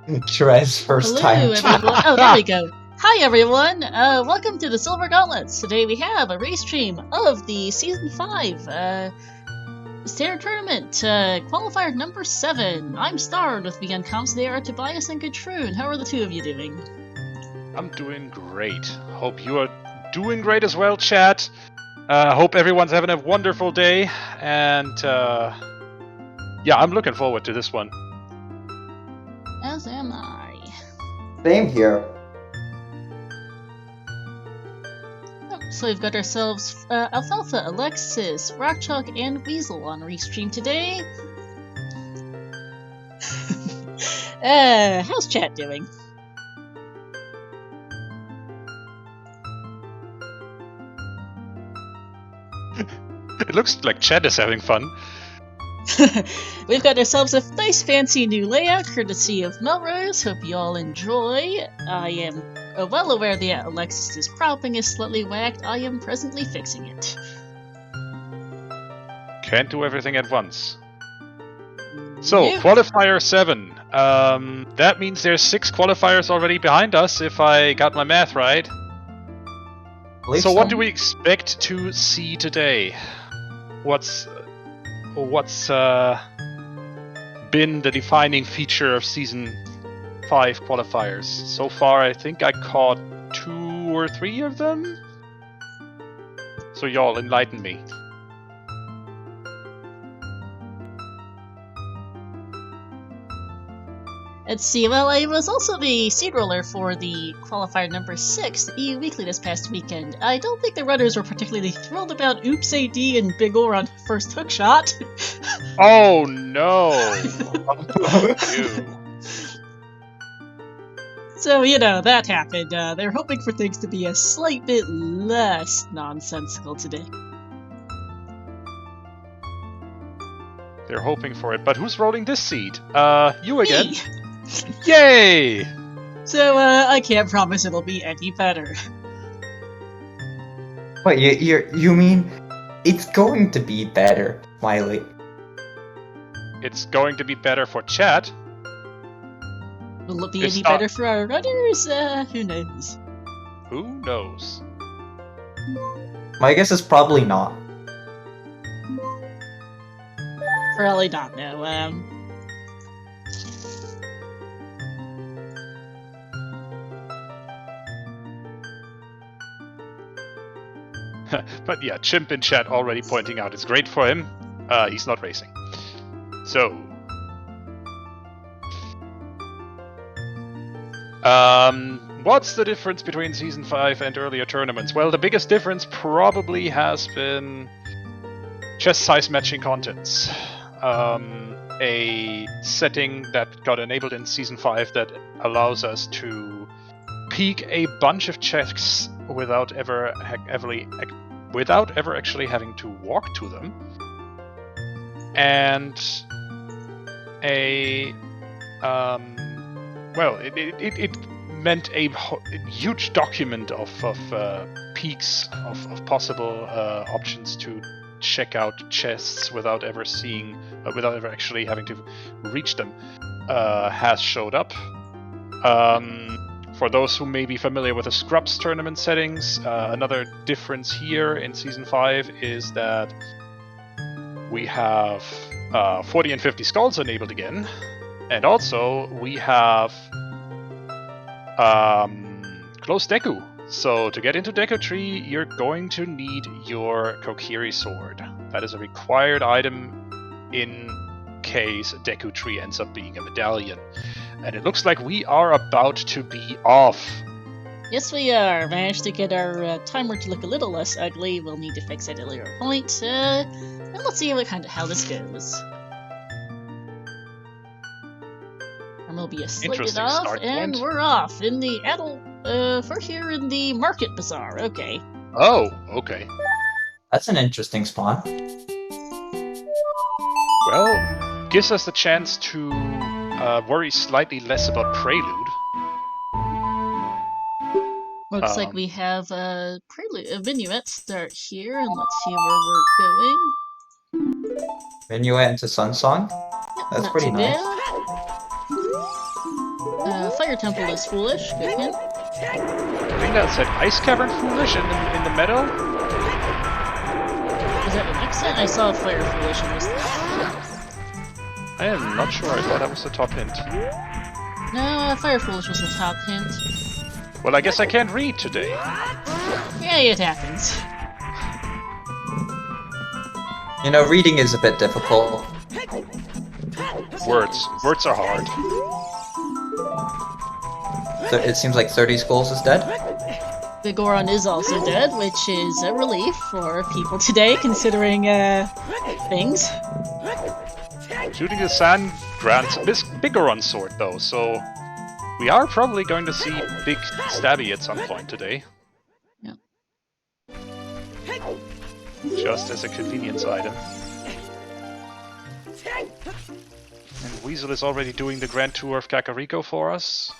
Trez first Hello, time. everyone. Oh, there we go. Hi, everyone. Welcome to the Silver Gauntlets. Today we have a race stream of the Season 5 Standard Tournament, Qualifier number 7. I'm Starred. With me on comms today are Tobias and Gatrune. How are the two of you doing? I'm doing great. Hope you are doing great as well, chat. Hope everyone's having a wonderful day. And yeah, I'm looking forward to this one. As am I. Same here. So we've got ourselves Alfalfa, Alexis, Rockchalk, and Weasel on Restream today. How's chat doing? It looks like chat is having fun. We've got ourselves a nice fancy new layout courtesy of Melrose. Hope you all enjoy. I am well aware that Alexis's cropping is slightly whacked. I am presently fixing it. Can't do everything at once. So, Nope. Qualifier 7. That means there's 6 qualifiers already behind us, if I got my math right. So what do we expect to see today? What's been the defining feature of Season 5 qualifiers? So far, I think I caught 2 or 3 of them. So y'all enlighten me. Let's see, well, I was also the seed roller for the qualifier number 6, the EU Weekly, this past weekend. I don't think the runners were particularly thrilled about Oops AD and Big Or on first hook shot. Oh no! Ew. So, you know, that happened. They're hoping for things to be a slight bit less nonsensical today. They're hoping for it, but who's rolling this seed? You again? Me. Yay! So, I can't promise it'll be any better. Wait, you mean it's going to be better, Miley? It's going to be better for chat. Will it be It's any not- better for our runners? Who knows? Who knows? My guess is probably not. Probably not, no. But yeah, Chimp in chat already pointing out it's great for him. He's not racing. So. What's the difference between Season 5 and earlier tournaments? Well, the biggest difference probably has been chest size matching contents. A setting that got enabled in Season 5 that allows us to peek a bunch of chests without ever actually having to walk to them, and a it meant a huge document of peaks of possible options to check out chests without ever actually having to reach them has showed up. For those who may be familiar with the Scrubs tournament settings, another difference here in Season 5 is that we have 40 and 50 skulls enabled again, and also we have closed Deku. So to get into Deku Tree, you're going to need your Kokiri sword. That is a required item in case Deku Tree ends up being a medallion. And it looks like we are about to be off. Yes, we are. Managed to get our timer to look a little less ugly. We'll need to fix that at a later point. And let's see how this goes. And we'll be slated Interesting off, start and point. we're off in the we're here in the Market Bazaar. Okay. Oh, okay. That's an interesting spawn. Well, gives us the chance to worry slightly less about Prelude. Looks like we have a vignette start here, and let's see where we're going. Minuet into Sun Song. Yep, That's not pretty too nice. bad. Fire Temple is foolish. Good hint. I think that said Ice Cavern Foolish in the meadow. Was that the next hint? I saw Fire Foolish in this. I am not sure. I thought that was the top hint. No, Fire Foolish was the top hint. Well, I guess I can't read today. Yeah, it happens. You know, reading is a bit difficult. Words are hard. So it seems like 30 Skulls is dead. The Goron is also dead, which is a relief for people today, considering things. Shooting the Sand grants bigger on sword though, so we are probably going to see Big Stabby at some point today. Yeah. Just as a convenience item. And Weasel is already doing the Grand Tour of Kakariko for us.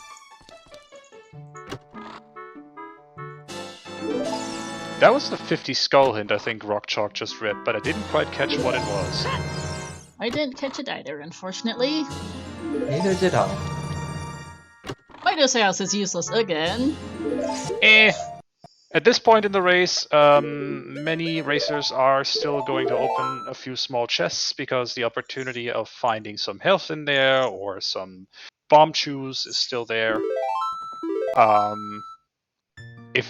That was the 50 skull hint I think Rock Chalk just read, but I didn't quite catch what it was. I didn't catch it either, unfortunately. Neither did I. Midas House is useless again. At this point in the race, many racers are still going to open a few small chests because the opportunity of finding some health in there or some bomb chews is still there.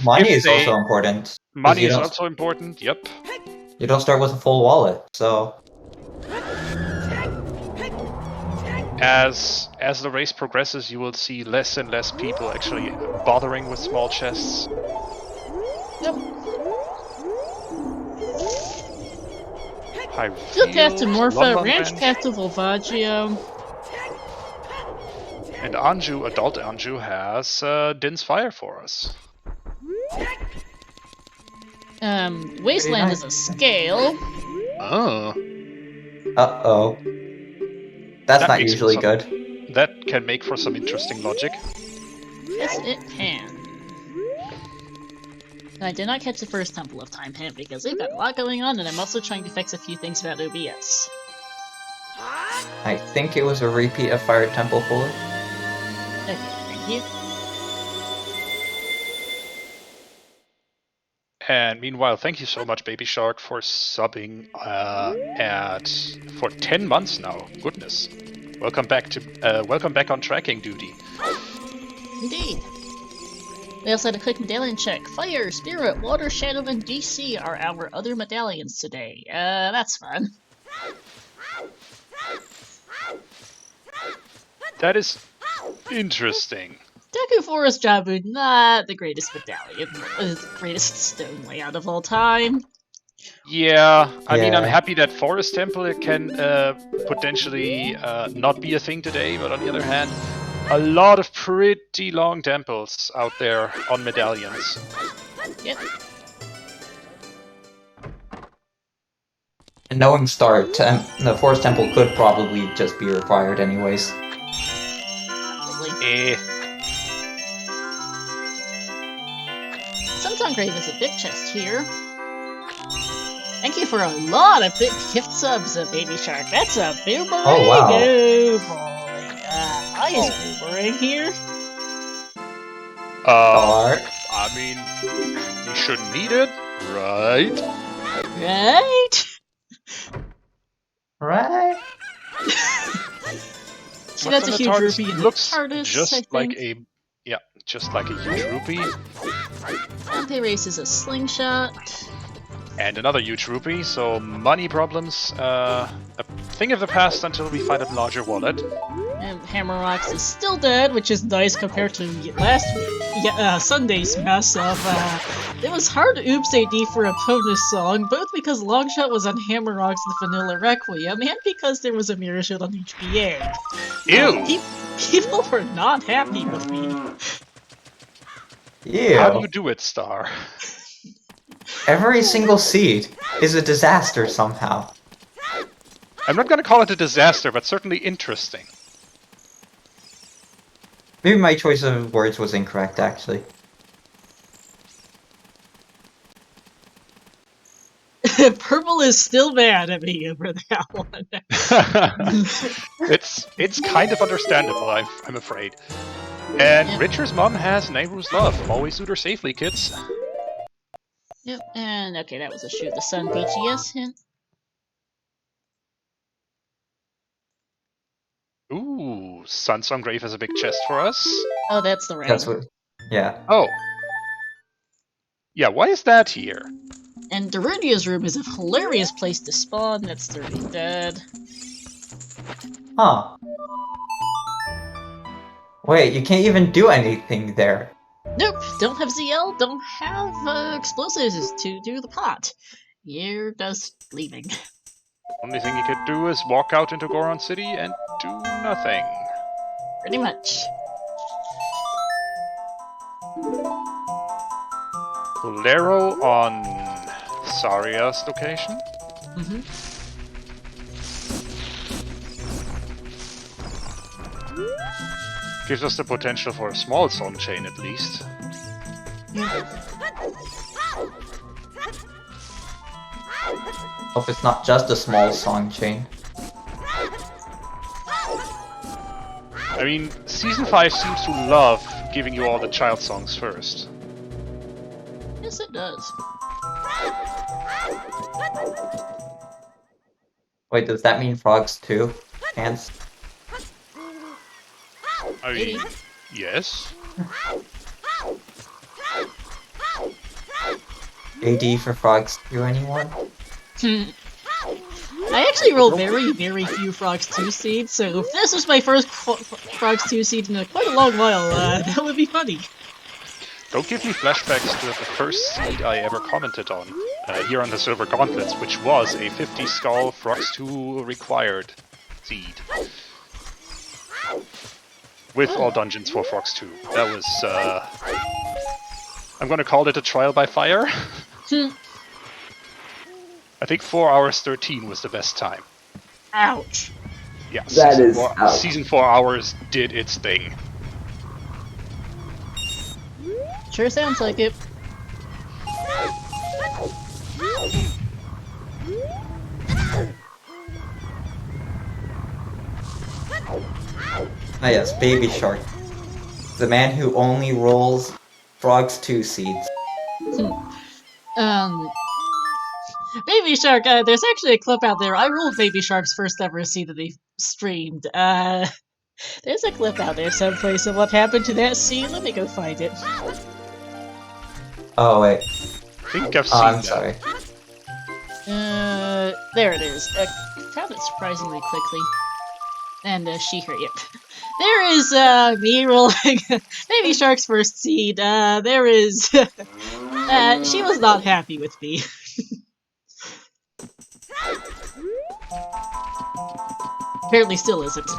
Money is also important. Money is also important, yep. You don't start with a full wallet, so... As the race progresses, you will see less and less people actually bothering with small chests. Yep. Field path to Morpha, Ranch path to Volvaggio. And Anju, adult Anju, has Din's Fire for us. Wasteland is a scale. Oh. Uh-oh. That's not usually good. That can make for some interesting logic. Yes, it can. And I did not catch the first Temple of Time hint because they've got a lot going on, and I'm also trying to fix a few things about OBS. I think it was a repeat of Fire Temple Foolish. Okay, thank you. And meanwhile, thank you so much, Baby Shark, for subbing for 10 months now. Goodness, welcome back on tracking duty. Indeed. We also had a quick medallion check. Fire, Spirit, Water, Shadow, and DC are our other medallions today. That's fun. That is interesting. Deku Forest Jabu, not the greatest medallion, the greatest stone layout of all time. Yeah, I mean, I'm happy that Forest Temple can potentially not be a thing today, but on the other hand, a lot of pretty long temples out there on medallions. Yep. And knowing Start, the Forest Temple could probably just be required anyways. Probably. Sun's Grave is a big chest here. Thank you for a lot of big gift subs, Baby Shark. That's a boomerang. Oh, wow. Oh, boy. I is boomerang here. I mean, you shouldn't need it, right? Right? Right? See, that's a huge rupee in the looks TARDIS, just I think. like a huge rupee. Dante Race is a slingshot. And another huge rupee, so money problems, a thing of the past until we find a larger wallet. And Hammerrocks is still dead, which is nice compared to Sunday's mess of, it was hard to oops AD for a bonus song, both because Longshot was on Hammerrocks and Vanilla Requiem, and because there was a mirror shield on HBA. Ew! People were not happy with me. Yeah. How do you do it, Star? Every single seed is a disaster somehow. I'm not gonna call it a disaster, but certainly interesting. Maybe my choice of words was incorrect, actually. Purple is still mad at me over that one. It's kind of understandable, I'm afraid. And Yep. Richard's mom has Nehru's love. Always suit her safely, kids. Yep, and okay, that was a Shoot the Sun BGS hint. Ooh, Sunsong Grave has a big chest for us. Oh, that's the rain. That's what. Yeah. Oh. Yeah, why is that here? And Darunia's room is a hilarious place to spawn. That's 30 dead. Huh. Wait, you can't even do anything there. Nope, don't have ZL, don't have explosives to do the pot. You're just leaving. Only thing you could do is walk out into Goron City and do nothing. Pretty much. Bolero on Saria's location? Mm-hmm. Gives us the potential for a small song chain at least. Hope it's not just a small song chain. I mean, Season 5 seems to love giving you all the child songs first. Yes, it does. Wait, does that mean frogs too? Ants? I mean, yes. AD for frogs too, anyone? I actually roll very, very few Frogs 2 seeds, so if this is my first Frogs 2 seed in quite a long while, that would be funny. Don't give me flashbacks to the first seed I ever commented on, here on the Silver Gauntlets, which was a 50 skull Frogs 2 required seed. With all dungeons for Frogs 2. That was, I'm gonna call it a trial by fire. I think 4 hours 13 was the best time. Ouch. Yeah, Ouch. season 4 hours did its thing. Sure sounds like it. Ah yes, Baby Shark. The man who only rolls frogs 2 seeds. Baby Shark, there's actually a clip out there. I rolled Baby Shark's first ever seed that he streamed. There's a clip out there someplace of what happened to that seed. Let me go find it. Oh wait. I think I've seen I'm that. sorry. There it is. Found it surprisingly quickly. And she, her, yep. There is, me rolling Baby Shark's first seed. There is, she was not happy with me. Apparently still isn't.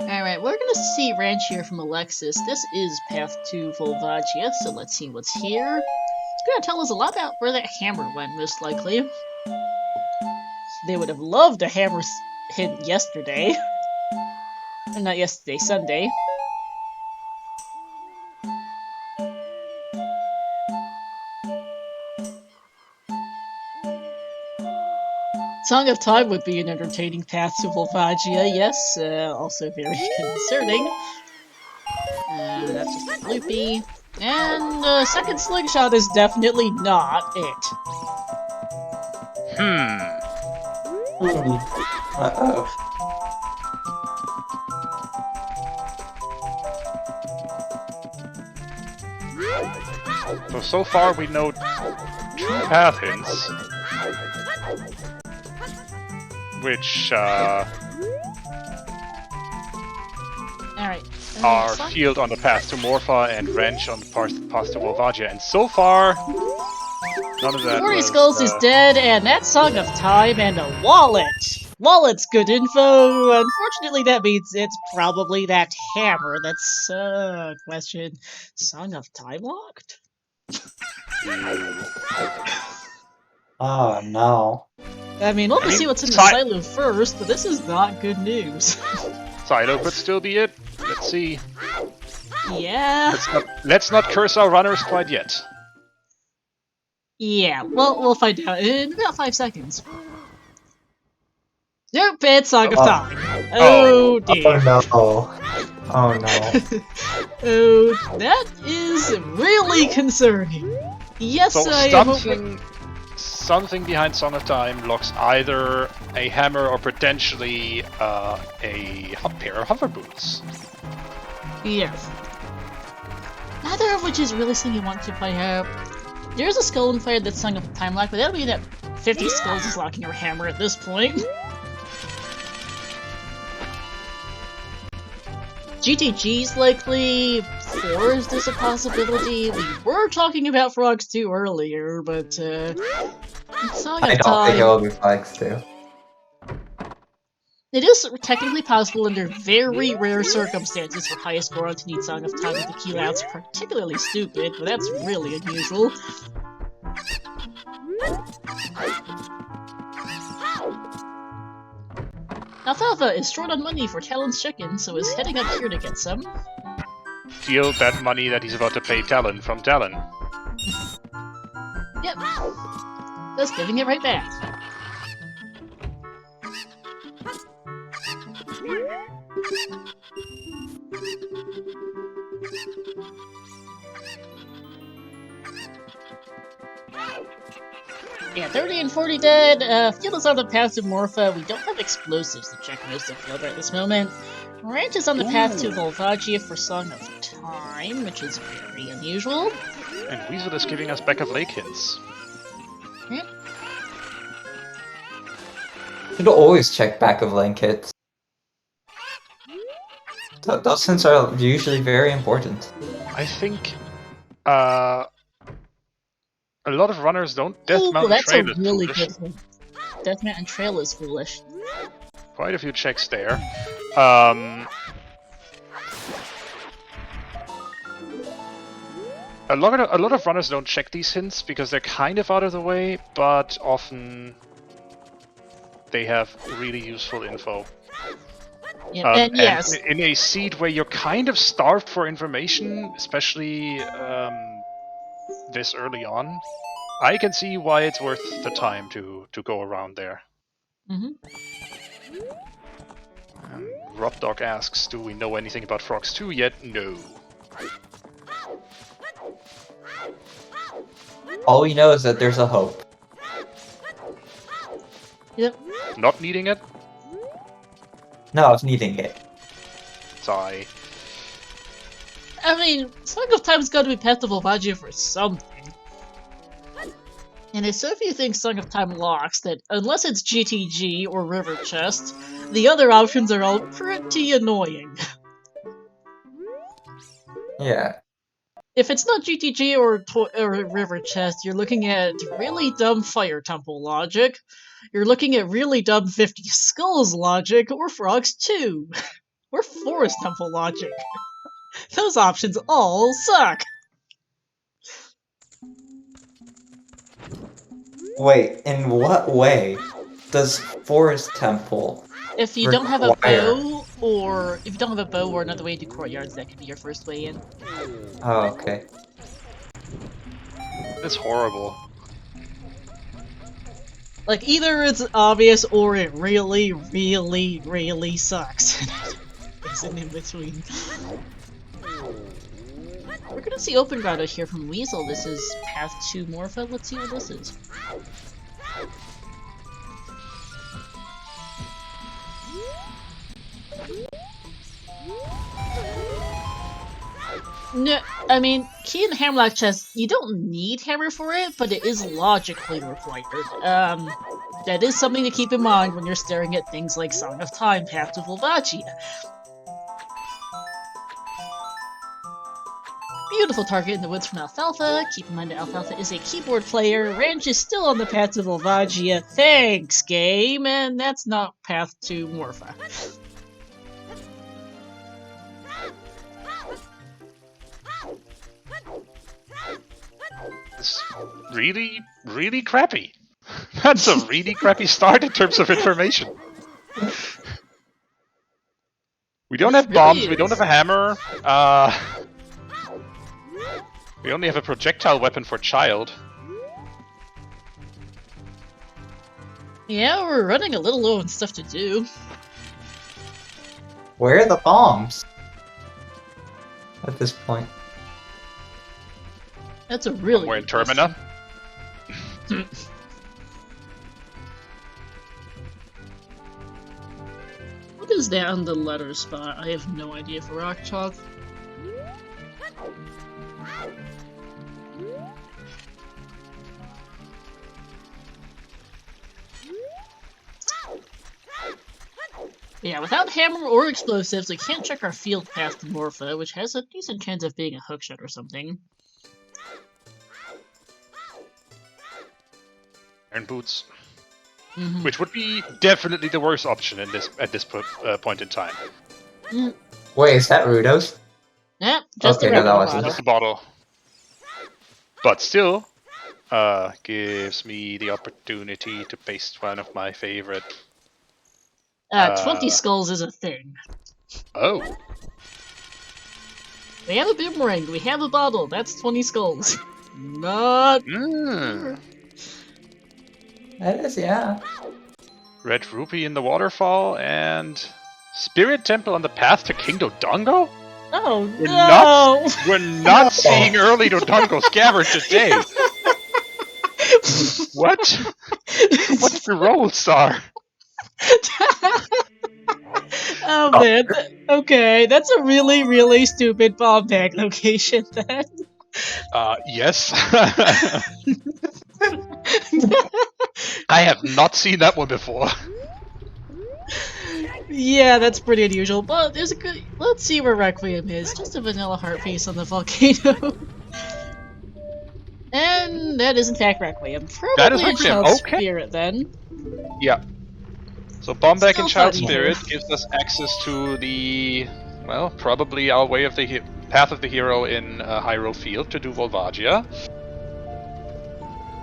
Alright, we're gonna see Ranch here from Alexis. This is Path to Volvagia, so let's see what's here. It's gonna tell us a lot about where that hammer went, most likely. They would have loved a hammer hint yesterday. Or not yesterday, Sunday. Song of Time would be an entertaining path to Volvagia, yes. Also very concerning. That's just a loopy. And second slingshot is definitely not it. Uh-oh. So far we know 2 path hints. Which, Alright. are Field on the path to Morpha and Wrench on the path to Volvagia, and so far, none of that 40 was, Skulls is dead, and that Song of Time and a wallet! Wallet's good info! Unfortunately, that means it's probably that hammer that's, question. Song of Time locked? Oh no. I mean, we'll see what's in the silo first, but this is not good news. Silo could still be it. Let's see. Yeah. Let's not curse our runners quite yet. Yeah, well, we'll find out in about 5 seconds. Nope, it's Song of Oh. Time. Oh dear. Oh no. Oh no. Oh, that is really concerning. Yes, So I am aware. something behind Song of Time locks either a hammer or potentially a pair of hover boots. Yes. Neither of which is really something you want to play out. There's a skull in Fire that's Song of Time lock, but that'll mean that 50 skulls is locking your hammer at this point. GTG's likely, Forest is a possibility. We were talking about Frogs 2 earlier, but Song I of don't think it Time. will be Flags too. It is technically possible under very rare circumstances for highest score on to need Song of Time with the key layouts particularly stupid, but that's really unusual. Alfalfa is short on money for Talon's chicken, so is heading up here to get some. Steal that money that he's about to pay Talon from Talon. Yep. Just giving it right back. Yeah, 30 and 40 dead. Field is on the path to Morpha. We don't have explosives to check most of Field at this moment. Ranch is on the path to Volvagia for Song of Time, which is very unusual. And Weasel is giving us back of lake hints. Yeah. Should always check back of link hits. Those hints are usually very important. I think a lot of runners don't deathmount Ooh, that's a trail is really foolish. good one. Deathmount and Trail is foolish. Quite a few checks there. A lot of runners don't check these hints because they're kind of out of the way, but often they have really useful info. Yeah, and yes, in a seed where you're kind of starved for information, especially this early on, I can see why it's worth the time to go around there. Rob Dog asks, do we know anything about Frogs 2 yet? No. All we know is that there's a hope. Yep. Not needing it? No, it's needing it. Sigh. I mean, Song of Time's got to be Path to Volvagia for something. And it's so few things Song of Time locks that, unless it's GTG or River Chest, the other options are all pretty annoying. Yeah. If it's not GTG or River Chest, you're looking at really dumb Fire Temple logic, you're looking at really dumb 50 Skulls logic, or Frogs 2, or Forest Temple logic. Those options all suck! Wait, in what way does Forest Temple If you don't have a bow, or if you don't have a bow or another way to do courtyards, that could be your first way in. Oh, okay. It's horrible. Like, either it's obvious or it really, really, really sucks. It's an in-between. We're gonna see Open Grotto here from Weasel. This is Path to Morpha. Let's see what this is. No, I mean, key in Hammerlock chest, you don't need hammer for it, but it is logically required. That is something to keep in mind when you're staring at things like Song of Time, Path to Volvagia. Beautiful target in the woods from Alfalfa. Keep in mind that Alfalfa is a keyboard player. Ranch is still on the path to Volvagia. Thanks, game! And that's not path to Morpha. It's really, really crappy. That's a really crappy start in terms of information. We don't have bombs, we don't have a hammer. We only have a projectile weapon for child. Yeah, we're running a little low on stuff to do. Where are the bombs? At this point. That's a really Somewhere in good question. Termina. What is that on the letter spot? I have no idea for Rock Chalk. Yeah, without hammer or explosives, we can't check our field path to Morpha, which has a decent chance of being a hookshot or something. Iron boots, Mm-hmm. which would be definitely the worst option in this at this point in time. Wait, is that Rudos? Yep, just Okay, a no, that regular wasn't. bottle. Just a bottle, but still, gives me the opportunity to paste one of my favorite. 20 skulls is a thing. Oh, We have a boomerang, we have a bottle, that's 20 skulls. Not... That is, yeah. Red Rupee in the waterfall and Spirit Temple on the path to King Dodongo? Oh We're no! We're not seeing early Dodongo Scabbard today. What? What's the roll, Star? Oh man, okay, that's a really, really stupid bomb bag location then. Yes. I have not seen that one before. Yeah, that's pretty unusual, but there's a good... Let's see where Requiem is. Just a vanilla heart piece on the volcano. And that is in fact Requiem. That is Probably a Requiem, Child okay. Spirit then. Yeah. So Bombback Still and Child funny, Spirit though. gives us access to the, well, probably our way of the path of the hero in Hyrule Field to do Volvagia.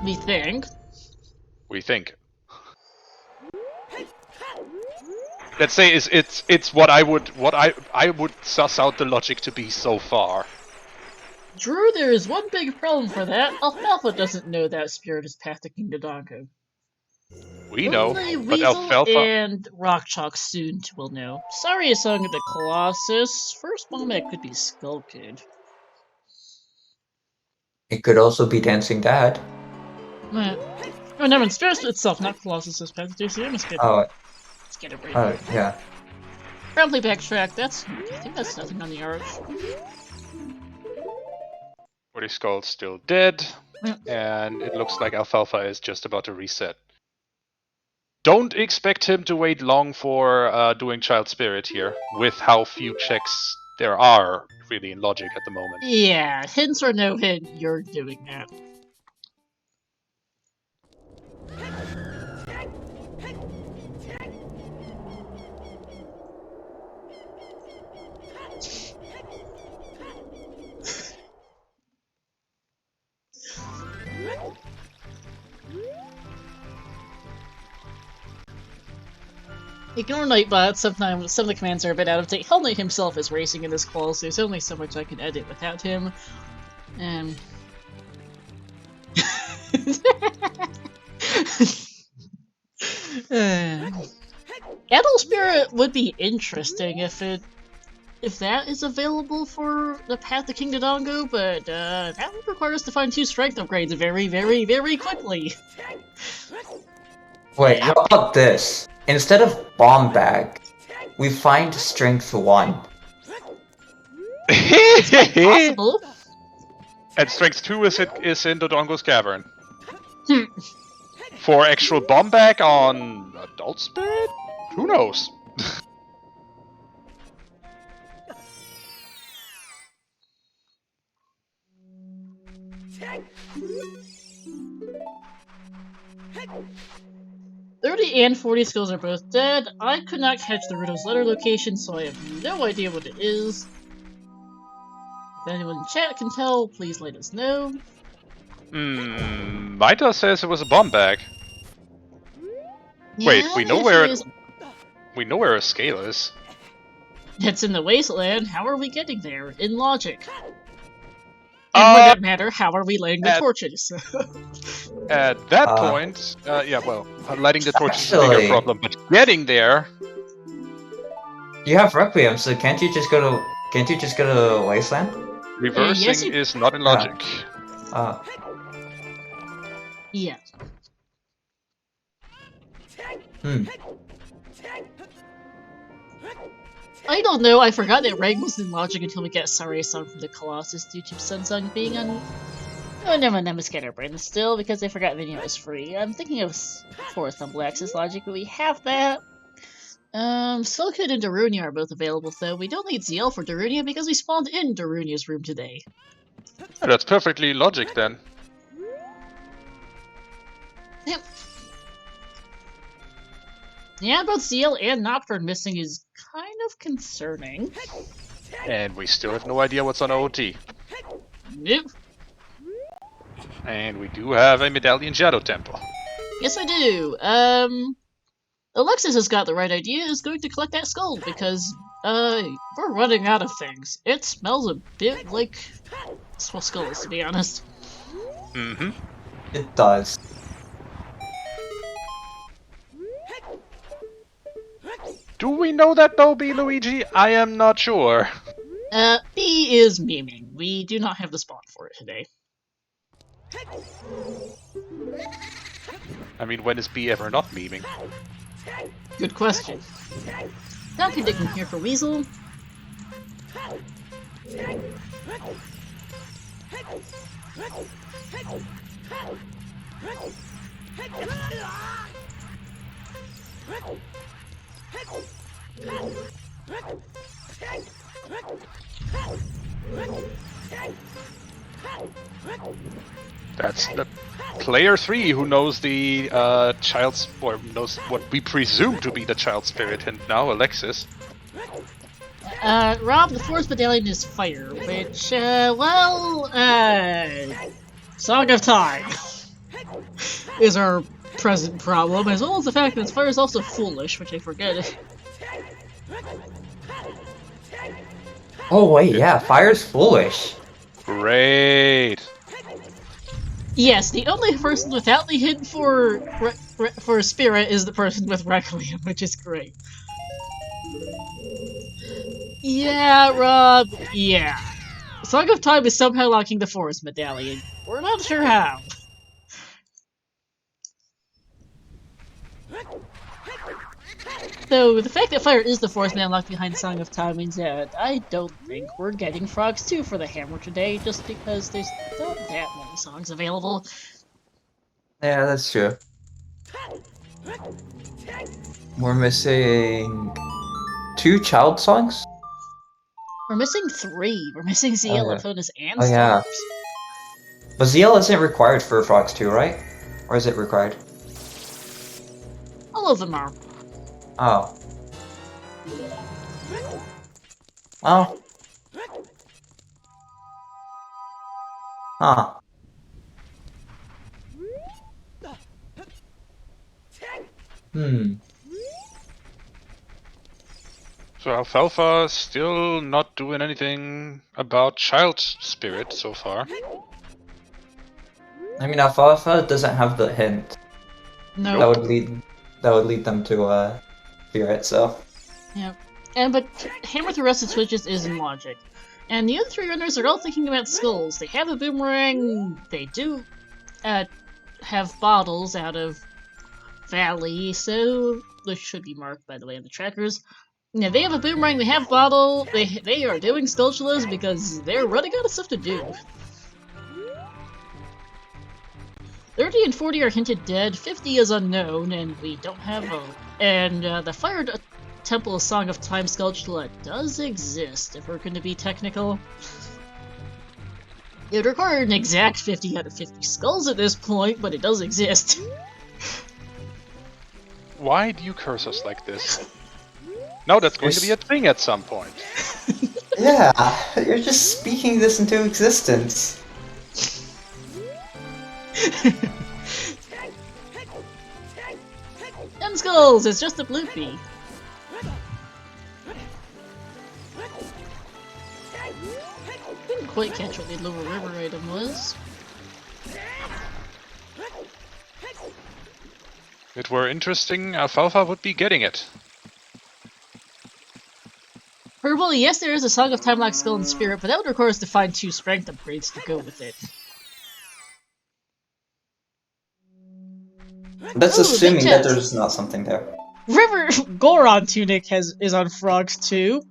We think. We think. Let's say it's what I would suss out the logic to be so far. Drew, there is one big problem for that. Alfalfa doesn't know that Spirit is path to King Dodongo. We know, Only but Weasel Alfalfa. and Rock Chalk soon will know. Sorry, a song of the Colossus. First Bombback could be Skull Kid. It could also be Dancing Dad. Oh, never mind. Spirit itself, not Colossus' path to DCM. Let's get it right. Yeah. Promptly backtrack. I think that's nothing on the arch. 40 Skull's still dead, Yeah. and it looks like Alfalfa is just about to reset. Don't expect him to wait long for doing Child Spirit here, with how few checks there are really in Logic at the moment. Yeah, hints or no hint, you're doing that. Ignore Nightbot, sometimes some of the commands are a bit out of date. Hell Knight himself is racing in this qual, so there's only so much I can edit without him. Adult Spirit would be interesting if that is available for the path to King Dodongo, but that would require us to find 2 strength upgrades very, very, very quickly. Wait, how about this? Instead of Bomb Bag, we find Strength 1. It's possible. And Strength 2 is in Dodongo's Cavern. For actual Bombback on Adult Spirit? Who knows? "30 and 40 skills are both dead. I could not catch the Riddle's letter location, so I have no idea what it is. If anyone in chat can tell, please let us know." Maita says it was a Bombback. Yeah, Wait, we know if where a scale is. it's in the wasteland. How are we getting there? In logic. And for that matter, how are we lighting the torches? At that point, lighting the torch is a Actually- bigger problem, but getting there. You have Requiem, so can't you just go to Wasteland? Reversing yes, you- is not in logic. Yeah. I don't know, I forgot that Reg was in logic until we got Sorry Song from the Colossus due to Sunsung being on... Oh, never mind, I'm scatterbrained still because I forgot Video was free. I'm thinking of Forest on Black's logic, but we have that. Spellcode and Darunia are both available, though. We don't need ZL for Darunia because we spawned in Darunia's room today. That's perfectly logic then. Yep. Yeah, both ZL and Nocturne missing is kind of concerning. And we still have no idea what's on OT. Nope. And we do have a Medallion Shadow Temple. Yes, I do. Alexis has got the right idea, is going to collect that skull, because, we're running out of things. It smells a bit like skulls, to be honest. Mm-hmm. It does. Do we know that though, B. Luigi? I am not sure. B is memeing. We do not have the spawn for it today. I mean, when is B ever not memeing? Good question. Donkey Digging here for Weasel. That's the player 3 who knows the child's, or knows what we presume to be the child spirit, and now Alexis. Rob, the fourth medallion is fire, which, Song of Time is our present problem, as well as the fact that fire is also foolish, which I forget. Oh wait, yeah, fire's foolish. Great. Yes, the only person without the hint for spirit is the person with Requiem, which is great. Yeah, Rob, yeah. Song of Time is somehow locking the Forest Medallion. We're not sure how. So, the fact that fire is the Forest Medallion locked behind Song of Time means that I don't think we're getting Frogs 2 for the Hammer today, just because there's not that many songs available. Yeah, that's true. We're missing 2 child songs? We're missing 3. We're missing ZL, Aponis, and Oh, yeah. Stars. But ZL isn't required for Frogs 2, right? Or is it required? All of them are. Oh. Oh. Huh. So Alfalfa still not doing anything about child spirit so far. I mean, Alfalfa doesn't have the hint. No. That would lead them to Spirit, so. Yep. But Hammer through Rusted Switches is in logic. And the other 3 runners are all thinking about skulls. They have a boomerang, they do have bottles out of Valley, so this should be marked, by the way, on the trackers. Yeah, they have a boomerang, they have bottle, they are doing Skulltulas because they're running out of stuff to do. 30 and 40 are hinted dead, 50 is unknown, and we don't have a... And the Fire Temple Song of Time Skulltula does exist, if we're going to be technical. It would require an exact 50 out of 50 skulls at this point, but it does exist. Why do you curse us like this? No, that's going to be a thing at some point. Yeah, you're just speaking this into existence. Ten skulls! It's just a bloopy. Couldn't quite catch what the lower river item was. If it were interesting, Alfalfa would be getting it. Herbal, yes, there is a Song of Time Lock Skull and Spirit, but that would require us to find 2 strength upgrades to go with it. That's Ooh, assuming big that chest. there's not something there. River Goron Tunic is on frogs too.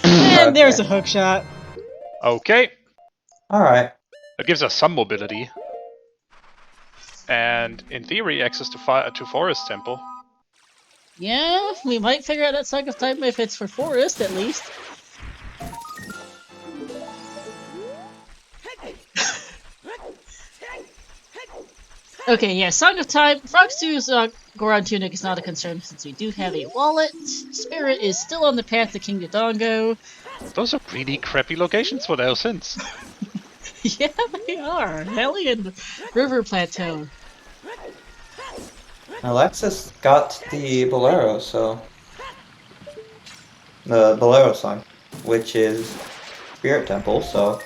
And there's a hook shot. Okay, Alright. that gives us some mobility. And, in theory, access to Forest Temple. Yeah, we might figure out that Song of Time if it's for Forest, at least. Okay, yeah, Song of Time. Frogs 2's Goron Tunic is not a concern since we do have a wallet. Spirit is still on the path to King Dodongo. Those are really crappy locations for the Elsins. Yeah, they are. Helly and River Plateau. Alexis got the Bolero, so... The Bolero song, which is Spirit Temple, so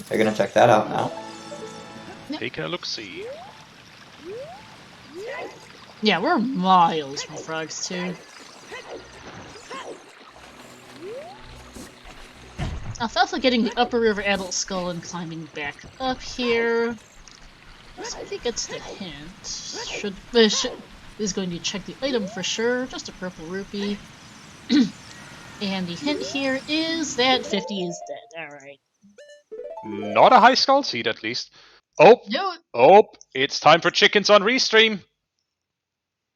they're gonna check that out now. Take a look-see. Yeah, we're miles from Frogs 2. Alfalfa getting the Upper River Adult Skull and climbing back up here. So I think it's the hint. Is going to check the item for sure. Just a purple rupee. And the hint here is that 50 is dead. Alright. Not a high skull seed, at least. Oh! No. Oh! It's time for chickens on Restream!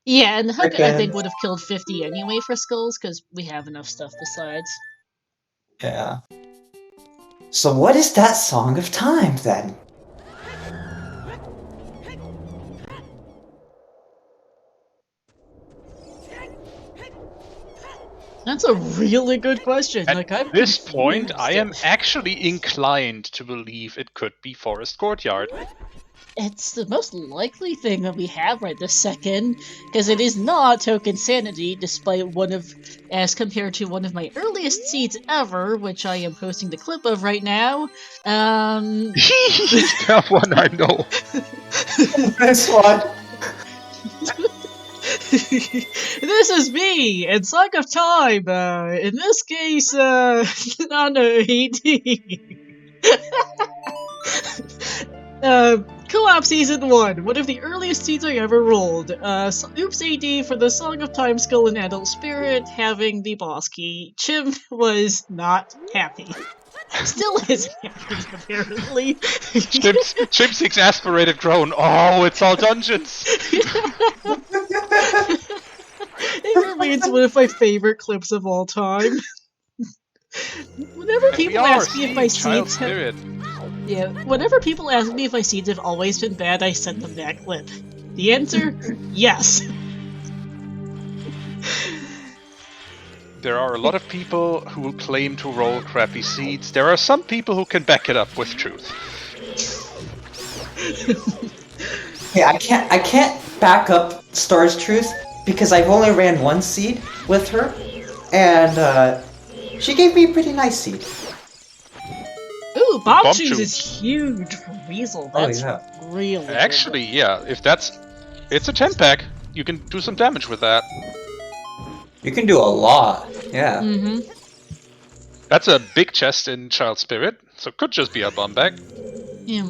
Yeah, and the hook I think Chickens. would have killed 50 anyway for skulls, because we have enough stuff besides. Yeah. So what is that Song of Time, then? That's a really good question. At Like, I'm this point, confused. I am actually inclined to believe it could be Forest Courtyard. It's the most likely thing that we have right this second, because it is not Token Sanity, despite as compared to one of my earliest seeds ever, which I am posting the clip of right now. That one I know. This one! This is me, and Song of Time, in this case, on a AD. Co-op Season 1, one of the earliest seeds I ever rolled. Oops AD for the Song of Time Skull and Adult Spirit having the boss key. Chim was not happy. Still isn't happy, apparently. Chip's exasperated groan. Oh, it's all dungeons! It remains one of my favorite clips of all time. Whenever people ask me if my seeds have... Yeah, whenever people ask me if my seeds have always been bad, I send them that clip. The answer? Yes. There are a lot of people who claim to roll crappy seeds. There are some people who can back it up with truth. Yeah, I can't back up Star's truth because I've only ran one seed with her, and she gave me a pretty nice seed. Ooh, Bomb Bomb Shoes Shoes. is huge for Weasel. That's really good. Actually, yeah, if it's a 10-pack, you can do some damage with that. You can do a lot, yeah. Mm-hmm. That's a big chest in Child Spirit, so it could just be a bomb bag. Yeah.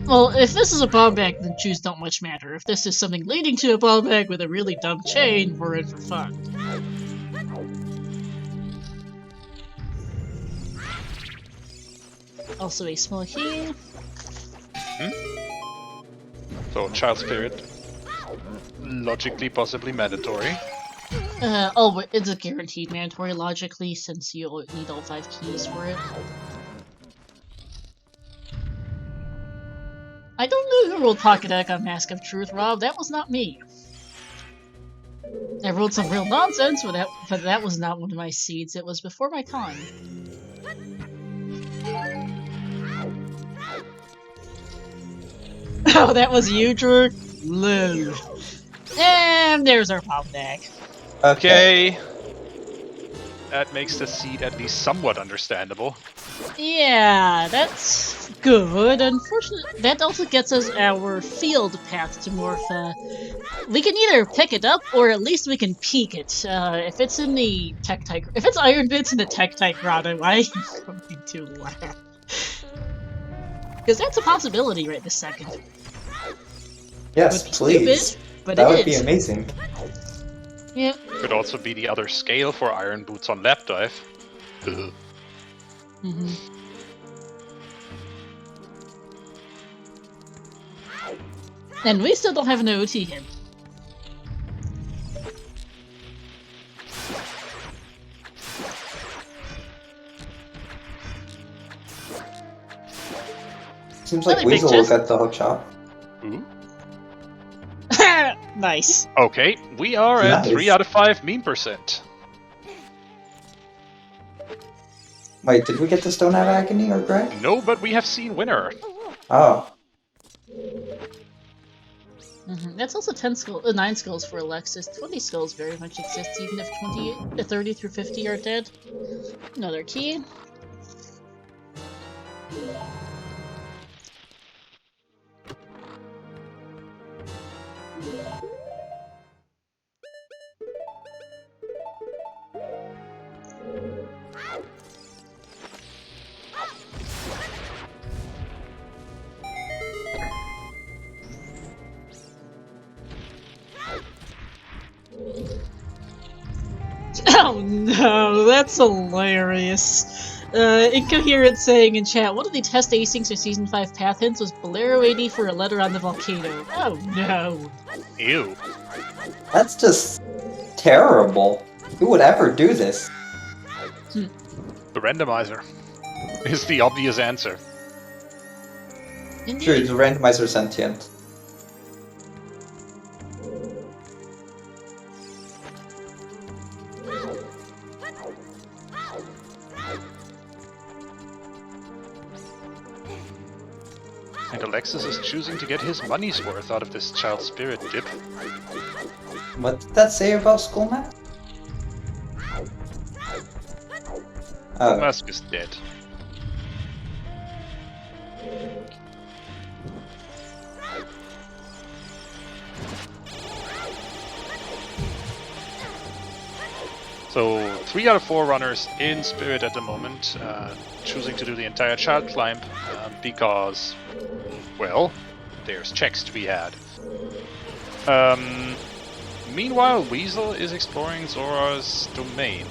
Well, if this is a bomb bag, then shoes don't much matter. If this is something leading to a bomb bag with a really dumb chain, we're in for fun. Also a small key. So, Child Spirit. Logically, possibly mandatory. Oh, it's a guaranteed mandatory logically, since you'll need all 5 keys for it. I don't know who rolled Pocket Deck on Mask of Truth, Rob. That was not me. I rolled some real nonsense, but that was not one of my seeds. It was before my time. Oh, that was you, Drew? Lol. And there's our pop deck. Okay. That makes the seed at least somewhat understandable. Yeah, that's good. Unfortunately, that also gets us our field path to Morpha. We can either pick it up, or at least we can peek it. If it's in the Tektite, if it's Iron Bits in the Tektite grotto, I am going to laugh. Because that's a possibility right this second. Yes, Would be please. stupid, but That it would be is. amazing. Yep. Could also be the other scale for Iron Boots on Lap Dive. Mm-hmm. And we still don't have an OT hint. Seems like Another big Weasel will chest. get the hook shot. Ooh. Nice. Okay, we are at Nice. 3 out of 5 meme percent. Wait, did we get the Stone of Agony or Greg? No, but we have seen winner. Oh. That's also 9 skulls for Alexis. 20 skulls very much exists, even if 30 through 50 are dead. Another key. Oh no, that's hilarious. Incoherent saying in chat, one of the test acings for Season 5 path hints was Bolero AD for a letter on the volcano. Oh no. Ew. That's just terrible. Who would ever do this? The randomizer is the obvious answer. Indeed. True, the randomizer sentient. And Alexis is choosing to get his money's worth out of this child spirit dip. What did that say about Skullmask? Oh, Mask is dead. So 3 out of 4 runners in spirit at the moment, choosing to do the entire child climb because, well, there's checks to be had. Meanwhile, Weasel is exploring Zora's domain.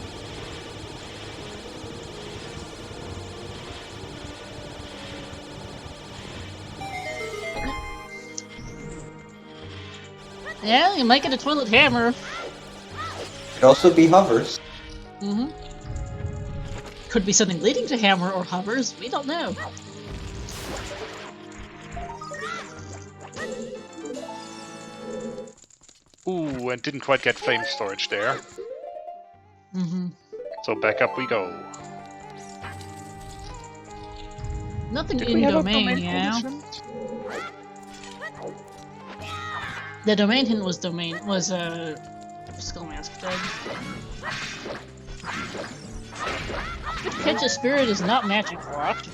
Yeah, you might get a toilet hammer. could also be hovers. Could be something leading to hammer or hovers, we don't know. Ooh, and didn't quite get flame storage there. So back up we go. Nothing Did in we have a domain, domain yeah. hint? The domain hint was Skull Mask dead. Catch a spirit is not magic locked.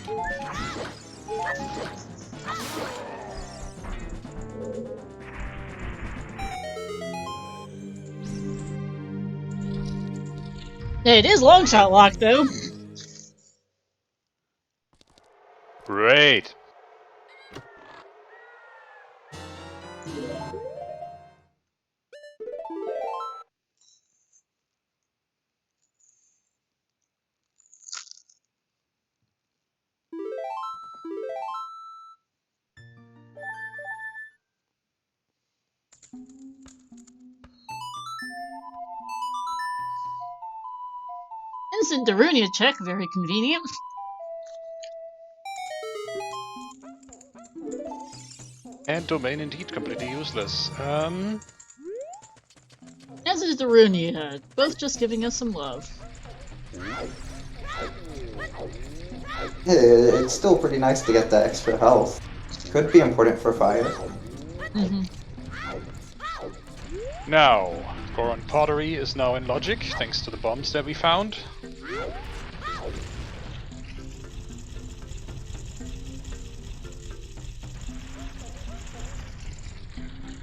It is long shot locked though. Great. Instant Darunia check, very convenient. And domain indeed completely useless. As is Darunia, both just giving us some love. It's still pretty nice to get that extra health. Could be important for fire. Now, Goron Pottery is now in Logic, thanks to the bombs that we found.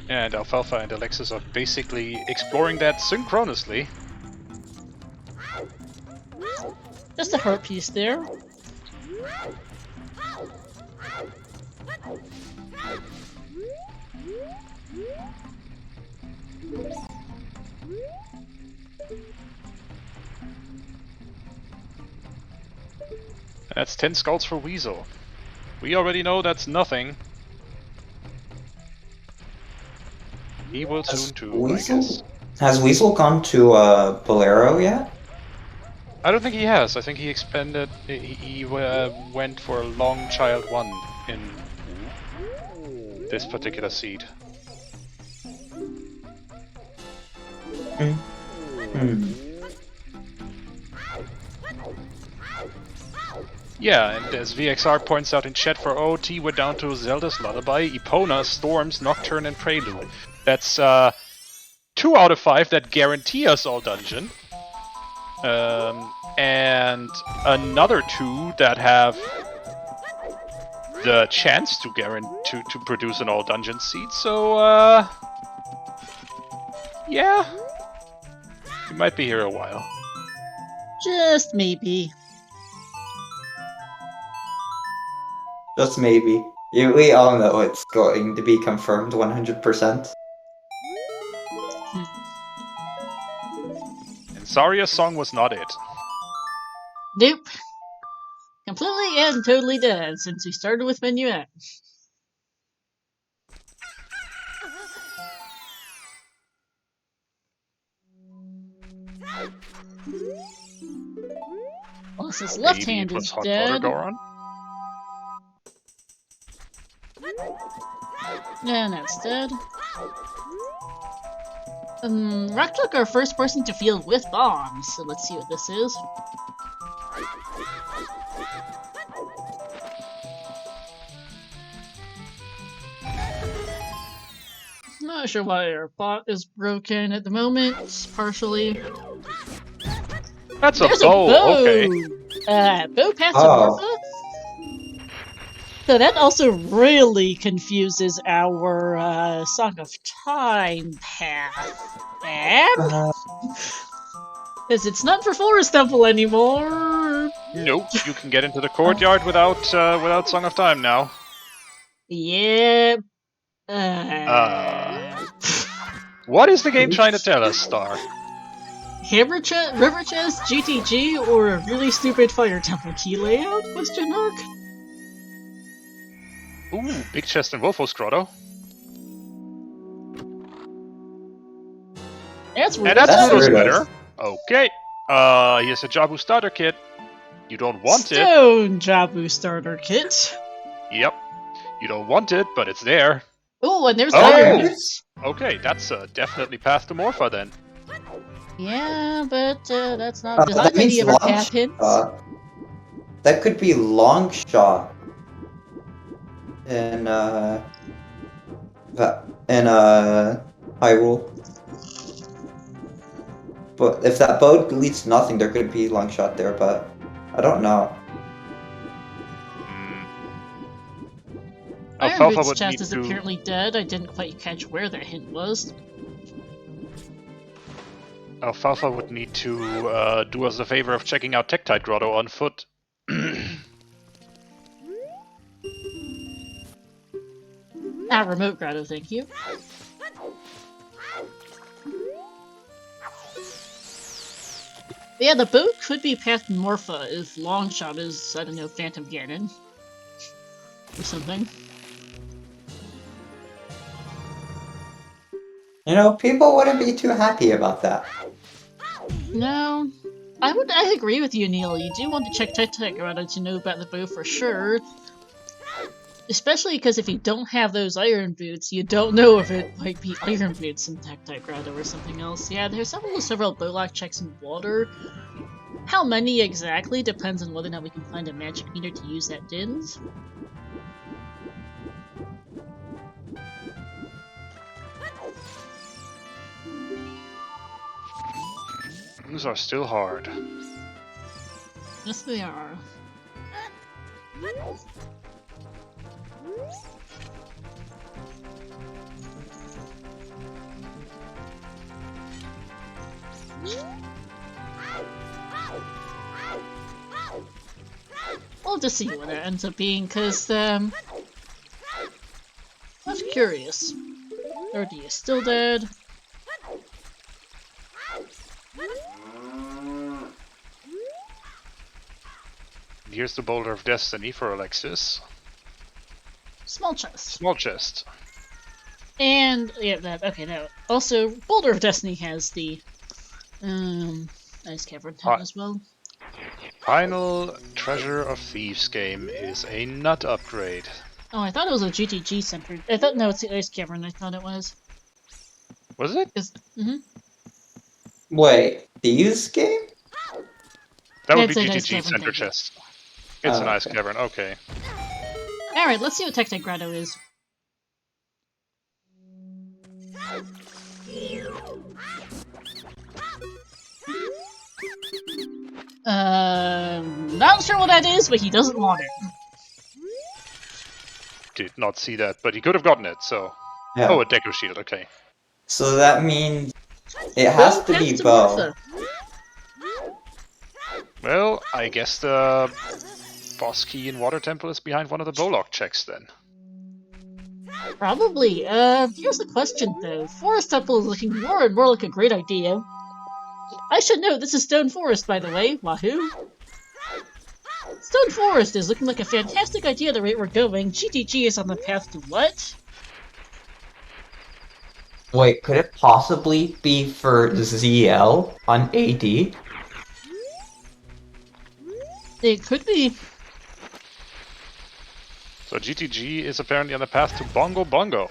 And Alfalfa and Alexis are basically exploring that synchronously. Just a heart piece there. That's 10 skulls for Weasel. We already know that's nothing. He will soon too, I guess. Has Weasel gone to Bolero yet? I don't think he has. I think he expanded. He went for Long Child 1 in this particular seed. Yeah, and as VXR points out in chat, for OOT, we're down to Zelda's Lullaby, Epona, Storms, Nocturne, and Prelude. That's 2 out of 5 that guarantee us all dungeon. And another 2 that have the chance to guarantee to produce an all dungeon seed. So yeah, we might be here a while. Just maybe. Just maybe. We all know it's going to be confirmed 100%. And Zaria's song was not it. Nope. Completely and totally dead since we started with Minuet. Plus his left Maybe hand it was is Hot dead. Water Goron? And that's dead. Rock took our first person to field with bombs, so let's see what this is. Not sure why our bot is broken at the moment, partially. That's a There's bow, a bow! okay. Bow Pathomorpha? So that also really confuses our Song of Time path. Because it's not for Forest Temple anymore! Nope, you can get into the courtyard without without Song of Time now. Yep. What is the game trying to tell us, Star? River Chest, GTG, or a really stupid Fire Temple key layout? Question mark? Ooh, Big Chest and Wolfos Grotto. That's And that's That's Rudo's Rudo's. winner. Okay. Here's a Jabu starter kit. You don't want it. Stone Jabu starter kit. Yep. You don't want it, but it's there. Oh, and there's Oh! Iron Boots. Okay, that's definitely Path to Morpha then. Yeah, but that's not. Does That not any means of our path hints? That could be Longshot. In Hyrule. But if that boat leads to nothing, there could be Longshot there, but I don't know. Iron Alfalfa Boots would chest need is to... apparently dead. I didn't quite catch where that hint was. Alfalfa would need to do us a favor of checking out Tektite Grotto on foot. Remote grotto, thank you. Yeah, the boat could be Pathomorpha if Longshot is, I don't know, Phantom Ganon. Or something. You know, people wouldn't be too happy about that. No. I agree with you, Neil. You do want to check Tektite Grotto to know about the bow for sure. Especially because if you don't have those iron boots, you don't know if it might be iron boots in Tektite Grotto or something else. Yeah, there's several bowlock checks in water. How many exactly depends on whether or not we can find a magic meter to use that DINS. Buttons are still hard. Yes, they are. We'll just see what it ends up being, because, I was curious. Erdy is still dead. Here's the Boulder of Destiny for Alexis. Small chest. Small chest. And, yeah, that, okay, now, also, Boulder of Destiny has the, Ice Cavern as well. Final Treasure of Thieves game is a nut upgrade. Oh, I thought it was a GTG center. I thought, no, it's the Ice Cavern, I thought it was. Was it? Wait, these game? That would It's be an Ice GTG Cavern Center thing. chest. It's an Ice Okay. Cavern, okay. Alright, let's see what Tectec Grotto is. Not sure what that is, but he doesn't want it. Did not see that, but he could have gotten it, so... Yeah. Oh, a Deku Shield, okay. So that means it has to be bow. Martha. Well, I guess the boss key in Water Temple is behind one of the Bolok checks then. Probably. Here's the question though. Forest Temple is looking more and more like a great idea. I should note this is Stone Forest, by the way. Wahoo! Stone Forest is looking like a fantastic idea at the rate we're going. GTG is on the path to what? Wait, could it possibly be for ZL on AD? It could be. So GTG is apparently on the path to Bongo Bongo.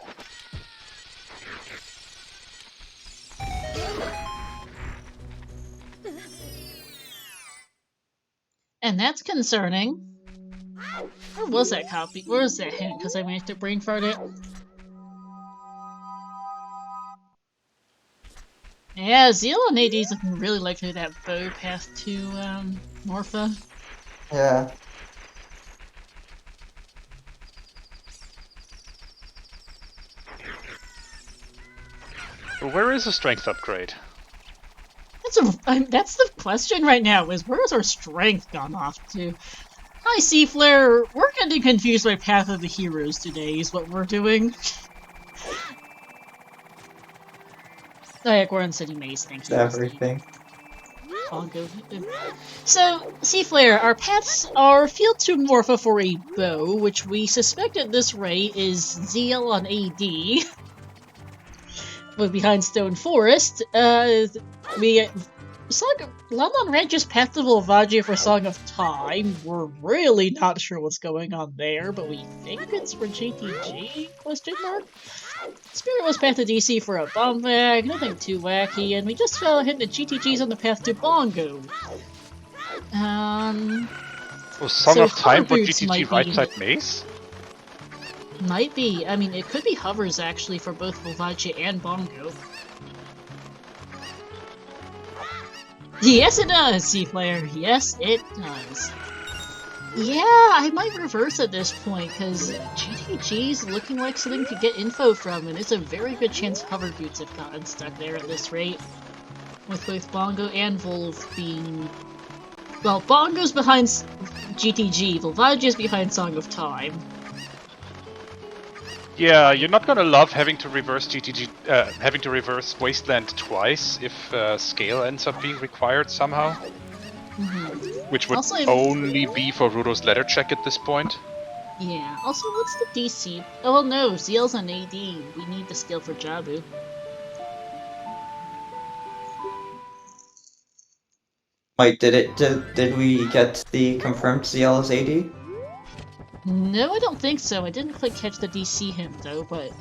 And that's concerning. Where was that copy? Where was that hint? Because I managed to brain fart it. Yeah, Zeal on AD is looking really likely that bow path to, Morpha. Yeah. Where is the strength upgrade? That's the question right now, is where's our strength gone off to? Hi, Seaflare! We're getting confused by Path of the Heroes today, is what we're doing. Oh yeah, Goran said he maze, thank you. Everything. I'll go. So, Seaflare, our paths are Field to Morpha for a bow, which we suspect at this rate is Zeal on AD. But behind Stone Forest, we Lamon Ranch's Path to Volvagia for Song of Time. We're really not sure what's going on there, but we think it's for GTG? Question mark? Spirit was Path to DC for a bomb bag, nothing too wacky, and we just fell a hint that GTG's on the path to Bongo. Oh, Song So of Time for Hover Boots GTG might be- right side maze? Might be. I mean, it could be hovers actually for both Volvagia and Bongo. Yes, it does, C-Player. Yes, it does. Yeah, I might reverse at this point, because GTG's looking like something to get info from, and it's a very good chance Hover Boots have gotten stuck there at this rate. With both Bongo and Volv being... Well, Bongo's behind GTG, Volvagia's behind Song of Time. Yeah, you're not gonna love having to reverse having to reverse Wasteland twice if scale ends up being required somehow. Which would Also, only be for Rudo's letter check at this point. Yeah, also, what's the DC? Oh, well, no, Zeal's on AD. We need the skill for Jabu. Wait, did we get the confirmed ZL as AD? No, I don't think so. I didn't quite catch the DC hint, though, but...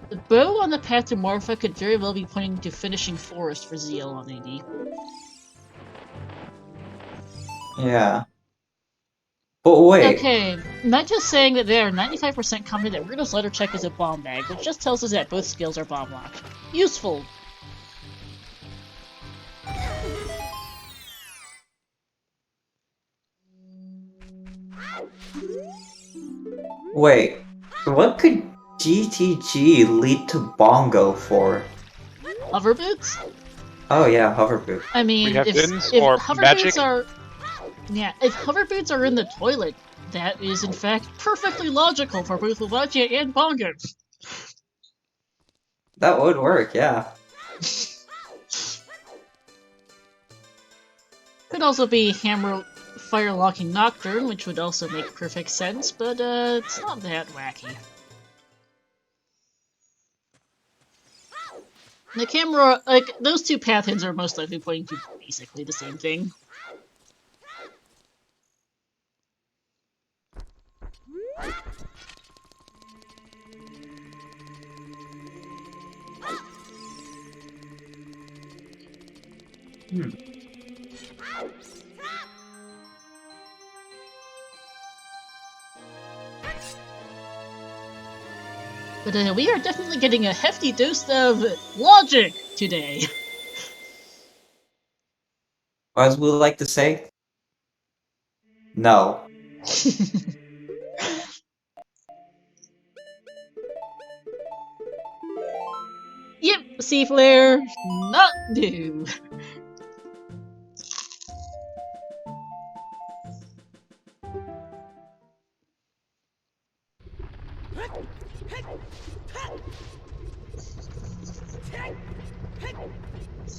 The bow on the path to Morpha could very well be pointing to finishing Forest for Zeal on AD. Yeah. But wait. Okay, not just saying that they are 95% confident that Rudo's letter check is a bomb bag, which just tells us that both skills are bomb locked. Useful! Wait, what could GTG lead to Bongo for? Hover boots? Oh yeah, hover boot. I mean, We have if Dins if or hover magic. boots are, yeah, if hover boots are in the toilet, that is in fact perfectly logical for both Luvatia and Bongo. That would work, yeah. Could also be Hammer Fire Locking Nocturne, which would also make perfect sense, but it's not that wacky. The camera, like, those two path hints are most likely pointing to basically the same thing. But we are definitely getting a hefty dose of logic today. As we like to say, no. Yep, sea flare, not new.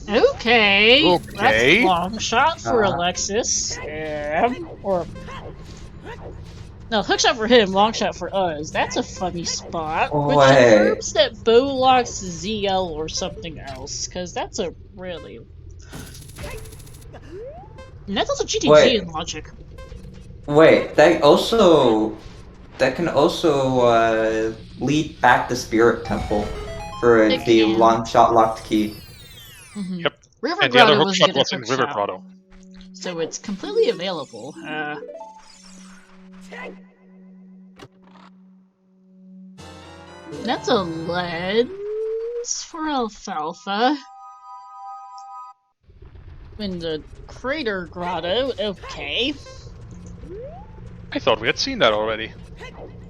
Okay, that's long shot for Alexis. Or no, hook shot for him, long shot for us. That's a funny spot. Which Wait. confirms that Bo locks ZL or something else, because that's a really. And that's also GTG Wait. in logic. Wait, that can also lead back to Spirit Temple for It the can. long shot locked key. Mm-hmm. Yep. River And the other Grotto hook was shot good was at in hook River shot, Grotto. so it's completely available. That's a lens for Alfalfa. In the Crater Grotto, okay. I thought we had seen that already.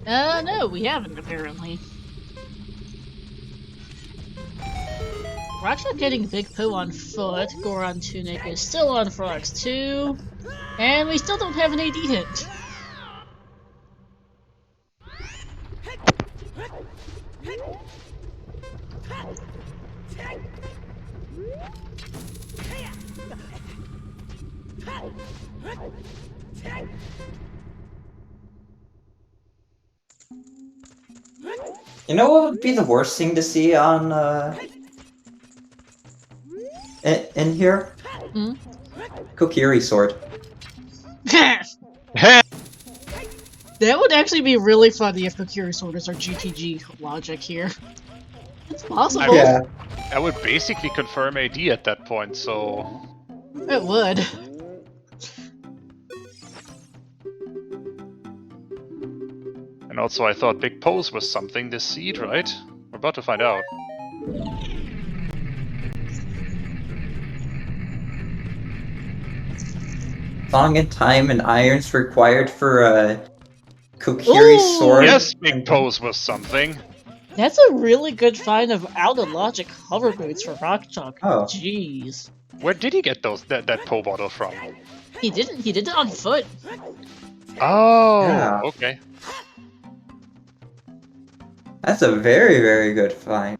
No, we haven't, apparently. We're actually getting Big Pooh on foot. Goron Tunic is still on Frogs 2. And we still don't have an AD hit. You know what would be the worst thing to see on in here? Hmm? Kokiri sword. That would actually be really funny if Kokiri Sworders are GTG logic here. It's possible. Yeah. I would basically confirm AD at that point, so... It would. And also I thought Big Pose was something this seed, right? We're about to find out. Song and time and irons required for Kokiri Ooh! sword. Yes, Big Pose was something. That's a really good find of out of logic hover boots for Rock Chalk. Oh. Jeez. Where did he get that Po bottle from? He did it on foot. Oh, Yeah. okay. That's a very, very good find.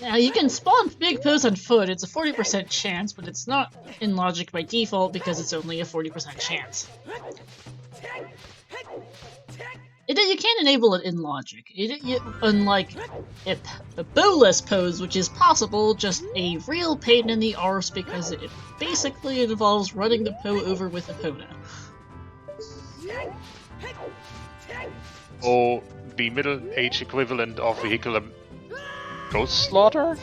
Now you can spawn Big Poohs on foot. It's a 40% chance, but it's not in logic by default because it's only a 40% chance. You can't enable it in logic. Unlike a bowless pose, which is possible, just a real pain in the arse because it basically involves running the Poe over with a Epona. Oh, the middle-age equivalent of vehicular ghost slaughter?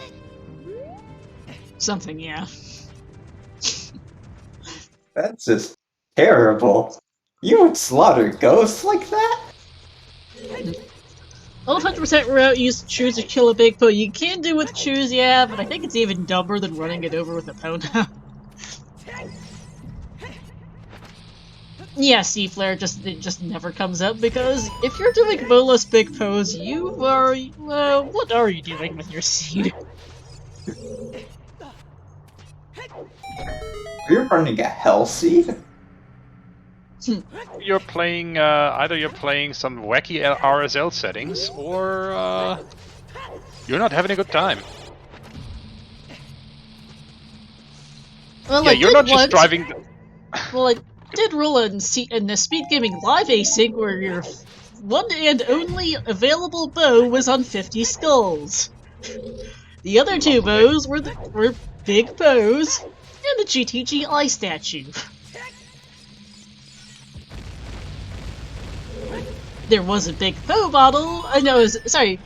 Something, yeah. That's just terrible. You would slaughter ghosts like that? Old 100% route use choose to kill a big Poe. You can do with choose, yeah, but I think it's even dumber than running it over with a Poe now. Yeah, C-Flare it just never comes up because if you're doing bolus big Poes, you are what are you doing with your seed? Are you running a Hell Seed? You're playing either you're playing some wacky RSL settings, or you're not having a good time. Well, Yeah, I you're did not just once. driving. Well, I did roll in the Speed Gaming Live Async where your one and only available bow was on 50 skulls. The other two bows were big bows and the GTG eye statue. There was a big bow bottle. No, sorry,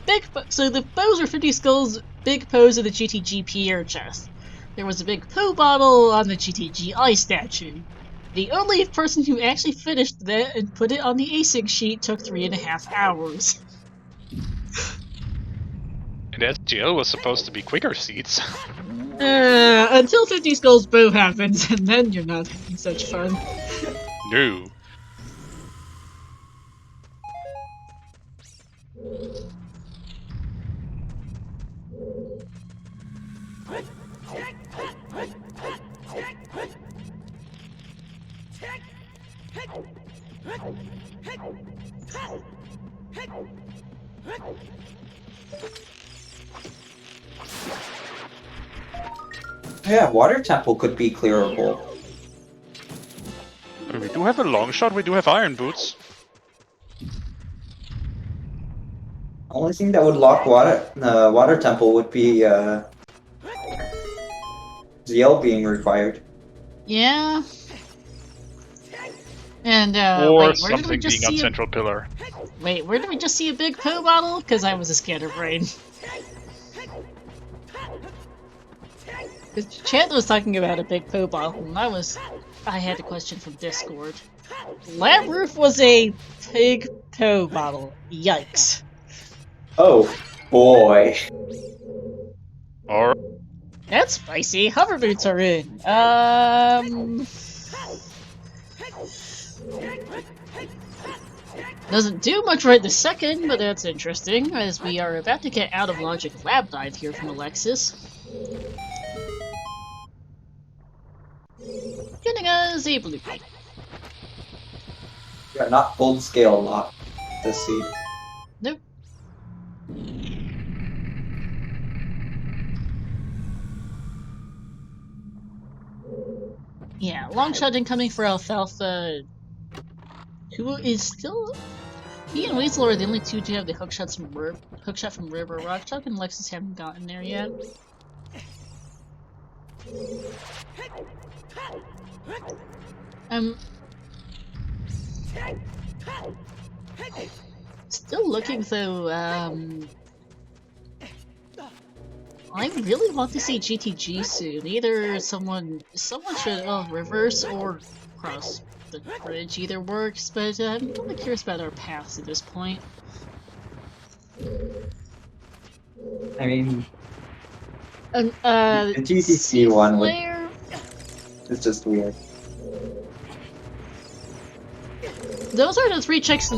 so the bows were 50 skulls, big bows of the GTG Pierre chest. There was a big Poe bottle on the GTG eye statue. The only person who actually finished that and put it on the async sheet took 3.5 hours. And SGL was supposed to be quicker seats. Until 50 skulls bow happens, and then you're not having such fun. No. Yeah, Water Temple could be clearable. I mean, we do have a long shot, we do have iron boots. Only thing that would lock Water Temple would be ZL being required. Yeah. And, Or wait, where did we something just being on see central pillar. Wait, where did we just see a big Poe bottle? Because I was a scatterbrain. Because Chad was talking about a big Poe bottle, and I had a question from Discord. Lab Roof was a big Poe bottle. Yikes. Oh, boy. Or That's spicy. Hover boots are in. Doesn't do much right this second, but that's interesting, as we are about to get out of logic lab dive here from Alexis. Getting us a blue key. Yeah, not full scale lock this seed. Nope. Yeah, long shot incoming for Alfalfa, who is still... He and Weasel are the only two to have the hookshot from River. Rock Chalk and Lexus haven't gotten there yet. Still looking though, I really want to see GTG soon. Either someone should reverse or cross the bridge. Either works, but I'm really curious about our paths at this point. I mean, the GTG one flare. it's just weird. Those are the 3 checks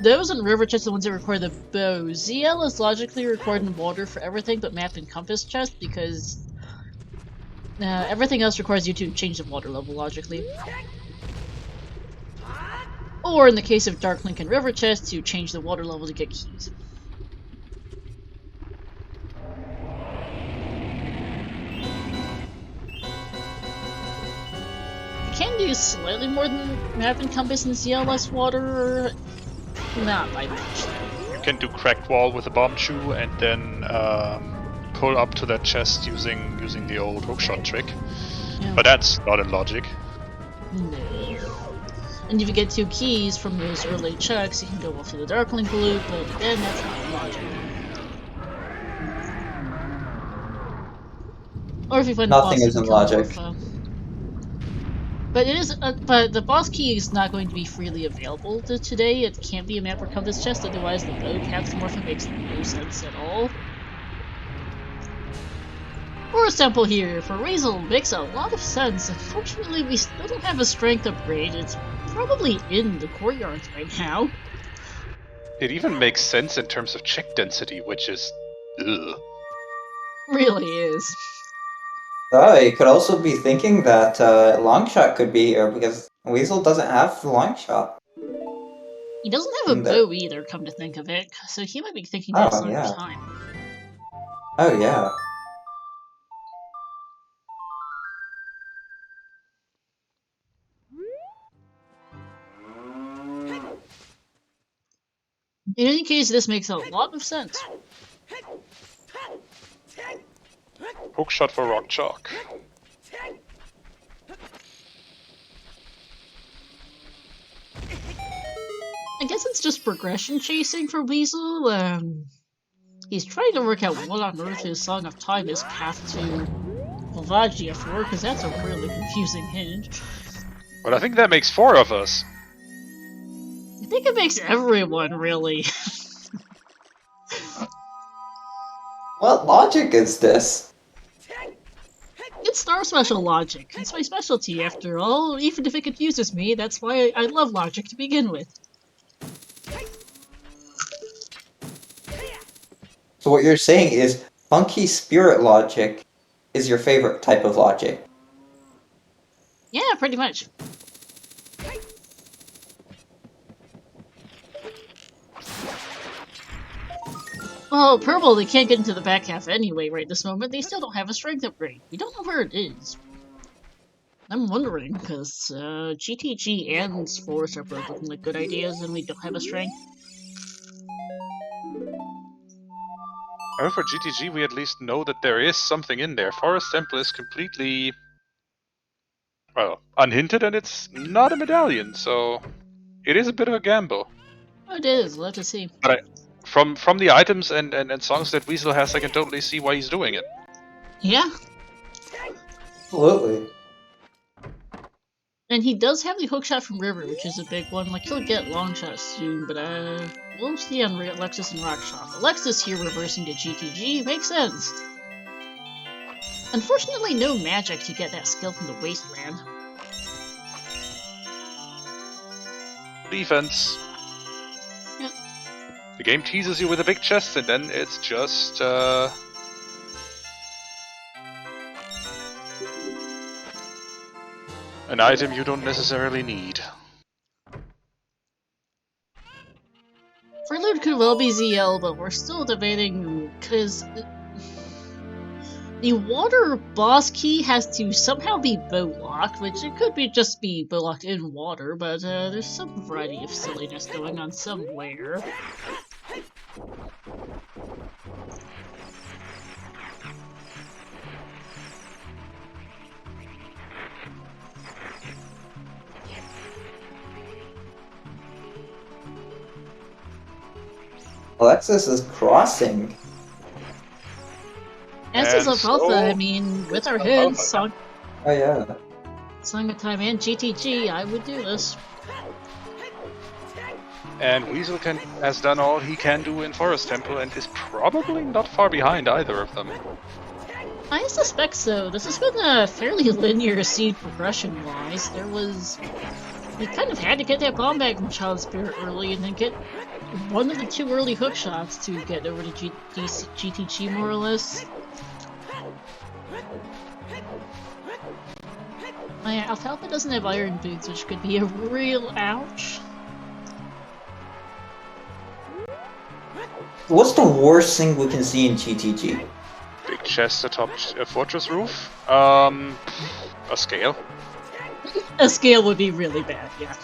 those and river chests are the ones that require the bow. ZL is logically required in water for everything but map and compass chest because everything else requires you to change the water level logically. Or in the case of Dark Link and river chests, you change the water level to get keys. You can do slightly more than map and compass in ZLS water. Not by much. you can do cracked wall with a bomb shoe and then pull up to that chest using the old hookshot trick. Yeah. But that's not in logic. No. And if you get 2 keys from those early checks, you can go off to the Darkling loop, but again, that's not in logic. Or if you find Nothing the is boss, in logic. But it is, but the boss key is not going to be freely available today. It can't be a map or compass chest, otherwise the bow pathomorphin makes no sense at all. Forest Temple here for Weasel makes a lot of sense. Unfortunately, we still don't have a strength upgrade. It's probably in the courtyards right now. It even makes sense in terms of check density, which is... ugh. Really is. Oh, you could also be thinking that Longshot could be here because Weasel doesn't have the Longshot. He doesn't have a bow either, come to think of it, so he might be thinking that some yeah. time. Oh, yeah. In any case, this makes a lot of sense. Hookshot for Rock Chalk. I guess it's just progression chasing for Weasel. He's trying to work out what on earth his Song of Time is path to Volvagia for, because that's a really confusing hint. Well, I think that makes 4 of us. I think it makes everyone, really. What logic is this? It's Star Special logic. It's my specialty, after all. Even if it confuses me, that's why I love logic to begin with. So what you're saying is funky spirit logic is your favorite type of logic. Yeah, pretty much. Well, Purple, they can't get into the back half anyway right this moment. They still don't have a strength upgrade. We don't know where it is. I'm wondering, because GTG and Forest are both looking like good ideas, and we don't have a strength. Oh, for GTG, we at least know that there is something in there. Forest Temple is completely... well, unhinted, and it's not a medallion, so... it is a bit of a gamble. Oh, it is. We'll have to see. But from the items and songs that Weasel has, I can totally see why he's doing it. Yeah. Absolutely. And he does have the hookshot from River, which is a big one. Like, he'll get long shot soon, but we'll see on Alexis and Rockshot. Alexis here reversing to GTG makes sense. Unfortunately, no magic to get that skill from the Wasteland. Defense. Yep. The game teases you with a big chest, and then it's just, an item you don't necessarily need. Prelude could well be ZL, but we're still debating, because the water boss key has to somehow be bow locked, which it could be just be bow locked in water, but there's some variety of silliness going on somewhere. Alexis is crossing. As is And Alpha, so- I mean, with our heads, Song Oh yeah. of Time and GTG, I would do this. And Weasel has done all he can do in Forest Temple, and is probably not far behind either of them. I suspect so. This has been a fairly linear seed progression-wise. We kind of had to get that bomb bag from Child Spirit early, and then get one of the 2 early hook shots to get over to GTG, more or less. Yeah, Alfalfa doesn't have iron boots, which could be a real ouch. What's the worst thing we can see in GTG? Big chest atop a fortress roof. A scale. A scale would be really bad, yeah.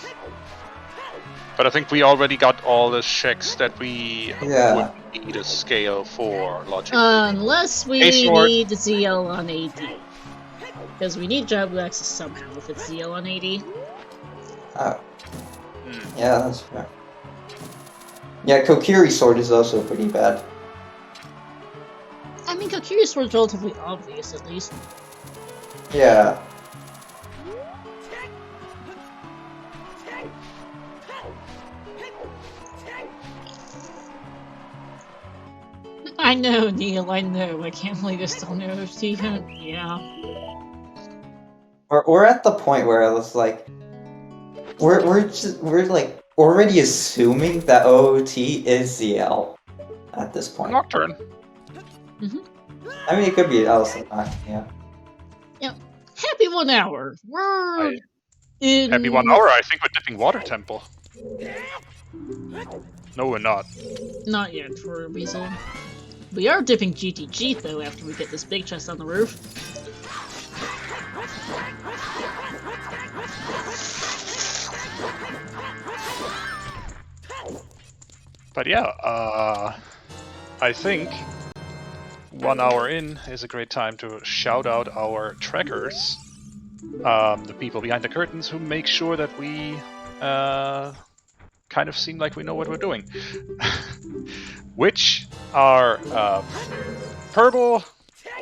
But I think we already got all the checks that we Yeah. would need a scale for logic. Unless we Hey, Sword. need ZL on AD. Because we need Job Access somehow if it's ZL on AD. Oh. Yeah, that's fair. Yeah, Kokiri sword is also pretty bad. I mean, Kokiri's sword's relatively obvious, at least. Yeah. I know, Neil, I know. I can't believe I still know, Stephen. Yeah. We're at the point where I was like, we're like already assuming that OOT is ZL at this point. Nocturne. I mean, it could be L sometimes, yeah. Yep. Happy 1 hour. We're I- in. Happy 1 hour. I think we're dipping Water Temple. No, we're not. Not yet for a Weasel. We are dipping GTG though after we get this big chest on the roof. But yeah, I think 1 hour in is a great time to shout out our trackers, the people behind the curtains who make sure that we kind of seem like we know what we're doing. Which are Purple,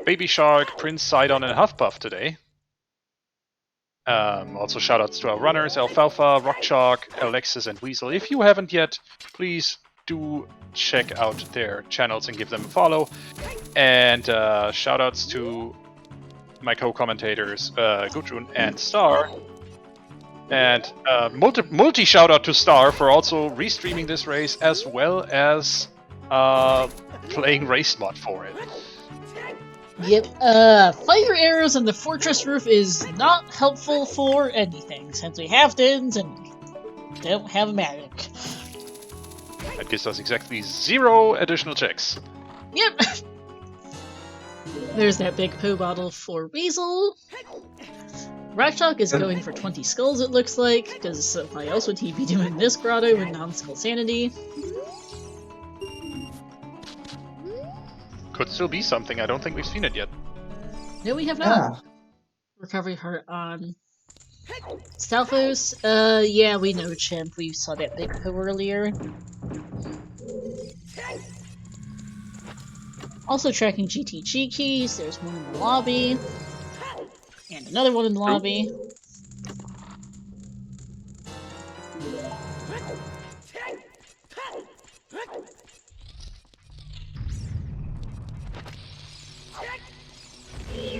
Baby Shark, Prince Sidon, and Huffpuff today. Also shoutouts to our runners, Alfalfa, Rockchalk, Alexis, and Weasel. If you haven't yet, please do check out their channels and give them a follow. And shoutouts to my co-commentators, Gudrun and Star. And multi shoutout to Star for also restreaming this race as well as playing race mod for it. Yep. Fire arrows on the fortress roof is not helpful for anything since we have dins and don't have a magic. That gives us exactly 0 additional checks. Yep. There's that big poo bottle for Weasel. Rockchalk is going for 20 skulls, it looks like, because why else would he be doing this grotto with non-skull sanity? Could still be something. I don't think we've seen it yet. No, we have Yeah. not. Recovery heart on Stalfos. Yeah, we know Chimp. We saw that big poo earlier. Also tracking GTG keys. There's one in the lobby. And another one in the lobby.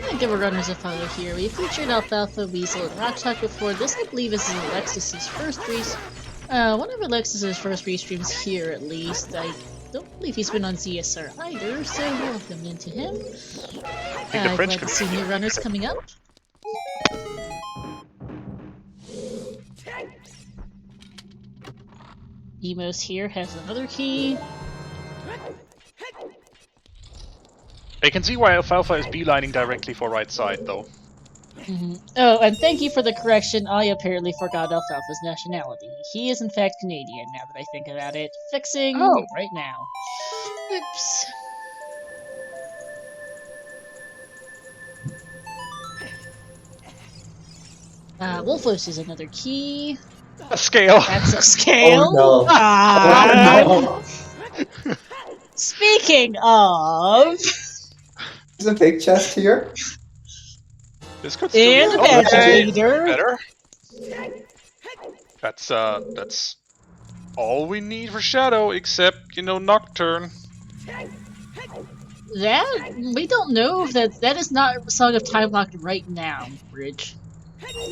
I'll give our runners a follow here. We featured Alfalfa, Weasel, and Rockchalk before. This, I believe, is Alexis's first one of Alexis's first restreams here, at least. I don't believe he's been on ZSR either, so welcome into him. Glad to see new runners coming up. Emos here has another key. I can see why Alfalfa is beelining directly for right side, though. Oh, and thank you for the correction. I apparently forgot Alfalfa's nationality. He is in fact Canadian, now that I think about it. Fixing right now. Oops. Wolfos is another key. A scale! That's a scale! Oh no. Ah. Oh no. Speaking of... There's a big chest here. This could still And be magic leader. better. That's all we need for Shadow, except, Nocturne. That we don't know if that is not Song of Time Locked right now, Bridge.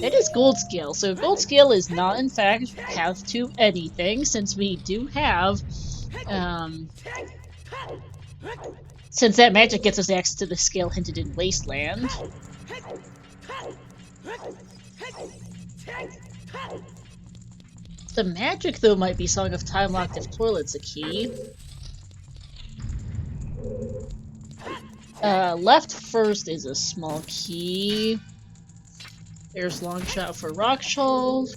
That is Gold Scale, so Gold Scale is not in fact path to anything, since we do have since that magic gets us access to the scale hinted in Wasteland. The magic, though, might be Song of Time Locked if Toilet's a key. Left first is a small key. There's Long Shot for Rockchalk.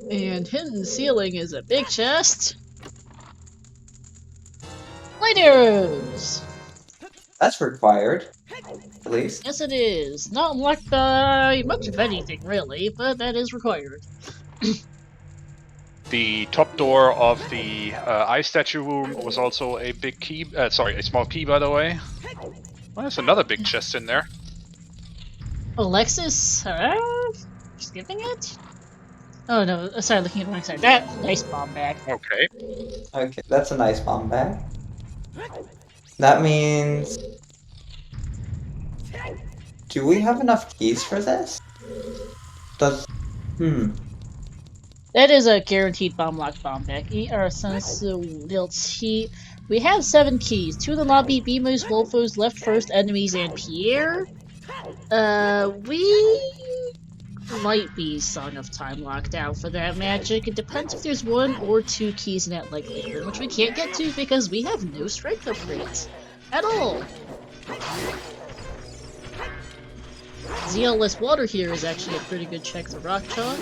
And Hidden Ceiling is a big chest. Light arrows! That's required. At least. Yes, it is. Not unlocked by much of anything, really, but that is required. The top door of the ice statue room was also a big key. Sorry, a small key, by the way. Well, there's another big chest in there. Alexis, skipping it? Oh no, sorry, looking at the wrong side. That nice bomb bag. Okay. Okay, that's a nice bomb bag. That means... Do we have enough keys for this? Does... That is a guaranteed bomb lock bomb back. We have 7 keys. 2 in the lobby, Beamos, Wolfos, Left First, Enemies, and Pierre. We might be Song of Time locked out for that magic. It depends if there's 1 or 2 keys in that likely room, which we can't get to because we have no strength upgrades. At all. ZL-less water here is actually a pretty good check for Rock Chalk.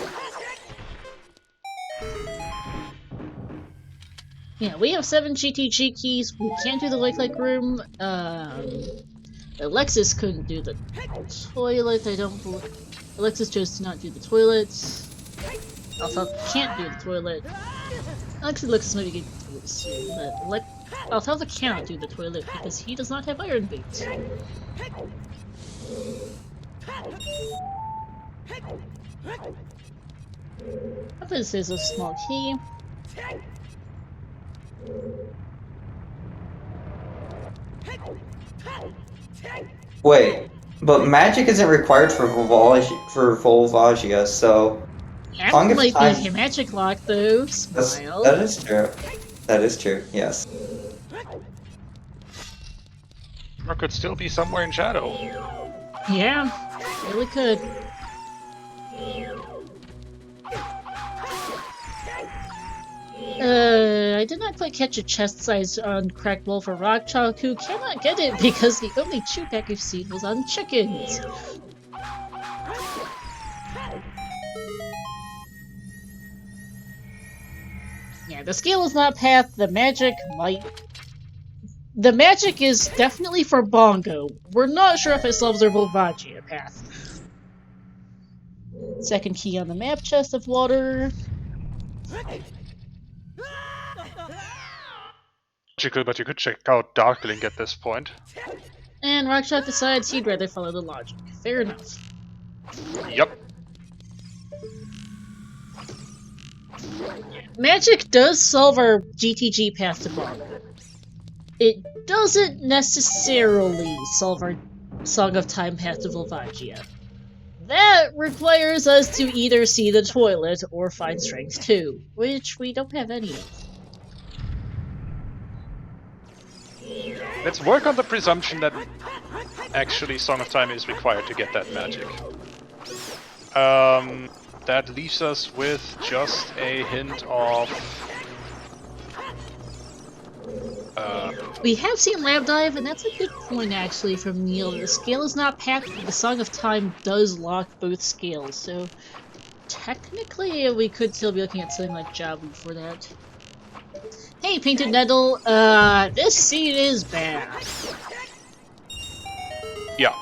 Yeah, we have 7 GTG keys. We can't do the like room. Alexis couldn't do the toilet, I don't believe. Alexis chose to not do the toilet. Alfalfa can't do the toilet. Alexis maybe get the toilet soon, but Alfalfa cannot do the toilet because he does not have iron boots. This is a small key. Wait, but magic isn't required for Volvagia, so... That Song of might Time... be a magic lock, though. Smile. That is true. That is true, yes. Or could still be somewhere in shadow. Yeah, really could. I did not quite catch a chest size on Cracked Wolf or Rock Chalk, who cannot get it because the only chew-back we've seen was on chickens. Yeah, the scale is not path, the magic might... The magic is definitely for Bongo. We're not sure if it solves our Volvagia path. Second key on the map, chest of water. But you could check out Darkling at this point. And Rockshot decides he'd rather follow the logic. Fair enough. Yep. Magic does solve our GTG path to Bongo. It doesn't necessarily solve our Song of Time path to Volvagia. That requires us to either see the toilet or find Strength 2, which we don't have any of. Let's work on the presumption that actually Song of Time is required to get that magic. That leaves us with just a hint of... We have seen Lab Dive, and that's a good point actually from Neil. The scale is not packed, but the Song of Time does lock both scales, so technically we could still be looking at something like Jabu for that. Hey, Painted Nettle, this seed is bad. Yeah,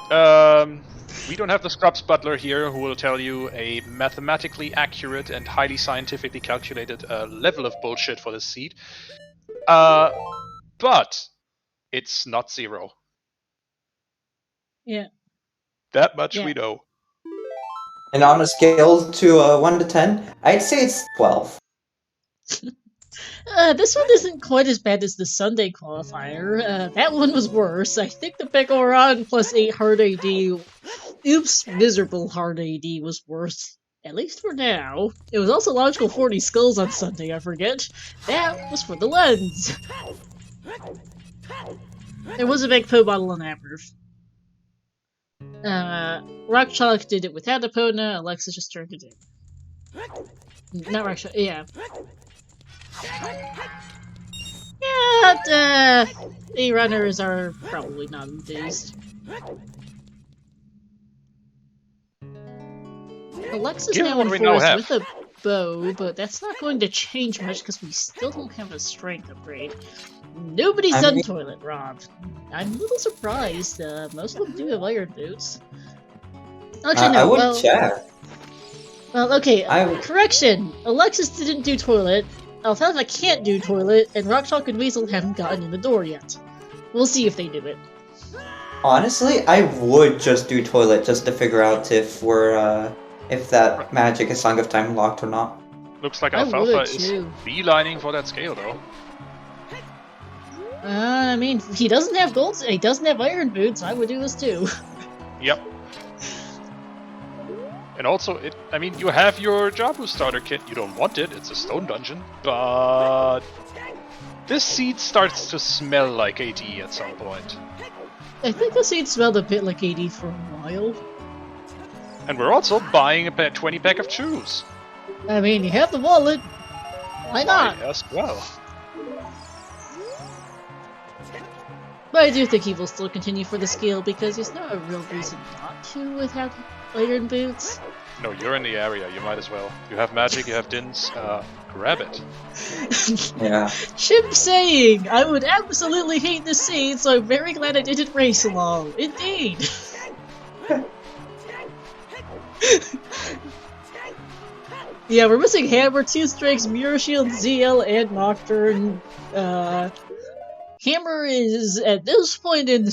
we don't have the Scrubs Butler here who will tell you a mathematically accurate and highly scientifically calculated level of bullshit for this seed. But it's not 0. Yeah. That much we know. And on a scale to 1 to 10, I'd say it's 12. This one isn't quite as bad as the Sunday qualifier. That one was worse. I think the Pekoran plus 8 hard AD, oops, miserable hard AD was worse. At least for now. It was also logical 40 skulls on Sunday, I forget. That was for the lens. There was a big po bottle on Aberf. Rock Chalk did it without Epona, Alexis just turned it in. Not Rock Chalk, yeah. Yeah, the runners are probably not enthused. Alexis now in forest with a bow, but that's not going to change much because we still don't have a strength upgrade. Nobody's done toilet, Rob. I'm a little surprised. Most of them do have iron boots. Actually, no. I would check. Well, okay. Correction. Alexis didn't do toilet. Alfalfa can't do toilet, and Rockchalk and Weasel haven't gotten in the door yet. We'll see if they do it. Honestly, I would just do toilet just to figure out if we're if that magic is Song of Time locked or not. Looks like Alfalfa is beelining for that scale, though. I mean, he doesn't have gold. He doesn't have iron boots. I would do this too. Yep. And also, I mean, you have your Jabu starter kit. You don't want it. It's a stone dungeon. But this seed starts to smell like AD at some point. I think the seed smelled a bit like AD for a while. And we're also buying a 20-pack of chews. I mean, you have the wallet. Why not? Might as well. But I do think he will still continue for the scale because there's no real reason not to without iron boots. No, you're in the area. You might as well. You have magic, you have dins. Grab it. Yeah. Chip saying, I would absolutely hate the seed, so I'm very glad I didn't race along. Indeed. Yeah, we're missing Hammer, Two Strikes, Mirror Shield, ZL, and Nocturne. Hammer is, at this point in the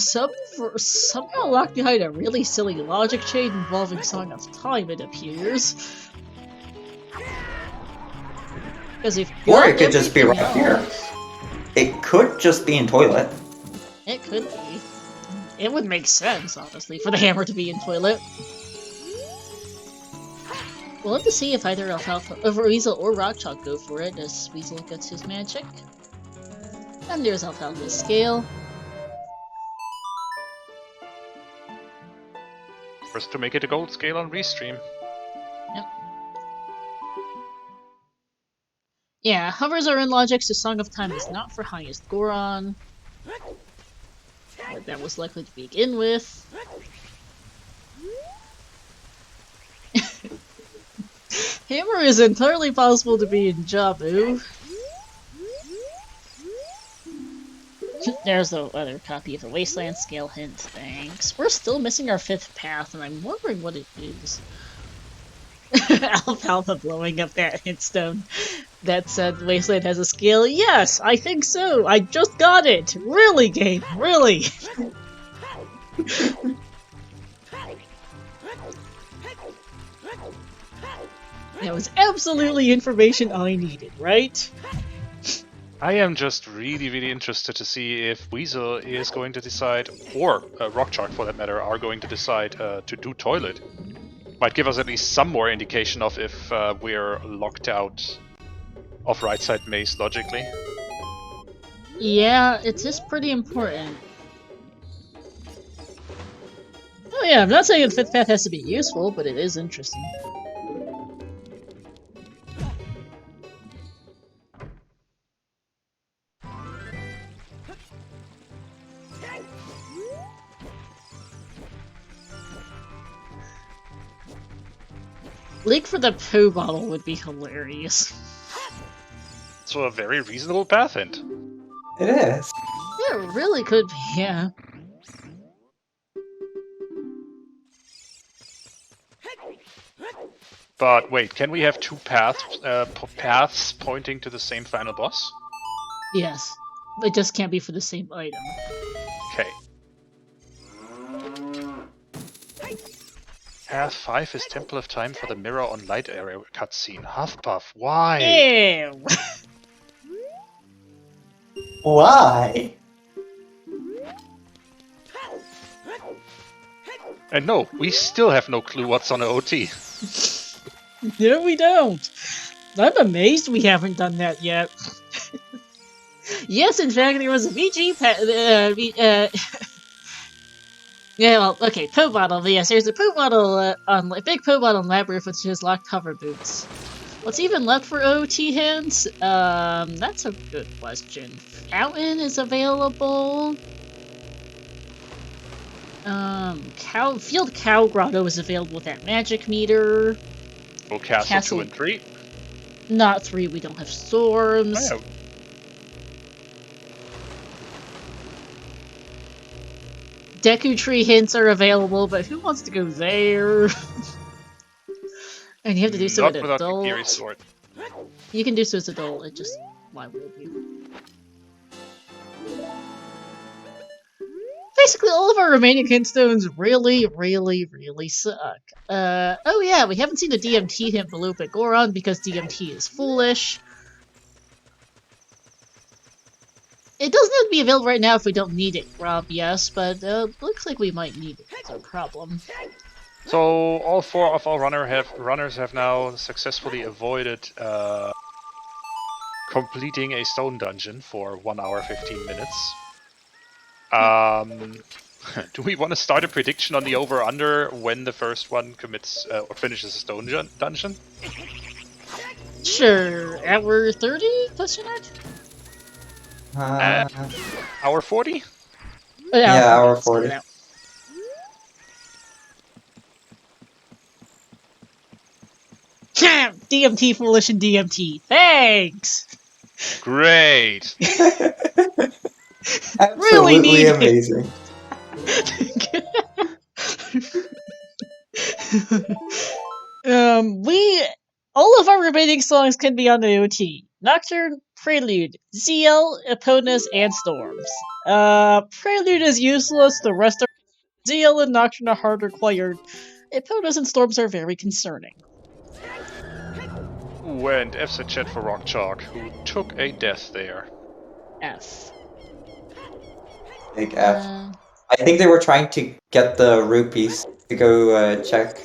somehow locked behind a really silly logic chain involving Song of Time, it appears. Or it could just be right here. It could just be in toilet. It could be. It would make sense, honestly, for the hammer to be in toilet. We'll have to see if either Weasel or Rockchalk go for it as Weasel gets his magic. And there's Alfalfa's scale. First to make it a gold scale on Restream. Yep. Yeah, hovers are in logic, so Song of Time is not for highest Goron. But that was likely to begin with. Hammer is entirely possible to be in Jabu. There's the other copy of the Wasteland Scale hint, thanks. We're still missing our 5th path, and I'm wondering what it is. Alfalfa blowing up that hint stone that said Wasteland has a scale. Yes, I think so. I just got it. Really, game, really. That was absolutely information I needed, right? I am just really interested to see if Weasel is going to decide, or Rockchalk for that matter, are going to decide to do toilet. Might give us at least some more indication of if we're locked out of right side maze logically. Yeah, it is pretty important. Oh yeah, I'm not saying the 5th path has to be useful, but it is interesting. Leak for the poo bottle would be hilarious. So a very reasonable path hint. It is. Yeah, it really could be, yeah. But wait, can we have two paths pointing to the same final boss? Yes. It just can't be for the same item. Okay. Path 5 is Temple of Time for the Mirror on Light area cutscene. Huffpuff, why? Ew! Why? And no, we still have no clue what's on the OT. No, we don't! I'm amazed we haven't done that yet. Yes, in fact, there was a VG yeah, well, okay, poo bottle. But yes, there's a poo bottle big poo bottle in Labyrinth which has locked hover boots. What's even left for OT hints? That's a good question. Fountain is available. Field Cow Grotto is available with that magic meter. Oh, Castle 2 and 3? Not 3, we don't have storms. Oh, yeah. Deku Tree hints are available, but who wants to go there? And you have to do so Not at without the adult. Kiri sword. You can do so as adult, it just... why would you? Basically, all of our remaining hint stones really suck. Oh yeah, we haven't seen the DMT hint below at Goron because DMT is foolish. It doesn't have to be available right now if we don't need it, Rob, yes, but looks like we might need it. It's no problem. So all 4 of our runners have now successfully avoided completing a stone dungeon for 1 hour 15 minutes. Do we want to start a prediction on the over/under when the first one commits or finishes a stone dungeon? Sure. Hour 30? Question mark? Hour 40? Yeah, hour let's figure 40. it out. DMT foolish and DMT. Thanks. Great. Really Absolutely need it. amazing. All of our remaining songs can be on the OT. Nocturne, Prelude, ZL, Eponus, and Storms. Prelude is useless, the rest are ZL and Nocturne are hard required. Eponus and Storms are very concerning. Ooh, and F's a chat for Rock Chalk, who took a death there. F. Big F. I think they were trying to get the rupees to go check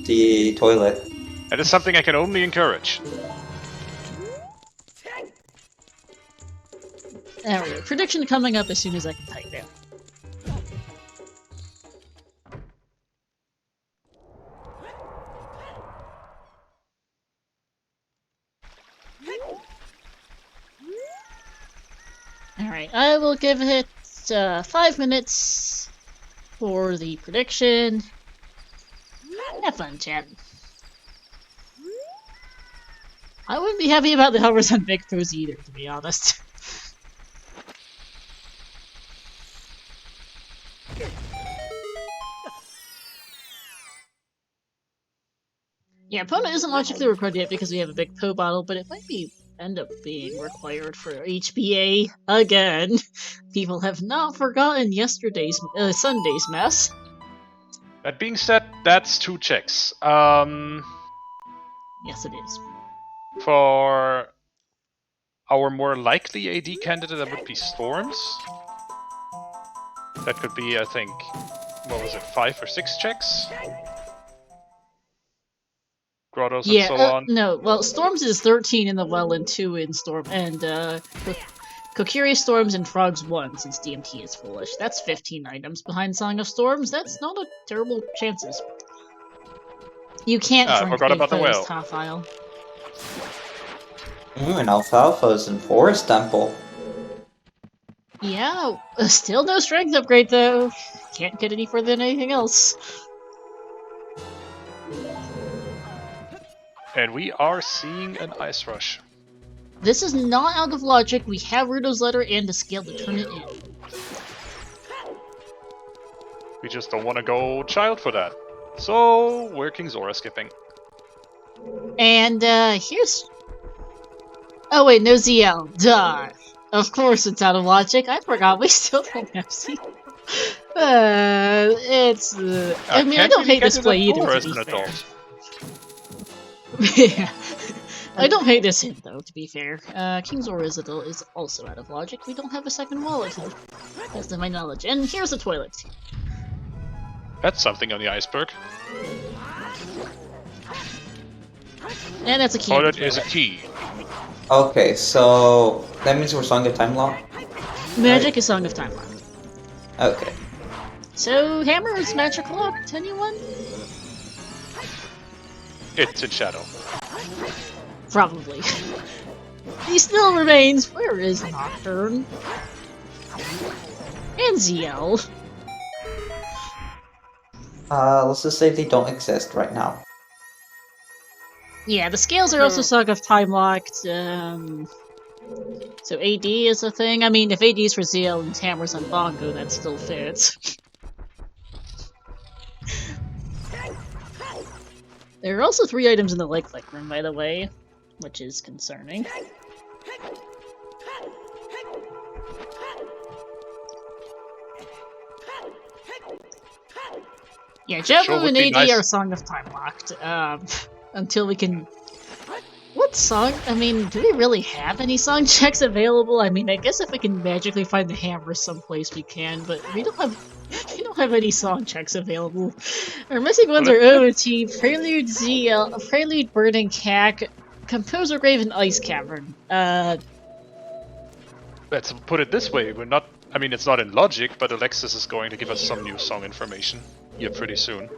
the toilet. That is something I can only encourage. There we go. Prediction coming up as soon as I can type it. Alright, I will give it 5 minutes for the prediction. Have fun, chat. I wouldn't be happy about the hovers on Big Pros either, to be honest. Yeah, Pona isn't logically required yet because we have a big Po bottle, but it might end up being required for HBA again. People have not forgotten yesterday's Sunday's mess. That being said, that's 2 checks. Yes, it is. For our more likely AD candidate, that would be Storms. That could be, I think, what was it, 5 or 6 checks? Grottos and so on. No, well, Storms is 13 in the well and 2 in Storm, and Kokiri Storms and Frogs 1 since DMT is foolish. That's 15 items behind Song of Storms. That's not a terrible chances. You can't drink forgot Big about the Po's well. top aisle. Ooh, and Alfalfa's in Forest Temple. Yeah, still no strength upgrade though. Can't get any further than anything else. And we are seeing an Ice Rush. This is not out of logic. We have Rudo's letter and a scale to turn it in. We just don't want to go Child for that. So we're King Zora skipping. And here's... Oh wait, no ZL. Duh. Of course it's out of logic. I forgot we still don't have ZL. I mean, I don't hate this play either, as to be an fair. adult. Yeah. I don't hate this hint, though, to be fair. King's Orizital is also out of logic. We don't have a second wallet, that's to my knowledge. And here's the toilet. That's something on the iceberg. And that's a key. Toilet is a key. Okay, so that means we're Song of Time Lock? Magic is Song of Time Lock. Okay. So, Hammer is Magic Locked, anyone? It's in shadow. Probably. He still remains. Where is Nocturne? And ZL. Let's just say they don't exist right now. Yeah, the scales are also Song of Time Locked. So AD is a thing. I mean, if AD is for ZL and Hammer's on Bongo, that still fits. There are also 3 items in the Lake Lake room, by the way, which is concerning. Yeah, Javu and AD are Song of Time Locked. Until we can... What? Song? I mean, do we really have any song checks available? I mean, I guess if we can magically find the hammer someplace we can, but we don't have we don't have any song checks available. Our missing ones Well, are OOT, Prelude ZL, Prelude Burning Cack, Composer Grave, and Ice Cavern. let's put it this way: we're not. I mean, it's not in logic, but Alexis is going to give us some new song information here pretty soon.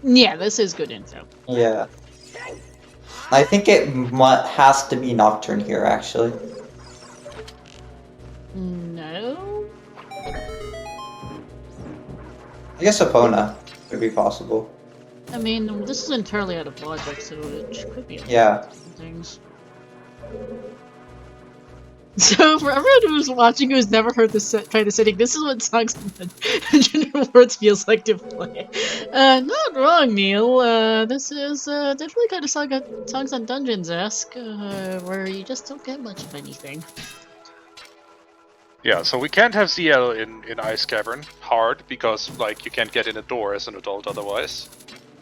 Yeah, this is good info. Yeah. I think it has to be Nocturne here, actually. No? I guess Epona would be possible. I mean, this is entirely out of logic, so it could be Yeah. things. So, for everyone who's watching who's never heard this try the setting, this is what Songs on General Words feels like to play. Not wrong, Neil. This is definitely kind of Songs on Dungeons-esque, where you just don't get much of anything. Yeah, so we can't have ZL in Ice Cavern hard because like you can't get in a door as an adult otherwise.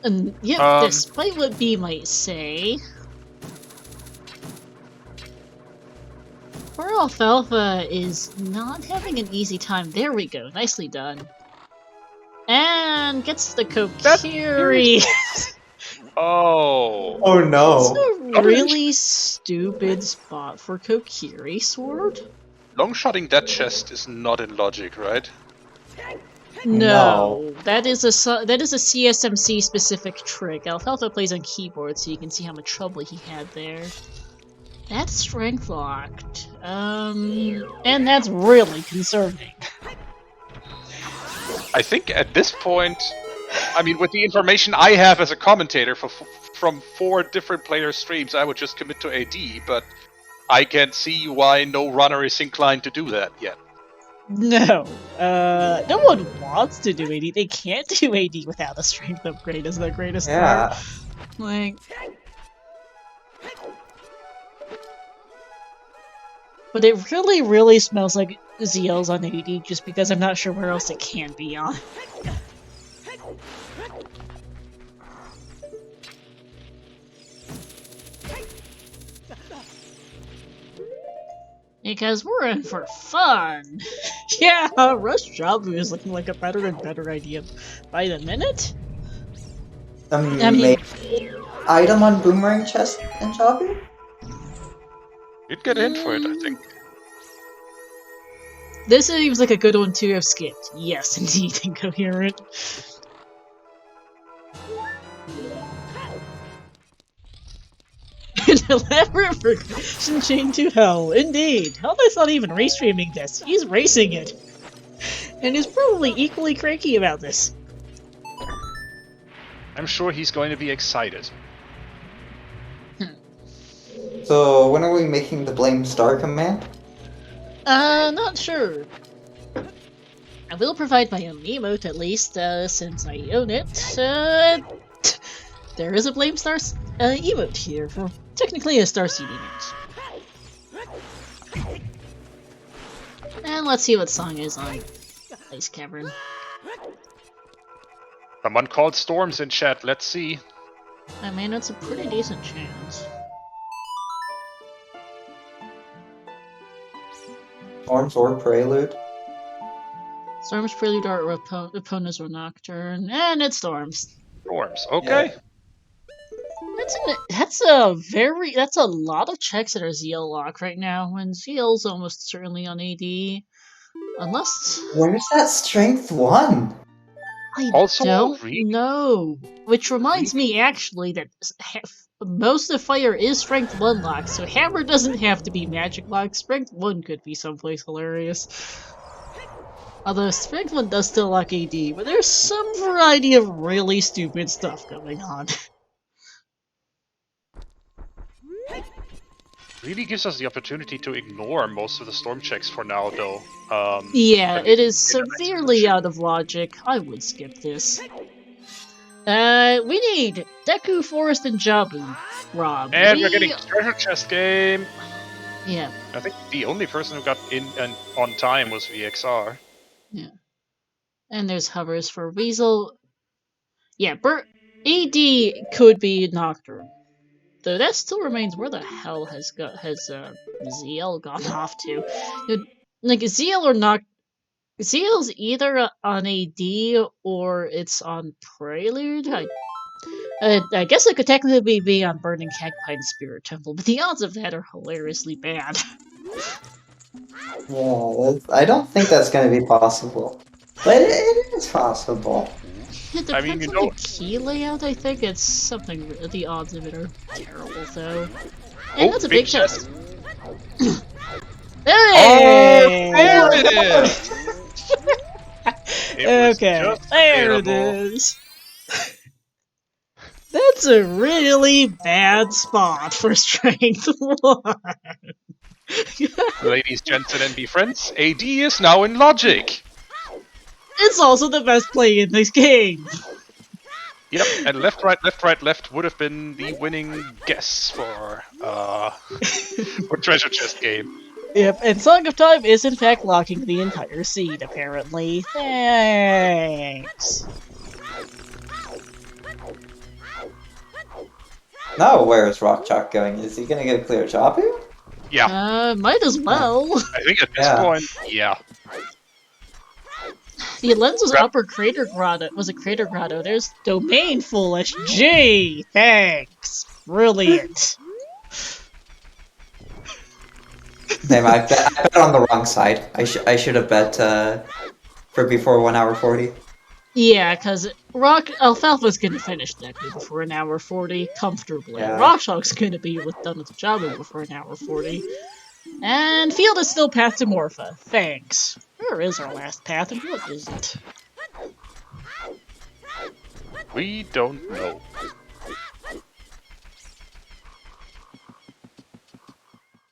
And yeah, despite what B might say, poor Alfalfa is not having an easy time. There we go, nicely done. And gets the Kokiri. Oh. Oh no. That's a really stupid spot for Kokiri Sword. Long-shotting that chest is not in logic, right? No, that is a CSMC specific trick. Alfalfa plays on keyboard, so you can see how much trouble he had there. That's strength locked, and that's really concerning. I think at this point, I mean, with the information I have as a commentator from 4 different player streams, I would just commit to AD, but I can't see why no runner is inclined to do that yet. No. No one wants to do AD. They can't do AD without a strength upgrade as their greatest part. Like... But it really, really smells like ZL's on AD just because I'm not sure where else it can be on. Because we're in for fun! Yeah, Rush Jabu is looking like a better and better idea by the minute. I mean, item on Boomerang Chest and Jabu? You'd get in for it, I think. This seems like a good one to have skipped. Yes, indeed, incoherent. An elaborate progression chain to hell, indeed. Helmet's not even restreaming this, he's racing it. And is probably equally cranky about this. I'm sure he's going to be excited. So, when are we making the Blame Star command? Not sure. I will provide my own emote at least, since I own it. There is a Blame Star emote here, for technically a Star Seed emote. And let's see what song is on Ice Cavern. Someone called Storms in chat, let's see. I mean, it's a pretty decent chance. Storms or Prelude? Storms, Prelude, or Opponents or Nocturne, and it Storms. Storms, okay. Yeah. That's a lot of checks that are ZL lock right now, when ZL's almost certainly on AD. Unless... Where's that Strength 1? I Also, don't really? know. Which reminds me, actually, that most of Fire is Strength 1 locked, so Hammer doesn't have to be Magic locked. Strength 1 could be someplace hilarious. Although Strength 1 does still lock AD, but there's some variety of really stupid stuff going on. Really gives us the opportunity to ignore most of the storm checks for now, though. Yeah, it is severely out of logic. I would skip this. We need Deku, Forest, and Jabu, Rob. And we're getting a treasure chest game! Yeah. I think the only person who got in and on time was VXR. Yeah. And there's hovers for Weasel. Yeah, AD could be Nocturne. Though that still remains, where the hell has ZL gone off to? Like ZL or not? ZL's either on AD or it's on Prelude. I guess it could technically be on Burning Cagpine Spirit Temple, but the odds of that are hilariously bad. Yeah, I don't think that's going to be possible. But it is possible. It I mean, depends on the key layout, I think. It's something. The odds of it are terrible, though. And that's a big test. Hey! There it is! It was Okay, just there it available. is. That's a really bad spot for strength 1. Ladies, gents, and NB friends, AD is now in logic! It's also the best play in this game. Yep, and left, right, left, right, left would have been the winning guess for treasure chest game. Yep, and Song of Time is in fact locking the entire seed, apparently. Thanks. Now where is Rockchalk going? Is he going to get clear Jabu? Yeah, Might as well. I think at this Yeah. point, yeah. The Len's upper crater grotto was a crater grotto. There's domain foolish. Gee, thanks. Brilliant. Damn, I bet on the wrong side. I should have bet for before 1 hour 40. Yeah, because Alfalfa's gonna finish Deku before an hour 40 comfortably. Yeah. Rockchalk's gonna be done with the Jabu before an hour 40. And Field is still path to Morpha. Thanks. Where is our last path and what is it? We don't know.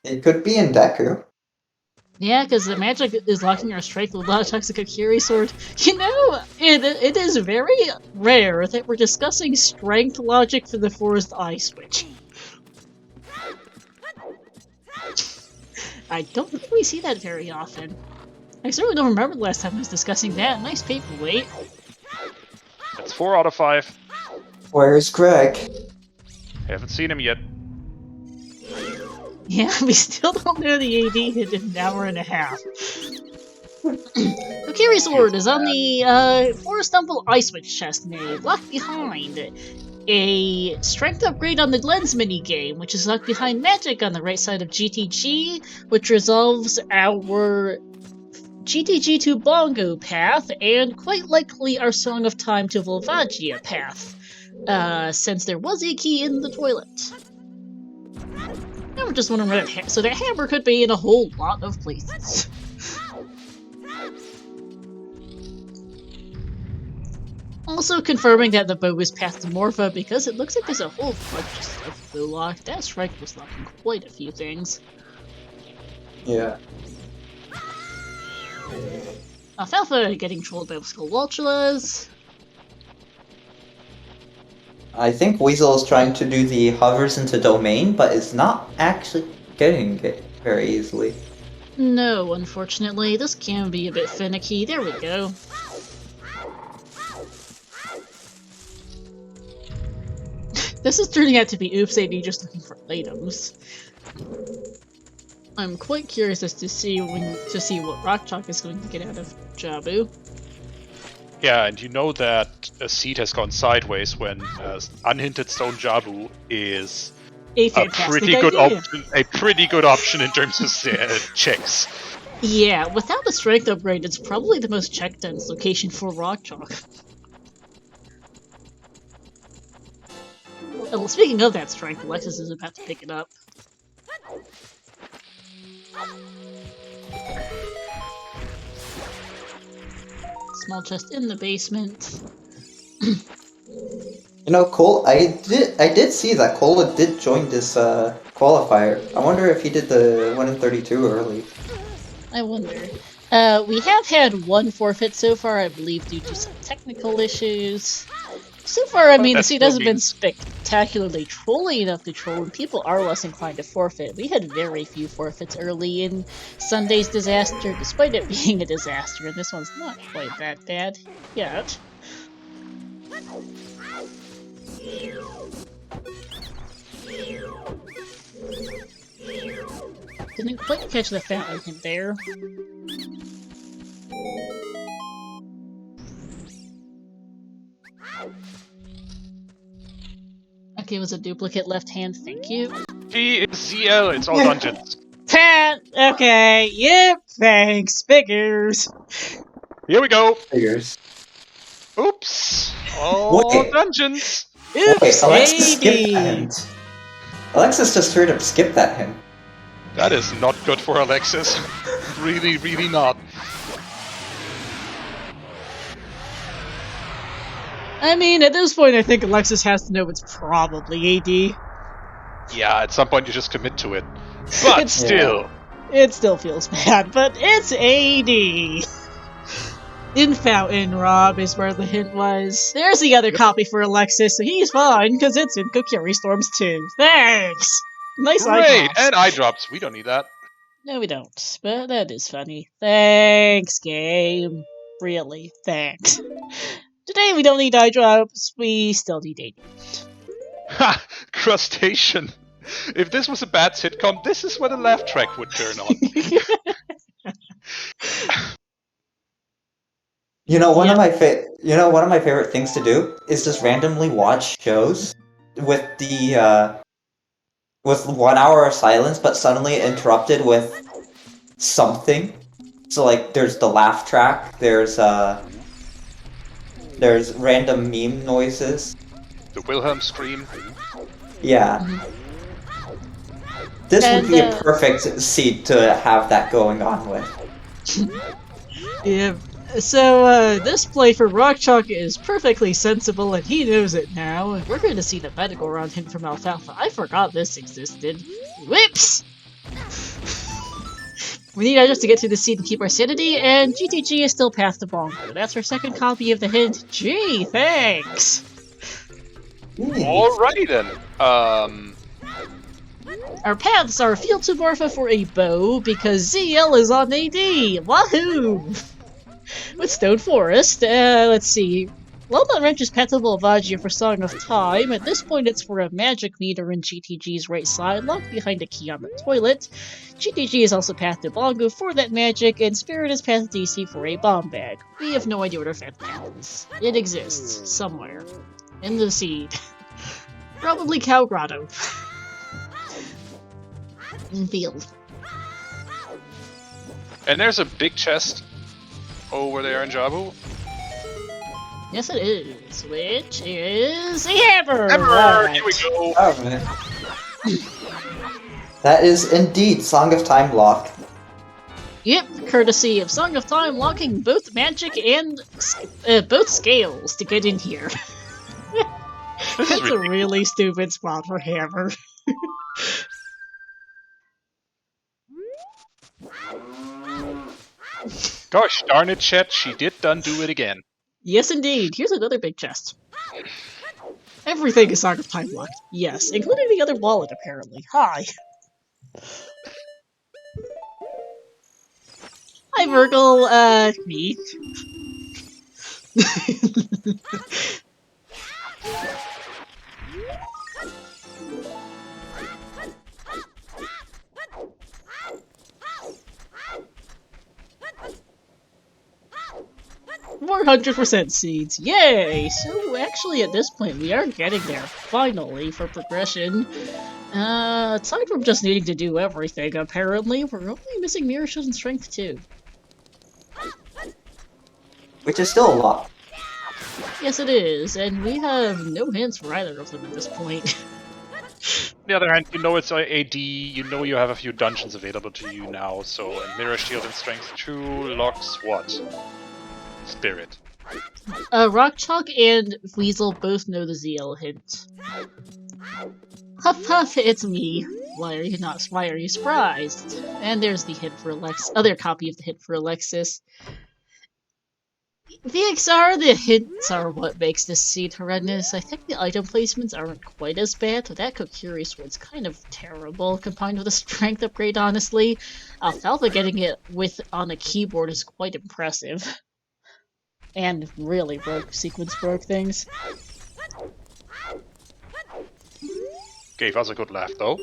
It could be in Deku. Yeah, because the magic is locking our strength with Toxic Akiri Sword. You know, it is very rare that we're discussing strength logic for the Forest Eye Switch. I don't think we see that very often. I certainly don't remember the last time I was discussing that. Nice paperweight. That's 4 out of 5. Where's Greg? Haven't seen him yet. Yeah, we still don't know the AD hit in an hour and a half. Akiri Sword is on the Forest Temple Ice Switch chest made, locked behind a strength upgrade on the lens minigame, which is locked behind magic on the right side of GTG, which resolves our GTG to Bongo path, and quite likely our Song of Time to Volvagia path, since there was a key in the toilet. I was just wondering where so that hammer could be in a whole lot of places. Also confirming that the bow is path to Morpha because it looks like there's a whole bunch of stuff blue locked. That strike was locking quite a few things. Yeah. Alfalfa getting trolled by Skullwalchulas. I think Weasel is trying to do the hovers into domain, but is not actually getting it very easily. No, unfortunately. This can be a bit finicky. There we go. This is turning out to be Oops AD just looking for items. I'm quite curious as to see what Rockchalk is going to get out of Jabu. Yeah, and you know that a seed has gone sideways when unhinted stone Jabu is A a fantastic pretty good idea. option. A pretty good option in terms of checks. Yeah, without a strength upgrade, it's probably the most check dense location for Rockchalk. Well, speaking of that strength, Alexis is about to pick it up. Small chest in the basement. You know, Cole, I did see that Cole did join this qualifier. I wonder if he did the 1 in 32 early. I wonder. We have had one forfeit so far, I believe, due to some technical issues. So far, I mean, the seed hasn't been spectacularly trolling enough to troll, and people are less inclined to forfeit. We had very few forfeits early in Sunday's disaster, despite it being a disaster, and this one's not quite that bad yet. Didn't quite catch the fountain hint there. Okay, it was a duplicate left hand, thank you. G is ZL, it's all dungeons. Pat! Okay, yep, thanks, figures. Here we go. Figures. Oops. All Wait. dungeons. Wait, Oops, Alexis skipped that AD. hint. Alexis just straight up skipped that hint. That is not good for Alexis. Really, really not. I mean, at this point, I think Alexis has to know it's probably AD. Yeah, at some point you just commit to it. But still. It still feels bad, but it's AD. In Fountain, Rob is where the hint was. There's the other copy for Alexis, so he's fine, because it's in Kokiri Storms too. Thanks! Nice eye Great! drops. And eye drops. We don't need that. No, we don't, but that is funny. Thanks, game. Really, thanks. Today we don't need eye drops, we still need AD. Ha! Crustacean. If this was a bad sitcom, this is where the laugh track would turn on. One of my favorite things to do is just randomly watch shows with the with 1 hour of silence, but suddenly interrupted with something. So like, there's the laugh track. There's random meme noises. The Wilhelm scream. Yeah. This would be a perfect seed to have that going on with. Yeah. So, this play for Rock Chalk is perfectly sensible, and he knows it now. We're going to see the medical round hint from Alfalfa. I forgot this existed. Whoops! We need just to get through the seed and keep our sanity, and GTG is still past the bongo. That's our second copy of the hint. Gee, thanks! Alrighty then. Our paths are Field to Morpha for a bow, because ZL is on AD! Wahoo! With Stone Forest, let's see. Loma Wrench is Petable Vagia for Song of Time. At this point, it's for a magic meter in GTG's right side, locked behind a key on the toilet. GTG is also Path to Bongo for that magic, and Spirit is Path to DC for a bomb bag. We have no idea what our fifth path is. It exists, somewhere. In the seed. Probably Cow Grotto. In field. And there's a big chest over there in Jabu. Yes, it is. Which is a hammer. Hammer! Right. Here we go. Oh man. That is indeed Song of Time lock. Yep, courtesy of Song of Time locking both magic and both scales to get in here. That's a really stupid spot for hammer. Gosh darn it, chat, she did done do it again. Yes, indeed. Here's another big chest. Everything is Song of Time locked. Yes, including the other wallet, apparently. Hi. Hi, Virgil, me. 400% seeds. Yay! So actually at this point we are getting there, finally, for progression. Aside from just needing to do everything, apparently, we're only missing Mirror Shield and Strength too. Which is still a lot. Yes it is, and we have no hints for either of them at this point. On the other hand, you know it's AD, you know you have a few dungeons available to you now, so Mirror Shield and Strength 2 locks what? Spirit. Rock Chalk and Weasel both know the ZL hint. Huff huff, it's me. Why are you surprised? And there's the hint for other copy of the hint for Alexis. The hints are what makes this seed horrendous. I think the item placements aren't quite as bad, but that Kokiri sword's kind of terrible, combined with a strength upgrade, honestly. Alfalfa getting it on a keyboard is quite impressive. And really sequence broke things. Gave us a good laugh, though.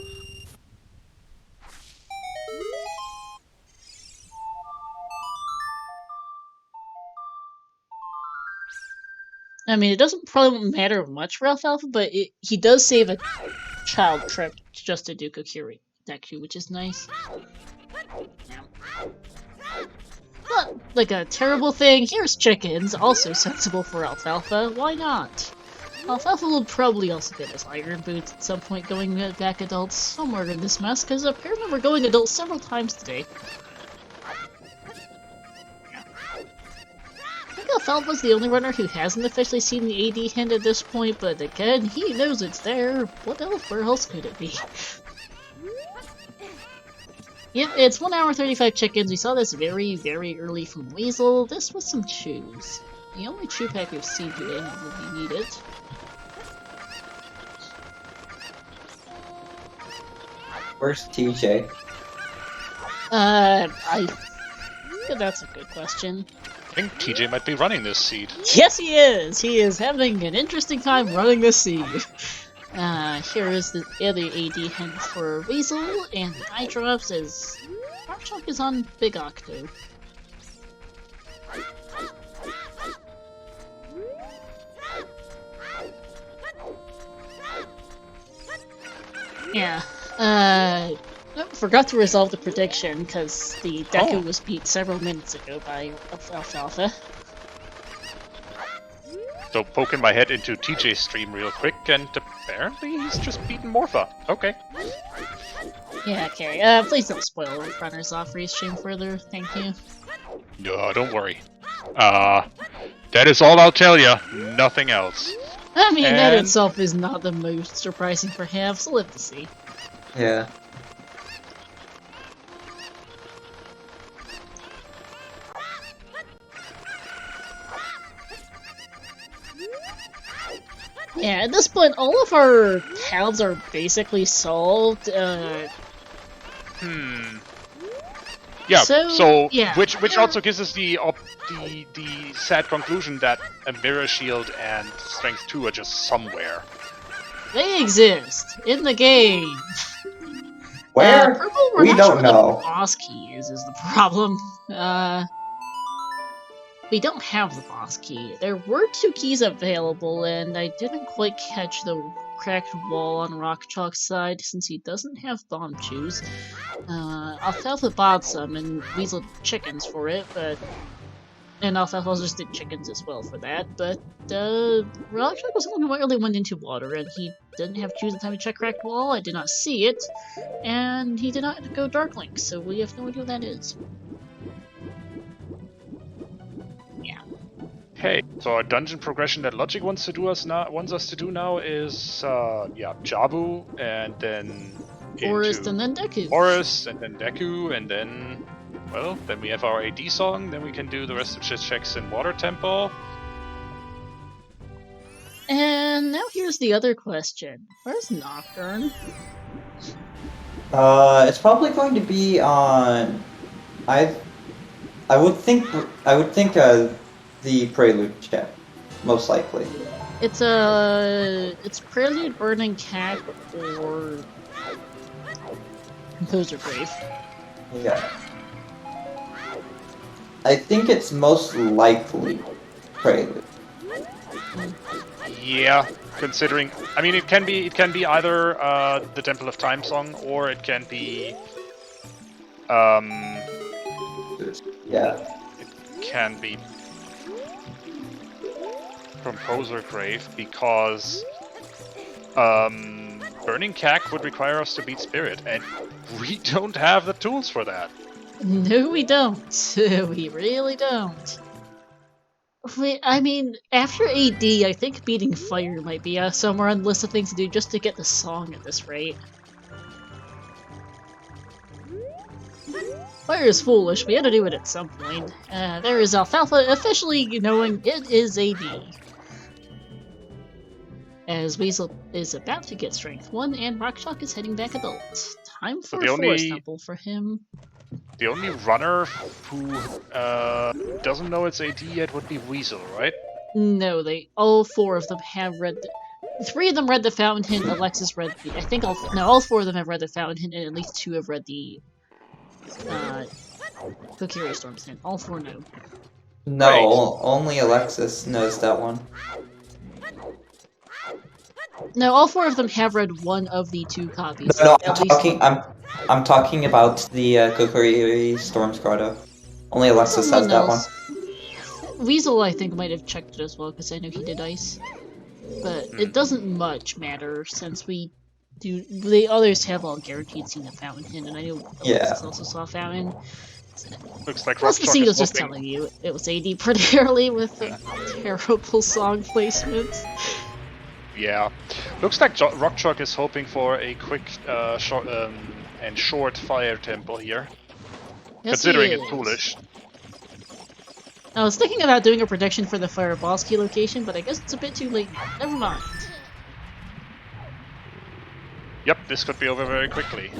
I mean, it doesn't probably matter much for Alfalfa, but he does save a child trip just to do Kokiri Deku, which is nice. Not like a terrible thing. Here's chickens, also sensible for Alfalfa. Why not? Alfalfa will probably also get his iron boots at some point going back adults somewhere in this mess, because apparently we're going adults several times today. I think Alfalfa's the only runner who hasn't officially seen the AD hint at this point, but again, he knows it's there. What else? Where else could it be? Yep, it's 1 hour 35 chickens. We saw this very, very early from Weasel. This was some chews. The only chew pack we've seen today will be needed. Where's TJ? That's a good question. I think TJ might be running this seed. Yes, he is! He is having an interesting time running the seed. Here is the other AD hint for Weasel, and the eye drops as Marshall is on Big Octo. Yeah, forgot to resolve the prediction because the Deku was beat several minutes ago by Alfalfa. So poking my head into TJ's stream real quick, and apparently he's just beaten Morpha. Okay. Yeah, okay. Please don't spoil runners off restream further. Thank you. No, don't worry. That is all I'll tell you. Nothing else. I mean, that itself is not the most surprising for him, so let's see. Yeah. Yeah, at this point, all of our paths are basically solved. Yeah. So yeah. which also gives us the sad conclusion that a Mirror Shield and Strength 2 are just somewhere. They exist in the game. Where? Purple, We don't know. What the boss key is the problem. We don't have the boss key. There were 2 keys available, and I didn't quite catch the cracked wall on Rock Chalk's side since he doesn't have bomb chews. Alfalfa bought some and Weasel chickens for it, and Alfalfa just did chickens as well for that, but Rock Chalk was the one who really went into water, and he didn't have chews at the time to check cracked wall. I did not see it, and he did not go Dark Link, so we have no idea what that is. Hey, so our dungeon progression that Logic wants us to do now is Jabu, and then Forest, and then Deku. Forest, and then Deku, and then then we have our AD song. Then we can do the rest of the checks in Water Temple. And now here's the other question: where's Nocturne? It's probably going to be on. I would think the Prelude check, most likely. It's Prelude, Burning Cat, or Composer Grave. Yeah. I think it's most likely Prelude. Yeah, considering, I mean, it can be either the Temple of Time song, or it can be Yeah. it can be Composer Grave, because Burning Cack would require us to beat Spirit, and we don't have the tools for that. No, we don't. We really don't. I mean, after AD, I think beating Fire might be somewhere on the list of things to do just to get the song at this rate. Fire is foolish, we had to do it at some point. There is Alfalfa officially knowing it is AD. As Weasel is about to get Strength 1, and Rock Chalk is heading back adult. Time for a Forest Temple for him. The only runner who doesn't know it's AD yet would be Weasel, right? No, all 4 of them have read 3 of them read the Fountain Hint. Alexis read the. I think all 4 of them have read the Fountain Hint, and at least 2 have read the Kokiri Storm's Hint. All 4 know. No, only Alexis knows that one. No, all 4 of them have read one of the 2 copies. No, At I'm talking about the Kokiri Storm's Grotto. Only Alexis has that one. Weasel, I think, might have checked it as well, because I know he did ice. But it doesn't much matter, since the others have all guaranteed seen the Fountain Hint, and I know Alexis also saw Fountain. Looks like Plus, Rockchalk was is just hoping. telling you it was AD pretty early with the terrible song placements. Yeah, looks like Rockchalk is hoping for a quick, short fire temple here. Yes, Considering he it's is. foolish. I was thinking about doing a prediction for the Fire Boss Key location, but I guess it's a bit too late now. Never mind. Yep, this could be over very quickly.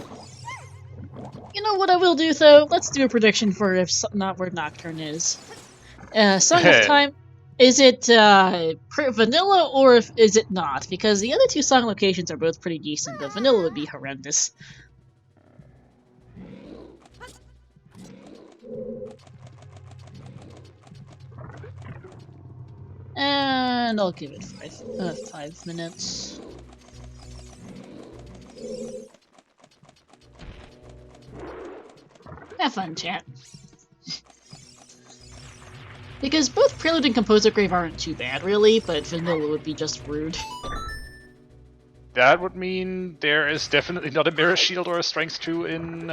You know what I will do, though? Let's do a prediction for not where Nocturne is. Song of Time, is it vanilla or is it not? Because the other 2 song locations are both pretty decent, but vanilla would be horrendous. And I'll give it 5 minutes. Have fun, chat. Because both Prelude and Composer Grave aren't too bad, really, but vanilla would be just rude. That would mean there is definitely not a Mirror Shield or a Strength 2 in